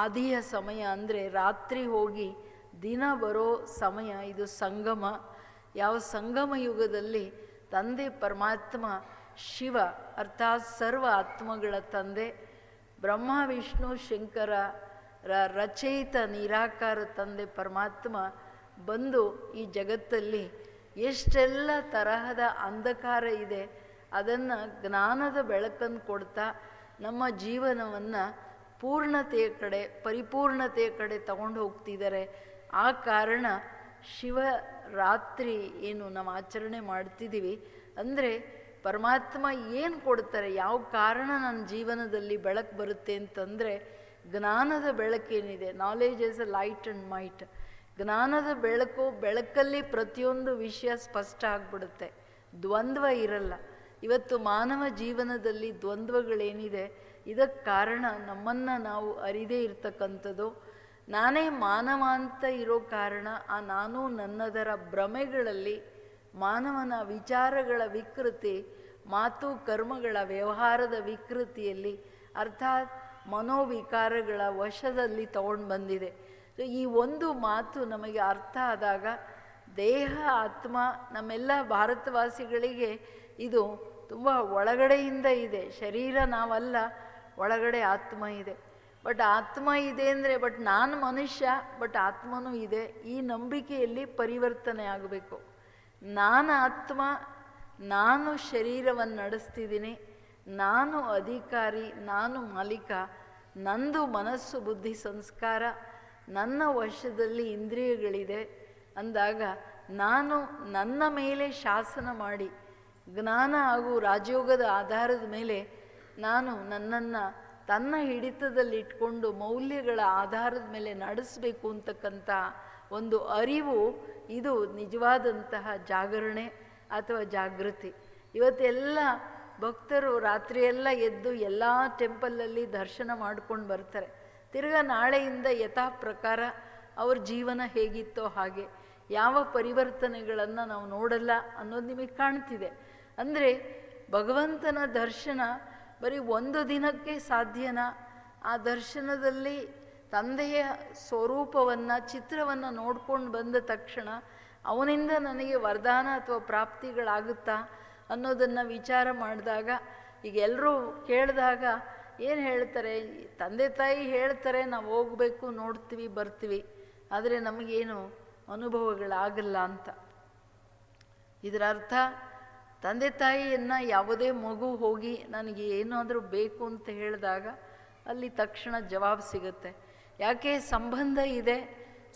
ಆದಿಯ ಸಮಯ ಅಂದರೆ ರಾತ್ರಿ ಹೋಗಿ ದಿನ ಬರೋ ಸಮಯ, ಇದು ಸಂಗಮ. ಯಾವ ಸಂಗಮ ಯುಗದಲ್ಲಿ ತಂದೆ ಪರಮಾತ್ಮ ಶಿವ ಅರ್ಥಾತ್ ಸರ್ವ ಆತ್ಮಗಳ ತಂದೆ, ಬ್ರಹ್ಮ ವಿಷ್ಣು ಶಂಕರ ರಚಯಿತ ನಿರಾಕಾರ ತಂದೆ ಪರಮಾತ್ಮ ಬಂದು ಈ ಜಗತ್ತಲ್ಲಿ ಎಷ್ಟೆಲ್ಲ ತರಹದ ಅಂಧಕಾರ ಇದೆ ಅದನ್ನು ಜ್ಞಾನದ ಬೆಳಕನ್ನು ಕೊಡ್ತಾ ನಮ್ಮ ಜೀವನವನ್ನು ಪೂರ್ಣತೆಯ ಕಡೆ, ಪರಿಪೂರ್ಣತೆಯ ಕಡೆ ತಗೊಂಡು ಹೋಗ್ತಿದ್ದಾರೆ. ಆ ಕಾರಣ ಶಿವರಾತ್ರಿ ಏನು ನಾವು ಆಚರಣೆ ಮಾಡ್ತಿದ್ದೀವಿ ಅಂದರೆ ಪರಮಾತ್ಮ ಏನು ಕೊಡ್ತಾರೆ, ಯಾವ ಕಾರಣ ನನ್ನ ಜೀವನದಲ್ಲಿ ಬೆಳಕು ಬರುತ್ತೆ ಅಂತಂದರೆ ಜ್ಞಾನದ ಬೆಳಕೇನಿದೆ, knowledge is a light and might. ಜ್ಞಾನದ ಬೆಳಕಲ್ಲಿ ಪ್ರತಿಯೊಂದು ವಿಷಯ ಸ್ಪಷ್ಟ ಆಗಿಬಿಡುತ್ತೆ, ದ್ವಂದ್ವ ಇರಲ್ಲ. ಇವತ್ತು ಮಾನವ ಜೀವನದಲ್ಲಿ ದ್ವಂದ್ವಗಳೇನಿದೆ ಇದಕ್ಕೆ ಕಾರಣ ನಮ್ಮನ್ನು ನಾವು ಅರಿದೇ ಇರ್ತಕ್ಕಂಥದ್ದು. ನಾನೇ ಮಾನವ ಅಂತ ಇರೋ ಕಾರಣ ಆ ನಾನು ನನ್ನದರ ಭ್ರಮೆಗಳಲ್ಲಿ ಮಾನವನ ವಿಚಾರಗಳ ವಿಕೃತಿ, ಮಾತು ಕರ್ಮಗಳ ವ್ಯವಹಾರದ ವಿಕೃತಿಯಲ್ಲಿ ಅರ್ಥಾತ್ ಮನೋವಿಕಾರಗಳ ವಶದಲ್ಲಿ ತಗೊಂಡು ಬಂದಿದೆ. ಈ ಒಂದು ಮಾತು ನಮಗೆ ಅರ್ಥ ಆದಾಗ ದೇಹ ಆತ್ಮ ನಮ್ಮೆಲ್ಲ ಭಾರತವಾಸಿಗಳಿಗೆ ಇದು ತುಂಬ ಒಳಗಡೆಯಿಂದ ಇದೆ. ಶರೀರ ನಾವಲ್ಲ, ಒಳಗಡೆ ಆತ್ಮ ಇದೆ. ಬಟ್ ಆತ್ಮ ಇದೆ ಅಂದರೆ ನಾನು ಮನುಷ್ಯ, ಬಟ್ ಆತ್ಮನೂ ಇದೆ. ಈ ನಂಬಿಕೆಯಲ್ಲಿ ಪರಿವರ್ತನೆ ಆಗಬೇಕು. ನಾನು ಆತ್ಮ, ನಾನು ಶರೀರವನ್ನು ನಡೆಸ್ತಿದ್ದೀನಿ, ನಾನು ಅಧಿಕಾರಿ, ನಾನು ಮಾಲೀಕ, ನಂದು ಮನಸ್ಸು ಬುದ್ಧಿ ಸಂಸ್ಕಾರ ನನ್ನ ವಶದಲ್ಲಿ ಇಂದ್ರಿಯಗಳಿದೆ ಅಂದಾಗ ನಾನು ನನ್ನ ಮೇಲೆ ಶಾಸನ ಮಾಡಿ ಜ್ಞಾನ ಹಾಗೂ ರಾಜಯೋಗದ ಆಧಾರದ ಮೇಲೆ ನಾನು ನನ್ನನ್ನು ತನ್ನ ಹಿಡಿತದಲ್ಲಿ ಇಟ್ಕೊಂಡು ಮೌಲ್ಯಗಳ ಆಧಾರದ ಮೇಲೆ ನಡೆಸಬೇಕು ಅಂತಕ್ಕಂಥ ಒಂದು ಅರಿವು, ಇದು ನಿಜವಾದಂತಹ ಜಾಗರಣೆ ಅಥವಾ ಜಾಗೃತಿ. ಇವತ್ತೆಲ್ಲ ಭಕ್ತರು ರಾತ್ರಿಯೆಲ್ಲ ಎದ್ದು ಎಲ್ಲ ಟೆಂಪಲಲ್ಲಿ ದರ್ಶನ ಮಾಡ್ಕೊಂಡು ಬರ್ತಾರೆ. ತಿರ್ಗಾ ನಾಳೆಯಿಂದ ಯಥಾ ಪ್ರಕಾರ ಅವ್ರ ಜೀವನ ಹೇಗಿತ್ತೋ ಹಾಗೆ, ಯಾವ ಪರಿವರ್ತನೆಗಳನ್ನು ನಾವು ನೋಡಲ್ಲ ಅನ್ನೋದು ನಿಮಗೆ ಕಾಣ್ತಿದೆ. ಅಂದರೆ ಭಗವಂತನ ದರ್ಶನ ಬರೀ ಒಂದು ದಿನಕ್ಕೆ ಸಾಧ್ಯನಾ? ಆ ದರ್ಶನದಲ್ಲಿ ತಂದೆಯ ಸ್ವರೂಪವನ್ನು, ಚಿತ್ರವನ್ನು ನೋಡ್ಕೊಂಡು ಬಂದ ತಕ್ಷಣ ಅವನಿಂದ ನನಗೆ ವರದಾನ ಅಥವಾ ಪ್ರಾಪ್ತಿಗಳಾಗುತ್ತಾ ಅನ್ನೋದನ್ನು ವಿಚಾರ ಮಾಡಿದಾಗ, ಈಗ ಎಲ್ಲರೂ ಕೇಳಿದಾಗ ಏನು ಹೇಳ್ತಾರೆ, ತಂದೆ ತಾಯಿ ಹೇಳ್ತಾರೆ ನಾವು ಹೋಗಬೇಕು, ನೋಡ್ತೀವಿ, ಬರ್ತೀವಿ, ಆದರೆ ನಮಗೇನು ಅನುಭವಗಳಾಗಲ್ಲ ಅಂತ. ಇದರ ಅರ್ಥ ತಂದೆ ತಾಯಿಯನ್ನು ಯಾವುದೇ ಮಗು ಹೋಗಿ ನನಗೆ ಏನಾದರೂ ಬೇಕು ಅಂತ ಹೇಳಿದಾಗ ಅಲ್ಲಿ ತಕ್ಷಣ ಜವಾಬು ಸಿಗುತ್ತೆ. ಯಾಕೆ? ಸಂಬಂಧ ಇದೆ,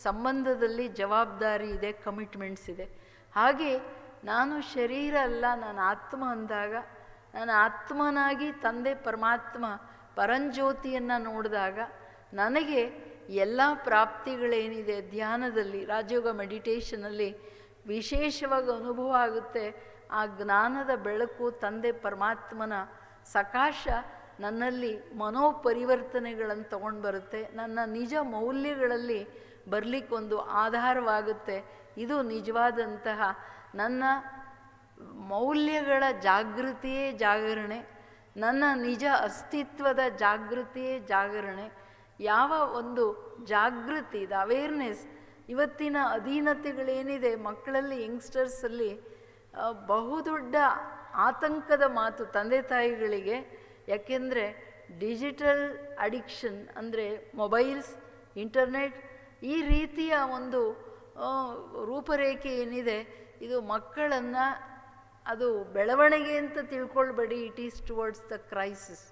ಸಂಬಂಧದಲ್ಲಿ ಜವಾಬ್ದಾರಿ ಇದೆ, ಕಮಿಟ್ಮೆಂಟ್ಸ್ ಇದೆ. ಹಾಗೆ ನಾನು ಶರೀರ ಅಲ್ಲ, ನಾನು ಆತ್ಮ ಅಂದಾಗ, ನಾನು ಆತ್ಮನಾಗಿ ತಂದೆ ಪರಮಾತ್ಮ ಪರಂಜ್ಯೋತಿಯನ್ನು ನೋಡಿದಾಗ ನನಗೆ ಎಲ್ಲ ಪ್ರಾಪ್ತಿಗಳೇನಿದೆ ಧ್ಯಾನದಲ್ಲಿ, ರಾಜಯೋಗ ಮೆಡಿಟೇಷನಲ್ಲಿ ವಿಶೇಷವಾಗಿ ಅನುಭವ ಆಗುತ್ತೆ. ಆ ಜ್ಞಾನದ ಬೆಳಕು, ತಂದೆ ಪರಮಾತ್ಮನ ಸಕಾಶ ನನ್ನಲ್ಲಿ ಮನೋಪರಿವರ್ತನೆಗಳನ್ನು ತಗೊಂಡು ಬರುತ್ತೆ, ನನ್ನ ನಿಜ ಮೌಲ್ಯಗಳಲ್ಲಿ ಬರಲಿಕ್ಕೊಂದು ಆಧಾರವಾಗುತ್ತೆ. ಇದು ನಿಜವಾದಂತಹ ನನ್ನ ಮೌಲ್ಯಗಳ ಜಾಗೃತಿಯೇ ಜಾಗರಣೆ, ನನ್ನ ನಿಜ ಅಸ್ತಿತ್ವದ ಜಾಗೃತಿಯೇ ಜಾಗರಣೆ. ಯಾವ ಒಂದು ಜಾಗೃತಿ, ದ ಅವೇರ್ನೆಸ್, ಇವತ್ತಿನ ಅಧೀನತೆಗಳೇನಿದೆ ಮಕ್ಕಳಲ್ಲಿ, ಯಂಗ್ಸ್ಟರ್ಸಲ್ಲಿ ಬಹುದೊಡ್ಡ ಆತಂಕದ ಮಾತು ತಂದೆ ತಾಯಿಗಳಿಗೆ. ಯಾಕೆಂದರೆ ಡಿಜಿಟಲ್ ಅಡಿಕ್ಷನ್ ಅಂದರೆ ಮೊಬೈಲ್ಸ್, ಇಂಟರ್ನೆಟ್, ಈ ರೀತಿಯ ಒಂದು ರೂಪರೇಖೆ ಏನಿದೆ ಇದು ಮಕ್ಕಳನ್ನು, ಅದು ಬೆಳವಣಿಗೆ ಅಂತ ತಿಳ್ಕೊಳ್ಬೇಡಿ, it is towards the crisis.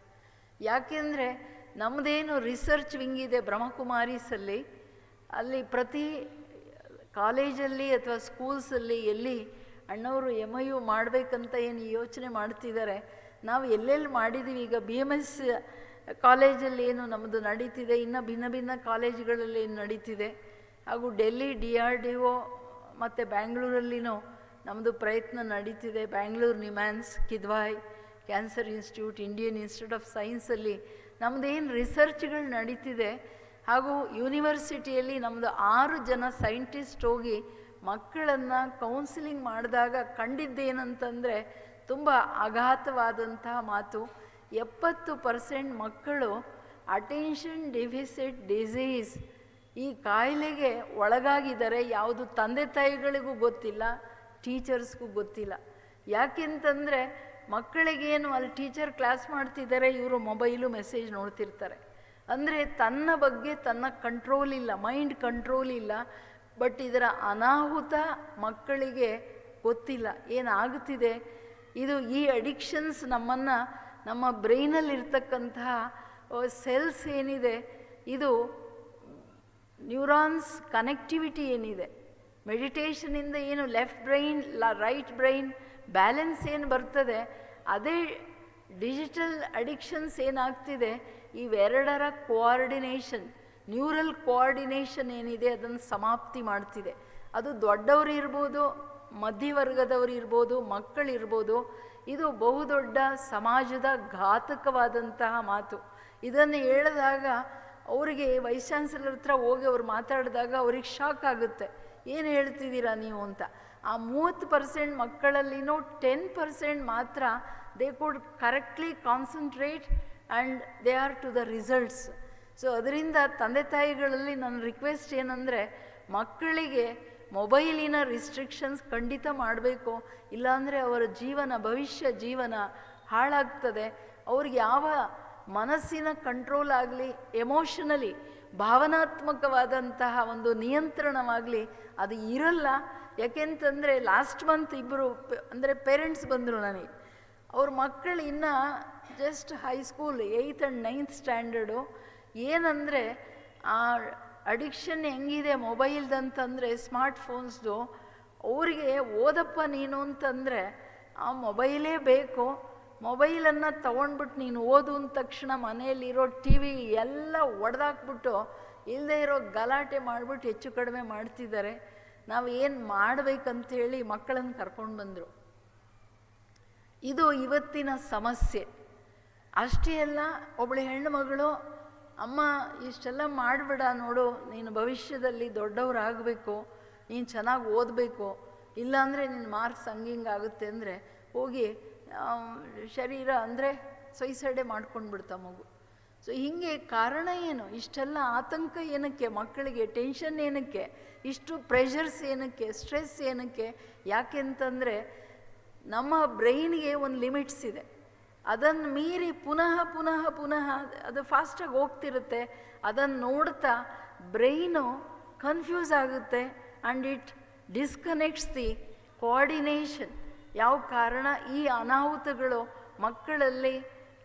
ಯಾಕೆಂದರೆ ನಮ್ಮದೇನು ರಿಸರ್ಚ್ ವಿಂಗ್ ಇದೆ ಬ್ರಹ್ಮಕುಮಾರೀಸಲ್ಲಿ, ಅಲ್ಲಿ ಪ್ರತಿ ಕಾಲೇಜಲ್ಲಿ ಅಥವಾ ಸ್ಕೂಲ್ಸಲ್ಲಿ ಎಲ್ಲಿ ಅಣ್ಣವರು MIU ಮಾಡಬೇಕಂತ ಏನು ಯೋಚನೆ ಮಾಡ್ತಿದ್ದಾರೆ, ನಾವು ಎಲ್ಲೆಲ್ಲಿ ಮಾಡಿದ್ದೀವಿ. ಈಗ BMS ಕಾಲೇಜಲ್ಲಿ ಏನು ನಮ್ಮದು ನಡೀತಿದೆ, ಇನ್ನು ಭಿನ್ನ ಭಿನ್ನ ಕಾಲೇಜುಗಳಲ್ಲಿ ಏನು ನಡೀತಿದೆ, ಹಾಗೂ ಡೆಲ್ಲಿ DRDO ಮತ್ತು ಬ್ಯಾಂಗ್ಳೂರಲ್ಲಿನೂ ನಮ್ಮದು ಪ್ರಯತ್ನ ನಡೀತಿದೆ. Bangalore NIMHANS, Kidwai cancer institute, Indian institute of ಸೈನ್ಸಲ್ಲಿ ನಮ್ಮದೇನು ರಿಸರ್ಚ್ಗಳು ನಡೀತಿದೆ. ಹಾಗೂ ಯೂನಿವರ್ಸಿಟಿಯಲ್ಲಿ ನಮ್ಮದು 6 ಜನ ಸೈಂಟಿಸ್ಟ್ ಹೋಗಿ ಮಕ್ಕಳನ್ನು ಕೌನ್ಸಿಲಿಂಗ್ ಮಾಡಿದಾಗ ಕಂಡಿದ್ದೇನಂತಂದರೆ ತುಂಬ ಆಘಾತವಾದಂತಹ ಮಾತು. 70% ಮಕ್ಕಳು ಅಟೆನ್ಷನ್ ಡೆಫಿಸಿಟ್ ಡಿಸೀಸ್ ಈ ಕಾಯಿಲೆಗೆ ಒಳಗಾಗಿದ್ದಾರೆ. ಯಾವುದು ತಂದೆ ತಾಯಿಗಳಿಗೂ ಗೊತ್ತಿಲ್ಲ, ಟೀಚರ್ಸ್ಗೂ ಗೊತ್ತಿಲ್ಲ. ಯಾಕೆಂತಂದರೆ ಮಕ್ಕಳಿಗೇನು ಅಲ್ಲಿ ಟೀಚರ್ ಕ್ಲಾಸ್ ಮಾಡ್ತಿದ್ದಾರೆ, ಇವರು ಮೊಬೈಲು ಮೆಸೇಜ್ ನೋಡ್ತಿರ್ತಾರೆ. ಅಂದರೆ ತನ್ನ ಬಗ್ಗೆ ತನ್ನ ಕಂಟ್ರೋಲ್ ಇಲ್ಲ, ಮೈಂಡ್ ಕಂಟ್ರೋಲ್ ಇಲ್ಲ. ಬಟ್ ಇದರ ಅನಾಹುತ ಮಕ್ಕಳಿಗೆ ಗೊತ್ತಿಲ್ಲ ಏನಾಗುತ್ತಿದೆ. ಇದು ಈ ಅಡಿಕ್ಷನ್ಸ್ ನಮ್ಮನ್ನು, ನಮ್ಮ ಬ್ರೈನಲ್ಲಿರ್ತಕ್ಕಂತಹ ಸೆಲ್ಸ್ ಏನಿದೆ, ಇದು ನ್ಯೂರಾನ್ಸ್ ಕನೆಕ್ಟಿವಿಟಿ ಏನಿದೆ, ಮೆಡಿಟೇಷನಿಂದ ಏನು left brain right brain balance ಏನು ಬರ್ತದೆ, ಅದೇ ಡಿಜಿಟಲ್ ಅಡಿಕ್ಷನ್ಸ್ ಏನಾಗ್ತಿದೆ, ಇವೆರಡರ ಕೋಆರ್ಡಿನೇಷನ್, ನ್ಯೂರಲ್ ಕೋಆರ್ಡಿನೇಷನ್ ಏನಿದೆ ಅದನ್ನು ಸಮಾಪ್ತಿ ಮಾಡ್ತಿದೆ. ಅದು ದೊಡ್ಡವರು ಇರ್ಬೋದು, ಮಧ್ಯವರ್ಗದವರು ಇರ್ಬೋದು, ಮಕ್ಕಳಿರ್ಬೋದು. ಇದು ಬಹುದೊಡ್ಡ ಸಮಾಜದ ಘಾತಕವಾದಂತಹ ಮಾತು. ಇದನ್ನು ಹೇಳಿದಾಗ ಅವರಿಗೆ ವೈಸ್ ಚಾನ್ಸಲರ್ ಹತ್ರ ಹೋಗಿ ಅವ್ರು ಮಾತಾಡಿದಾಗ ಅವ್ರಿಗೆ ಶಾಕ್ ಆಗುತ್ತೆ, ಏನು ಹೇಳ್ತಿದ್ದೀರಾ ನೀವು ಅಂತ. ಆ 30% ಮಕ್ಕಳಲ್ಲಿನೂ 10% ಮಾತ್ರ they could correctly concentrate and they are to the results. So ಅದರಿಂದ ತಂದೆ ತಾಯಿಗಳಲ್ಲಿ ನನ್ನ ರಿಕ್ವೆಸ್ಟ್ ಏನಂದರೆ, ಮಕ್ಕಳಿಗೆ ಮೊಬೈಲಿನ ರಿಸ್ಟ್ರಿಕ್ಷನ್ಸ್ ಖಂಡಿತ ಮಾಡಬೇಕು. ಇಲ್ಲಾಂದರೆ ಅವರ ಭವಿಷ್ಯ ಜೀವನ ಹಾಳಾಗ್ತದೆ. ಅವ್ರಿಗೆ ಯಾವ ಮನಸ್ಸಿನ ಕಂಟ್ರೋಲ್ ಆಗಲಿ, ಎಮೋಷನಲಿ ಭಾವನಾತ್ಮಕವಾದಂತಹ ಒಂದು ನಿಯಂತ್ರಣವಾಗಲಿ ಅದು ಇರಲ್ಲ. ಯಾಕೆಂತಂದರೆ ಲಾಸ್ಟ್ ಮಂತ್ ಇಬ್ಬರು ಅಂದರೆ ಪೇರೆಂಟ್ಸ್ ಬಂದರು ನನಗೆ. ಅವ್ರ ಮಕ್ಕಳು ಇನ್ನೂ just high school 8th and 9th standard. ಏನಂದರೆ ಆ ಅಡಿಕ್ಷನ್ ಹೆಂಗಿದೆ ಮೊಬೈಲ್ದಂತಂದರೆ, ಸ್ಮಾರ್ಟ್ ಫೋನ್ಸ್ದು, ಅವರಿಗೆ ಓದಪ್ಪ ನೀನು ಅಂತಂದರೆ ಆ ಮೊಬೈಲೇ ಬೇಕು. ಮೊಬೈಲನ್ನು ತೊಗೊಂಡ್ಬಿಟ್ಟು ನೀನು ಓದು ಅಂದ ತಕ್ಷಣ ಮನೆಯಲ್ಲಿರೋ TV ಎಲ್ಲ ಒಡೆದಾಕ್ಬಿಟ್ಟು ಇಲ್ಲದೆ ಇರೋ ಗಲಾಟೆ ಮಾಡಿಬಿಟ್ಟು ಹೆಚ್ಚು ಕಡಿಮೆ ಮಾಡ್ತಿದ್ದಾರೆ. ನಾವು ಏನು ಮಾಡಬೇಕಂತೇಳಿ ಮಕ್ಕಳನ್ನು ಕರ್ಕೊಂಡು ಬಂದರು. ಇದು ಇವತ್ತಿನ ಸಮಸ್ಯೆ. ಅಷ್ಟೇ ಅಲ್ಲ, ಒಬ್ಬಳು ಹೆಣ್ಣು ಮಗಳು, ಅಮ್ಮ ಇಷ್ಟೆಲ್ಲ ಮಾಡಬೇಡ ನೋಡು, ನೀನು ಭವಿಷ್ಯದಲ್ಲಿ ದೊಡ್ಡವರಾಗಬೇಕು, ನೀನು ಚೆನ್ನಾಗಿ ಓದಬೇಕು, ಇಲ್ಲಾಂದರೆ ನಿನ್ನ ಮಾರ್ಕ್ಸ್ ಹಂಗಿಂಗಾಗುತ್ತೆ ಅಂದರೆ ಹೋಗಿ ಶರೀರ ಅಂದರೆ ಸೂಸೈಡೇ ಮಾಡ್ಕೊಂಡು ಬಿಡ್ತಾ ಮಗು. ಸೊ ಹೀಗೆ ಕಾರಣ ಏನು? ಇಷ್ಟೆಲ್ಲ ಆತಂಕ ಏನಕ್ಕೆ ಮಕ್ಕಳಿಗೆ? ಟೆನ್ಷನ್ ಏನಕ್ಕೆ? ಇಷ್ಟು ಪ್ರೆಷರ್ಸ್ ಏನಕ್ಕೆ? ಸ್ಟ್ರೆಸ್ ಏನಕ್ಕೆ? ಯಾಕೆ ಅಂತಂದರೆ ನಮ್ಮ ಬ್ರೈನ್ಗೆ ಒಂದು ಲಿಮಿಟ್ಸ್ ಇದೆ. ಅದನ್ನು ಮೀರಿ ಪುನಃ ಪುನಃ ಪುನಃ ಅದು ಫಾಸ್ಟಾಗಿ ಹೋಗ್ತಿರುತ್ತೆ. ಅದನ್ನು ನೋಡ್ತಾ ಬ್ರೈನು ಕನ್ಫ್ಯೂಸ್ ಆಗುತ್ತೆ and it disconnects the coordination. ಯಾವ ಕಾರಣ ಈ ಅನಾಹುತಗಳು ಮಕ್ಕಳಲ್ಲಿ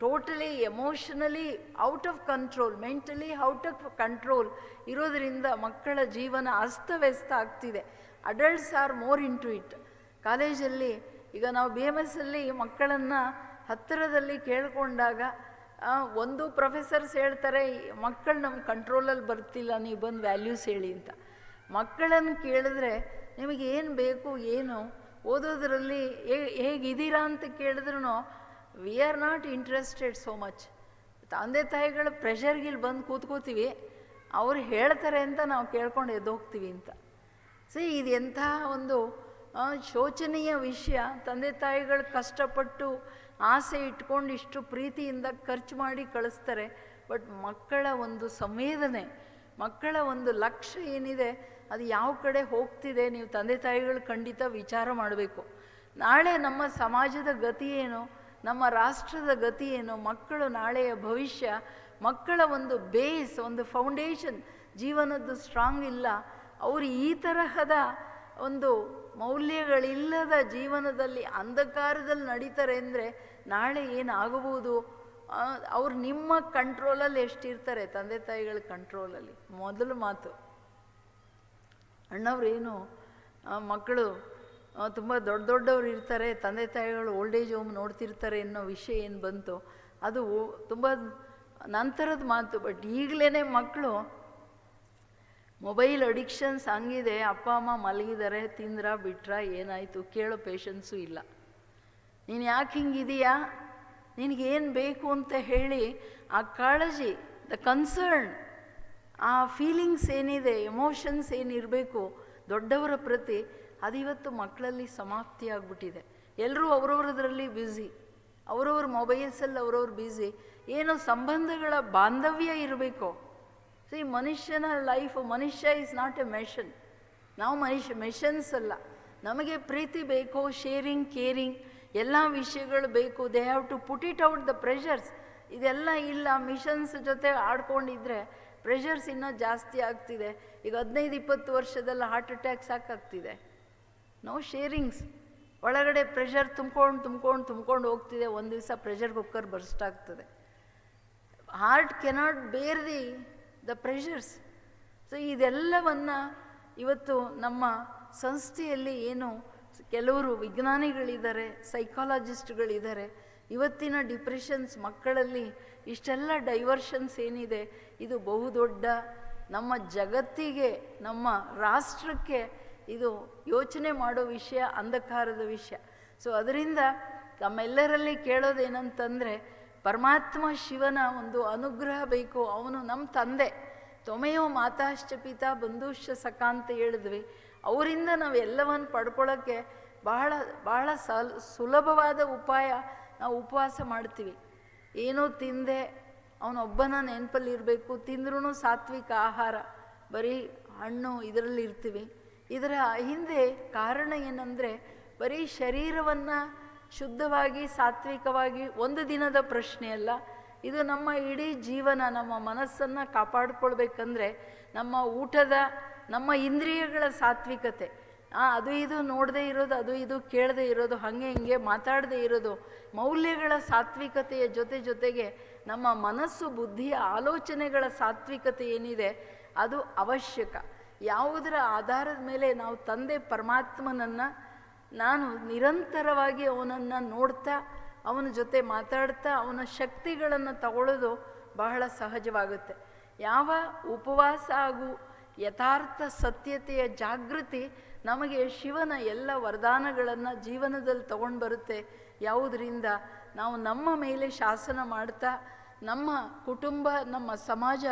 totally emotionally out of control, mentally out of control ಇರೋದರಿಂದ ಮಕ್ಕಳ ಜೀವನ ಅಸ್ತವ್ಯಸ್ತ ಆಗ್ತಿದೆ. Adults are more into it. ಕಾಲೇಜಲ್ಲಿ ಈಗ ನಾವು BMS ಅಲ್ಲಿ ಮಕ್ಕಳನ್ನು ಹತ್ತಿರದಲ್ಲಿ ಕೇಳಿಕೊಂಡಾಗ ಒಂದು ಪ್ರೊಫೆಸರ್ಸ್ ಹೇಳ್ತಾರೆ, ಮಕ್ಕಳು ನಮ್ಮ ಕಂಟ್ರೋಲಲ್ಲಿ ಬರ್ತಿಲ್ಲ, ನೀವು ಬಂದು ವ್ಯಾಲ್ಯೂಸ್ ಹೇಳಿ ಅಂತ. ಮಕ್ಕಳನ್ನು ಕೇಳಿದ್ರೆ ನಿಮಗೆ ಏನು ಬೇಕು, ಏನು ಓದೋದ್ರಲ್ಲಿ ಹೇಗಿದ್ದೀರಾ ಅಂತ ಕೇಳಿದ್ರು we are not interested so much. ತಂದೆ ತಾಯಿಗಳ ಪ್ರೆಷರ್ಗಿಲ್ಲಿ ಬಂದು ಕೂತ್ಕೋತೀವಿ, ಅವ್ರು ಹೇಳ್ತಾರೆ ಅಂತ ನಾವು ಕೇಳ್ಕೊಂಡು ಎದ್ದೋಗ್ತೀವಿ ಅಂತ. ಇದು ಎಂಥ ಒಂದು ಶೋಚನೀಯ ವಿಷಯ. ತಂದೆ ತಾಯಿಗಳು ಕಷ್ಟಪಟ್ಟು ಆಸೆ ಇಟ್ಕೊಂಡು ಇಷ್ಟು ಪ್ರೀತಿಯಿಂದ ಖರ್ಚು ಮಾಡಿ ಕಳಿಸ್ತಾರೆ. ಬಟ್ ಮಕ್ಕಳ ಒಂದು ಸಂವೇದನೆ, ಮಕ್ಕಳ ಒಂದು ಲಕ್ಷ್ಯ ಏನಿದೆ ಅದು ಯಾವ ಕಡೆ ಹೋಗ್ತಿದೆ, ನೀವು ತಂದೆ ತಾಯಿಗಳು ಖಂಡಿತ ವಿಚಾರ ಮಾಡಬೇಕು. ನಾಳೆ ನಮ್ಮ ಸಮಾಜದ ಗತಿ ಏನು, ನಮ್ಮ ರಾಷ್ಟ್ರದ ಗತಿ ಏನು, ಮಕ್ಕಳು ನಾಳೆಯ ಭವಿಷ್ಯ, ಮಕ್ಕಳ ಒಂದು ಬೇಸ್, ಒಂದು ಫೌಂಡೇಶನ್ ಜೀವನದ್ದು ಸ್ಟ್ರಾಂಗ್ ಇಲ್ಲ, ಅವರು ಈ ತರಹದ ಒಂದು ಮೌಲ್ಯಗಳಿಲ್ಲದ ಜೀವನದಲ್ಲಿ ಅಂಧಕಾರದಲ್ಲಿ ನಡೀತಾರೆ ಅಂದರೆ ನಾಳೆ ಏನಾಗಬಹುದು. ಅವ್ರು ನಿಮ್ಮ ಕಂಟ್ರೋಲಲ್ಲಿ ಎಷ್ಟಿರ್ತಾರೆ, ತಂದೆ ತಾಯಿಗಳ ಕಂಟ್ರೋಲಲ್ಲಿ. ಮೊದಲು ಮಾತು, ಅಣ್ಣವ್ರೇನು ಮಕ್ಕಳು ತುಂಬ ದೊಡ್ಡವ್ರು ಇರ್ತಾರೆ, ತಂದೆ ತಾಯಿಗಳು ಓಲ್ಡ್ ಏಜ್ ಹೋಮ್ ನೋಡ್ತಿರ್ತಾರೆ ಅನ್ನೋ ವಿಷಯ ಏನು ಬಂತು ಅದು ತುಂಬ ನಂತರದ ಮಾತು. ಬಟ್ ಈಗಲೇ ಮಕ್ಕಳು ಮೊಬೈಲ್ ಅಡಿಕ್ಷನ್ಸ್ ಹಂಗಿದೆ. ಅಪ್ಪ ಅಮ್ಮ ಮಲಗಿದ್ದಾರೆ, ತಿಂದ್ರ ಬಿಟ್ರ ಏನಾಯಿತು ಕೇಳೋ ಪೇಷನ್ಸು ಇಲ್ಲ. ನೀನು ಯಾಕೆ ಹಿಂಗಿದೆಯಾ, ನಿನಗೇನು ಬೇಕು ಅಂತ ಹೇಳಿ ಆ ಕಾಳಜಿ, ದ ಕನ್ಸರ್ನ್, ಆ ಫೀಲಿಂಗ್ಸ್ ಏನಿದೆ, ಎಮೋಷನ್ಸ್ ಏನಿರಬೇಕು ದೊಡ್ಡವರ ಪ್ರತಿ, ಅದಿವತ್ತು ಮಕ್ಕಳಲ್ಲಿ ಸಮಾಪ್ತಿ ಆಗಿಬಿಟ್ಟಿದೆ. ಎಲ್ಲರೂ ಅವ್ರವ್ರದ್ರಲ್ಲಿ ಬ್ಯುಸಿ, ಅವ್ರವ್ರ ಮೊಬೈಲ್ಸಲ್ಲಿ ಅವ್ರವ್ರು ಬ್ಯುಸಿ. ಏನು ಸಂಬಂಧಗಳ ಬಾಂಧವ್ಯ ಇರಬೇಕು. ಮನುಷ್ಯನ ಲೈಫ್, ಮನುಷ್ಯ ಈಸ್ ನಾಟ್ ಎ ಮೆಷನ್. ನಾವು ಮೆಷನ್ಸ್ ಅಲ್ಲ. ನಮಗೆ ಪ್ರೀತಿ ಬೇಕು, ಶೇರಿಂಗ್, ಕೇರಿಂಗ್ ಎಲ್ಲ ವಿಷಯಗಳು ಬೇಕು. They have to put it out the pressures. ಇದೆಲ್ಲ ಇಲ್ಲ. ಮಿಷನ್ಸ್ ಜೊತೆ ಆಡ್ಕೊಂಡಿದ್ರೆ ಪ್ರೆಷರ್ಸ್ ಇನ್ನೂ ಜಾಸ್ತಿ ಆಗ್ತಿದೆ. ಈಗ 15-20 ವರ್ಷದಲ್ಲಿ ಹಾರ್ಟ್ ಅಟ್ಯಾಕ್ ಸಾಕಾಗ್ತಿದೆ. ನೋ ಶೇರಿಂಗ್ಸ್. ಒಳಗಡೆ ಪ್ರೆಷರ್ ತುಂಬ್ಕೊಂಡು ಹೋಗ್ತಿದೆ. ಒಂದು ದಿವಸ ಪ್ರೆಷರ್ ಕುಕ್ಕರ್ ಬರ್ಸ್ಟ್ ಆಗ್ತದೆ. ಹಾರ್ಟ್ ಕೆನಾಟ್ ಬೇರ್ ದ ಪ್ರೆಷರ್ಸ್. ಇದೆಲ್ಲವನ್ನು ಇವತ್ತು ನಮ್ಮ ಸಂಸ್ಥೆಯಲ್ಲಿ ಏನು ಕೆಲವರು ವಿಜ್ಞಾನಿಗಳಿದ್ದಾರೆ, ಸೈಕಾಲಜಿಸ್ಟ್ಗಳಿದ್ದಾರೆ. ಇವತ್ತಿನ ಡಿಪ್ರೆಷನ್ಸ್ ಮಕ್ಕಳಲ್ಲಿ ಇಷ್ಟೆಲ್ಲ ಡೈವರ್ಷನ್ಸ್ ಏನಿದೆ, ಇದು ಬಹುದೊಡ್ಡ ನಮ್ಮ ಜಗತ್ತಿಗೆ, ನಮ್ಮ ರಾಷ್ಟ್ರಕ್ಕೆ ಇದು ಯೋಚನೆ ಮಾಡೋ ವಿಷಯ, ಅಂಧಕಾರದ ವಿಷಯ. ಅದರಿಂದ ನಮ್ಮೆಲ್ಲರಲ್ಲಿ ಕೇಳೋದೇನಂತಂದರೆ, ಪರಮಾತ್ಮ ಶಿವನ ಒಂದು ಅನುಗ್ರಹ ಬೇಕು. ಅವನು ನಮ್ಮ ತಂದೆ. ತ್ವಮೇವ ಮಾತಾಶ್ಚ ಪಿತಾ ಬಂಧುಶ್ಚ ಸಖಾ ಅಂತ ಹೇಳಿದ್ವಿ. ಅವರಿಂದ ನಾವು ಎಲ್ಲವನ್ನು ಪಡ್ಕೊಳ್ಳೋಕ್ಕೆ ಬಹಳ ಸುಲಭವಾದ ಉಪಾಯ. ನಾವು ಉಪವಾಸ ಮಾಡ್ತೀವಿ. ಏನೂ ತಿಂದೆ ಅವನೊಬ್ಬನ ನೆನಪಲ್ಲಿ ಇರಬೇಕು. ತಿಂದ್ರೂ ಸಾತ್ವಿಕ ಆಹಾರ, ಬರೀ ಹಣ್ಣು ಇದರಲ್ಲಿ ಇರ್ತೀವಿ. ಇದರ ಹಿಂದೆ ಕಾರಣ ಏನಂದರೆ, ಬರೀ ಶರೀರವನ್ನು ಶುದ್ಧವಾಗಿ ಸಾತ್ವಿಕವಾಗಿ ಒಂದು ದಿನದ ಪ್ರಶ್ನೆ ಅಲ್ಲ, ಇದು ನಮ್ಮ ಇಡೀ ಜೀವನ. ನಮ್ಮ ಮನಸ್ಸನ್ನು ಕಾಪಾಡಿಕೊಳ್ಬೇಕಂದ್ರೆ ನಮ್ಮ ಊಟದ, ನಮ್ಮ ಇಂದ್ರಿಯಗಳ ಸಾತ್ವಿಕತೆ, ಅದು ಇದು ನೋಡದೇ ಇರೋದು, ಅದು ಇದು ಕೇಳದೇ ಇರೋದು, ಹಾಗೆ ಹಿಂಗೆ ಮಾತಾಡದೇ ಇರೋದು, ಮೌಲ್ಯಗಳ ಸಾತ್ವಿಕತೆಯ ಜೊತೆಗೆ ನಮ್ಮ ಮನಸ್ಸು, ಬುದ್ಧಿಯ ಆಲೋಚನೆಗಳ ಸಾತ್ವಿಕತೆ ಏನಿದೆ ಅದು ಅವಶ್ಯಕ. ಯಾವುದರ ಆಧಾರದ ಮೇಲೆ ನಾವು ತಂದೆ ಪರಮಾತ್ಮನನ್ನು ನಾನು ನಿರಂತರವಾಗಿ ಅವನನ್ನು ನೋಡ್ತಾ, ಅವನ ಜೊತೆ ಮಾತಾಡ್ತಾ, ಅವನ ಶಕ್ತಿಗಳನ್ನು ತಗೊಳ್ಳೋದು ಬಹಳ ಸಹಜವಾಗುತ್ತೆ. ಯಾವ ಉಪವಾಸ ಹಾಗೂ ಯಥಾರ್ಥ ಸತ್ಯತೆಯ ಜಾಗೃತಿ ನಮಗೆ ಶಿವನ ಎಲ್ಲ ವರದಾನಗಳನ್ನು ಜೀವನದಲ್ಲಿ ತಗೊಂಡು ಬರುತ್ತೆ. ಯಾವುದರಿಂದ ನಾವು ನಮ್ಮ ಮೇಲೆ ಶಾಸನ ಮಾಡ್ತಾ ನಮ್ಮ ಕುಟುಂಬ, ನಮ್ಮ ಸಮಾಜ,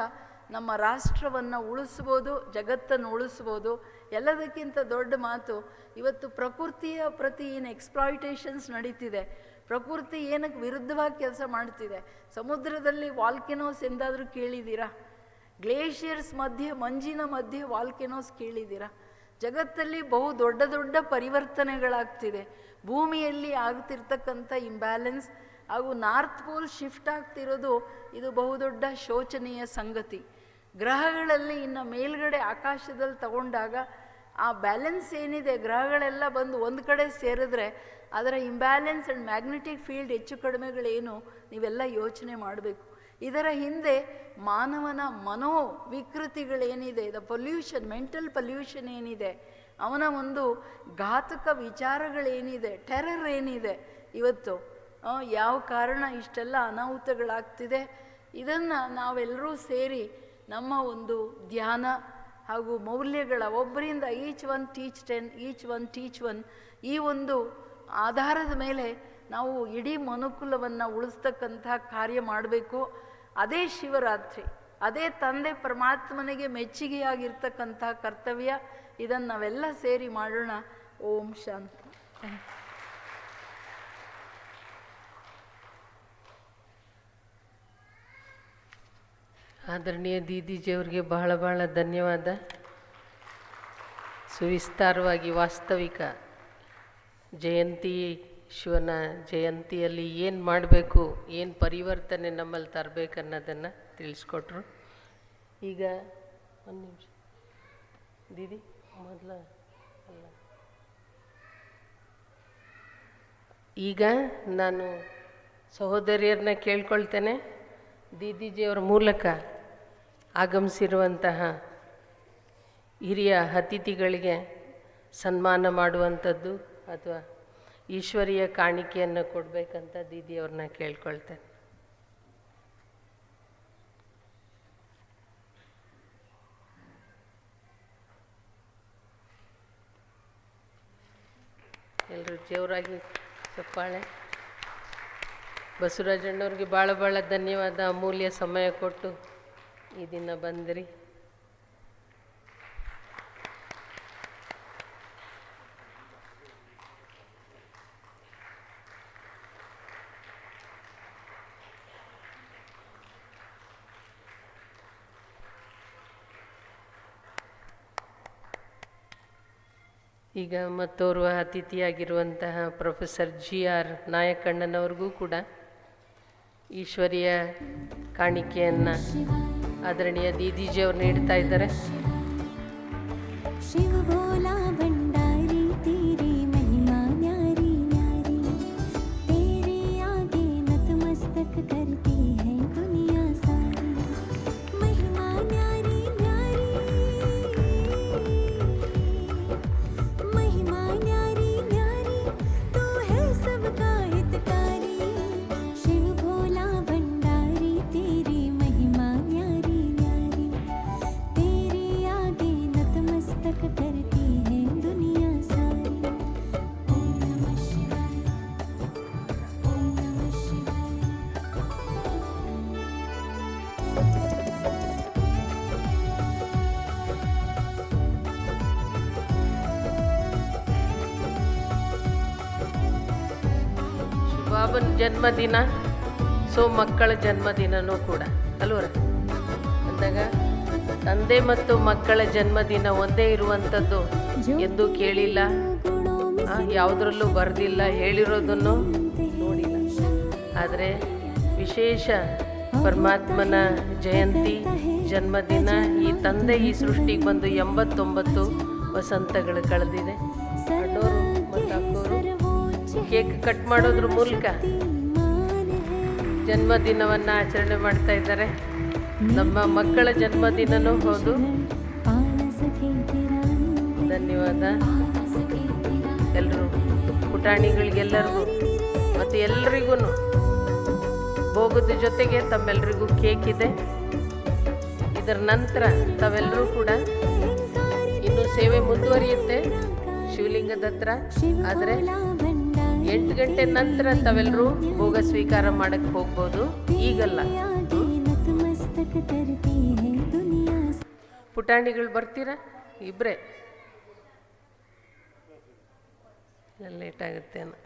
ನಮ್ಮ ರಾಷ್ಟ್ರವನ್ನು ಉಳಿಸ್ಬೋದು, ಜಗತ್ತನ್ನು ಉಳಿಸ್ಬೋದು. ಎಲ್ಲದಕ್ಕಿಂತ ದೊಡ್ಡ ಮಾತು, ಇವತ್ತು ಪ್ರಕೃತಿಯ ಪ್ರತಿ ಏನು ಎಕ್ಸ್ಪ್ಲಾಯಿಟೇಷನ್ಸ್ ನಡೀತಿದೆ, ಪ್ರಕೃತಿ ಏನಕ್ಕೆ ವಿರುದ್ಧವಾಗಿ ಕೆಲಸ ಮಾಡ್ತಿದೆ. ಸಮುದ್ರದಲ್ಲಿ ವಾಲ್ಕೆನೋಸ್ ಎಂದಾದರೂ ಕೇಳಿದ್ದೀರಾ? ಗ್ಲೇಷಿಯರ್ಸ್ ಮಧ್ಯೆ, ಮಂಜಿನ ಮಧ್ಯೆ ವಾಲ್ಕೆನೋಸ್ ಕೇಳಿದ್ದೀರಾ? ಜಗತ್ತಲ್ಲಿ ದೊಡ್ಡ ದೊಡ್ಡ ಪರಿವರ್ತನೆಗಳಾಗ್ತಿದೆ. ಭೂಮಿಯಲ್ಲಿ ಆಗ್ತಿರ್ತಕ್ಕಂಥ ಇಂಬ್ಯಾಲೆನ್ಸ್ ಹಾಗೂ ನಾರ್ತ್ ಪೋಲ್ ಶಿಫ್ಟ್ ಆಗ್ತಿರೋದು ಇದು ಬಹುದೊಡ್ಡ ಶೋಚನೀಯ ಸಂಗತಿ. ಗ್ರಹಗಳಲ್ಲಿ ಇನ್ನು ಮೇಲ್ಗಡೆ ಆಕಾಶದಲ್ಲಿ ತಗೊಂಡಾಗ ಆ ಬ್ಯಾಲೆನ್ಸ್ ಏನಿದೆ, ಗ್ರಹಗಳೆಲ್ಲ ಬಂದು ಒಂದು ಕಡೆ ಸೇರಿದ್ರೆ ಅದರ ಇಂಬ್ಯಾಲೆನ್ಸ್ ಆ್ಯಂಡ್ ಮ್ಯಾಗ್ನೆಟಿಕ್ ಫೀಲ್ಡ್ ಹೆಚ್ಚು ಕಡಿಮೆಗಳೇನು ನೀವೆಲ್ಲ ಯೋಚನೆ ಮಾಡಬೇಕು. ಇದರ ಹಿಂದೆ ಮಾನವನ ಮನೋ ವಿಕೃತಿಗಳೇನಿದೆ, ದ ಪೊಲ್ಯೂಷನ್, ಮೆಂಟಲ್ ಪೊಲ್ಯೂಷನ್ ಏನಿದೆ, ಅವನ ಒಂದು ಘಾತಕ ವಿಚಾರಗಳೇನಿದೆ, ಟೆರರ್ ಏನಿದೆ, ಇವತ್ತು ಯಾವ ಕಾರಣ ಇಷ್ಟೆಲ್ಲ ಅನಾಹುತಗಳಾಗ್ತಿದೆ, ಇದನ್ನು ನಾವೆಲ್ಲರೂ ಸೇರಿ ನಮ್ಮ ಒಂದು ಧ್ಯಾನ ಹಾಗೂ ಮೌಲ್ಯಗಳ ಒಬ್ಬರಿಂದ each one teach 10, each one teach one, ಈ ಒಂದು ಆಧಾರದ ಮೇಲೆ ನಾವು ಇಡೀ ಮನುಕುಲವನ್ನು ಉಳಿಸ್ತಕ್ಕಂಥ ಕಾರ್ಯ ಮಾಡಬೇಕು. ಅದೇ ಶಿವರಾತ್ರಿ, ಅದೇ ತಂದೆ ಪರಮಾತ್ಮನಿಗೆ ಮೆಚ್ಚುಗೆಯಾಗಿರ್ತಕ್ಕಂಥ ಕರ್ತವ್ಯ. ಇದನ್ನು ನಾವೆಲ್ಲ ಸೇರಿ ಮಾಡೋಣ. ಓಂ ಶಾಂತಿ. ಆದರಣೀಯ ದೀದಿಜಿಯವ್ರಿಗೆ ಬಹಳ ಬಹಳ ಧನ್ಯವಾದ. ಸುವಿಸ್ತಾರವಾಗಿ ವಾಸ್ತವಿಕ ಜಯಂತಿ, ಶಿವನ ಜಯಂತಿಯಲ್ಲಿ ಏನು ಮಾಡಬೇಕು, ಏನು ಪರಿವರ್ತನೆ ನಮ್ಮಲ್ಲಿ ತರಬೇಕನ್ನೋದನ್ನು ತಿಳಿಸ್ಕೊಟ್ರು. ಈಗ ಒಂದು ನಿಮಿಷ ದೀದಿ, ಮೊದಲ ಅಲ್ಲ, ಈಗ ನಾನು ಸಹೋದರಿಯರನ್ನ ಕೇಳ್ಕೊಳ್ತೇನೆ, ದೀದಿಜಿಯವರ ಮೂಲಕ ಆಗಮಿಸಿರುವಂತಹ ಹಿರಿಯ ಅತಿಥಿಗಳಿಗೆ ಸನ್ಮಾನ ಮಾಡುವಂಥದ್ದು ಅಥವಾ ಈಶ್ವರೀಯ ಕಾಣಿಕೆಯನ್ನು ಕೊಡಬೇಕಂತ ದೀದಿಯವ್ರನ್ನ ಕೇಳ್ಕೊಳ್ತೇನೆ. ಎಲ್ಲರೂ ಜೋರಾಗಿ ಚಪ್ಪಾಳೆ. ಬಸವರಾಜಣ್ಣವ್ರಿಗೆ ಭಾಳ ಭಾಳ ಧನ್ಯವಾದ, ಅಮೂಲ್ಯ ಸಮಯ ಕೊಟ್ಟು ಈ ದಿನ ಬಂದಿರಿ. ಈಗ ಮತ್ತೋರ್ವ ಅತಿಥಿಯಾಗಿರುವಂತಹ ಪ್ರೊಫೆಸರ್ GR ನಾಯಕಣ್ಣನವ್ರಿಗೂ ಕೂಡ ಈಶ್ವರೀಯ ಕಾಣಿಕೆಯನ್ನು ಆದರಣೀಯ ದೀದಿಜಿಯವರು ನೀಡ್ತಾ ಇದ್ದಾರೆ. शिव भोला भंडारी तेरी महिमा न्यारी न्यारी, तेरे आगे नतमस्तक करती है दुनिया सारी. महिमा न्यारी न्यारी, महिमा न्यारी न्यारी, तू है सबका हितकारी. शिव भोला भंडारी तेरी महिमा न्यारी न्यारी, तेरे आगे नतमस्तक करती है दुनिया सारी. ओम नमः शिवाय, ओम नमः शिवाय. ಬಾಬನ ಜನ್ಮದಿನ, ಸೊ ಮಕ್ಕಳ ಜನ್ಮದಿನನೂ ಕೂಡ ಅಲ್ವರ ಅಂದಾಗ ತಂದೆ ಮತ್ತು ಮಕ್ಕಳ ಜನ್ಮದಿನ ಒಂದೇ ಇರುವಂಥದ್ದು ಎಂದು ಕೇಳಿಲ್ಲ, ಯಾವುದರಲ್ಲೂ ಬರೆದಿಲ್ಲ, ಹೇಳಿರೋದನ್ನು ನೋಡಿಲ್ಲ. ಆದರೆ ವಿಶೇಷ ಪರಮಾತ್ಮನ ಜಯಂತಿ ಜನ್ಮದಿನ, ಈ ತಂದೆ ಈ ಸೃಷ್ಟಿಗೆ ಬಂದು 89 ವಸಂತಗಳು ಕಳೆದಿದೆ. ಅಣ್ಣೋರು ಮತ್ತು ಅಕ್ಕೋರು ಕೇಕ್ ಕಟ್ ಮಾಡೋದ್ರ ಮೂಲಕ ಜನ್ಮದಿನವನ್ನು ಆಚರಣೆ ಮಾಡ್ತಾ ಇದ್ದಾರೆ. ನಮ್ಮ ಮಕ್ಕಳ ಜನ್ಮದಿನನೂ ಹೌದು. ಧನ್ಯವಾದ ಎಲ್ಲರೂ, ಪುಟಾಣಿಗಳಿಗೆಲ್ಲರಿಗೂ ಮತ್ತು ಎಲ್ರಿಗೂ ಭೋಗದ ಜೊತೆಗೆ ತಮ್ಮೆಲ್ಲರಿಗೂ ಕೇಕ್ ಇದೆ. ಇದರ ನಂತರ ತಾವೆಲ್ಲರೂ ಕೂಡ ಇನ್ನೂ ಸೇವೆ ಮುಂದುವರಿಯುತ್ತೆ ಶಿವಲಿಂಗದ ಹತ್ರ. ಆದರೆ 8 ಗಂಟೆ ನಂತರ ತಾವೆಲ್ಲರೂ ಭೋಗ ಸ್ವೀಕಾರ ಮಾಡಕ್ಕೆ ಹೋಗ್ಬೋದು, ಈಗಲ್ಲ. ಪುಟಾಣಿಗಳು ಬರ್ತೀರಾ? ಇಬ್ಬರೇ ಲೇಟ್ ಆಗುತ್ತೇನೋ.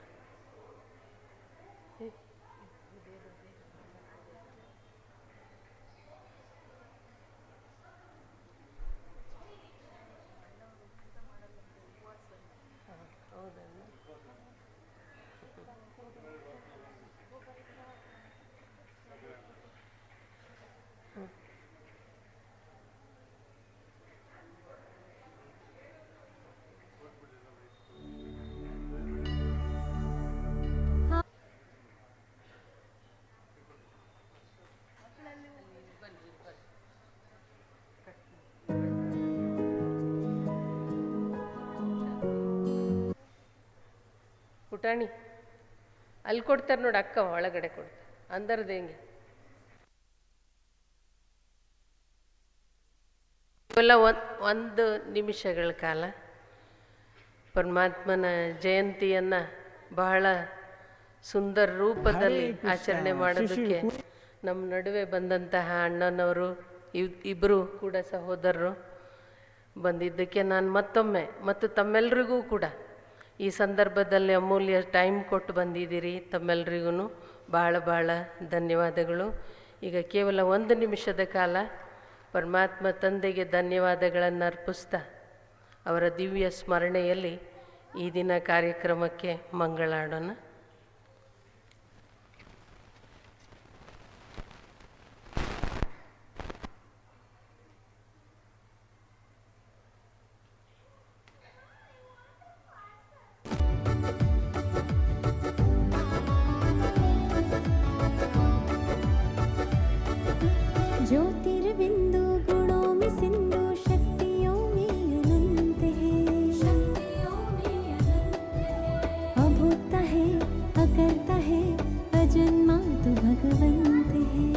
ಪುಟಾಣಿ ಅಲ್ಲಿ ಕೊಡ್ತಾರೆ ನೋಡಿ, ಅಕ್ಕ ಒಳಗಡೆ ಕೊಡ್ತಾರೆ ಅಂದರ್ದು ಹೆಂಗೆ ಇವೆಲ್ಲ ಒಂದು ನಿಮಿಷಗಳ ಕಾಲ ಪರಮಾತ್ಮನ ಜಯಂತಿಯನ್ನು ಬಹಳ ಸುಂದರ ರೂಪದಲ್ಲಿ ಆಚರಣೆ ಮಾಡೋದಕ್ಕೆ ನಮ್ಮ ನಡುವೆ ಬಂದಂತಹ ಅಣ್ಣನವರು ಇಬ್ಬರು ಕೂಡ ಸಹೋದರರು ಬಂದಿದ್ದಕ್ಕೆ ನಾನು ಮತ್ತೊಮ್ಮೆ ಮತ್ತು ತಮ್ಮೆಲ್ರಿಗೂ ಕೂಡ ಈ ಸಂದರ್ಭದಲ್ಲಿ ಅಮೂಲ್ಯ ಟೈಮ್ ಕೊಟ್ಟು ಬಂದಿದ್ದೀರಿ. ತಮ್ಮೆಲ್ರಿಗೂ ಭಾಳ ಭಾಳ ಧನ್ಯವಾದಗಳು. ಈಗ ಕೇವಲ 1 ನಿಮಿಷದ ಕಾಲ ಪರಮಾತ್ಮ ತಂದೆಗೆ ಧನ್ಯವಾದಗಳನ್ನು ಅರ್ಪಿಸ್ತಾ ಅವರ ದಿವ್ಯ ಸ್ಮರಣೆಯಲ್ಲಿ ಈ ದಿನ ಕಾರ್ಯಕ್ರಮಕ್ಕೆ ಮಂಗಳಾಡೋಣ. ज्योतिर्बिंदु गुणों में सिंधु शक्तियों में अनंत है, अभूता है अकर्ता है अजन्मा तो भगवंत है।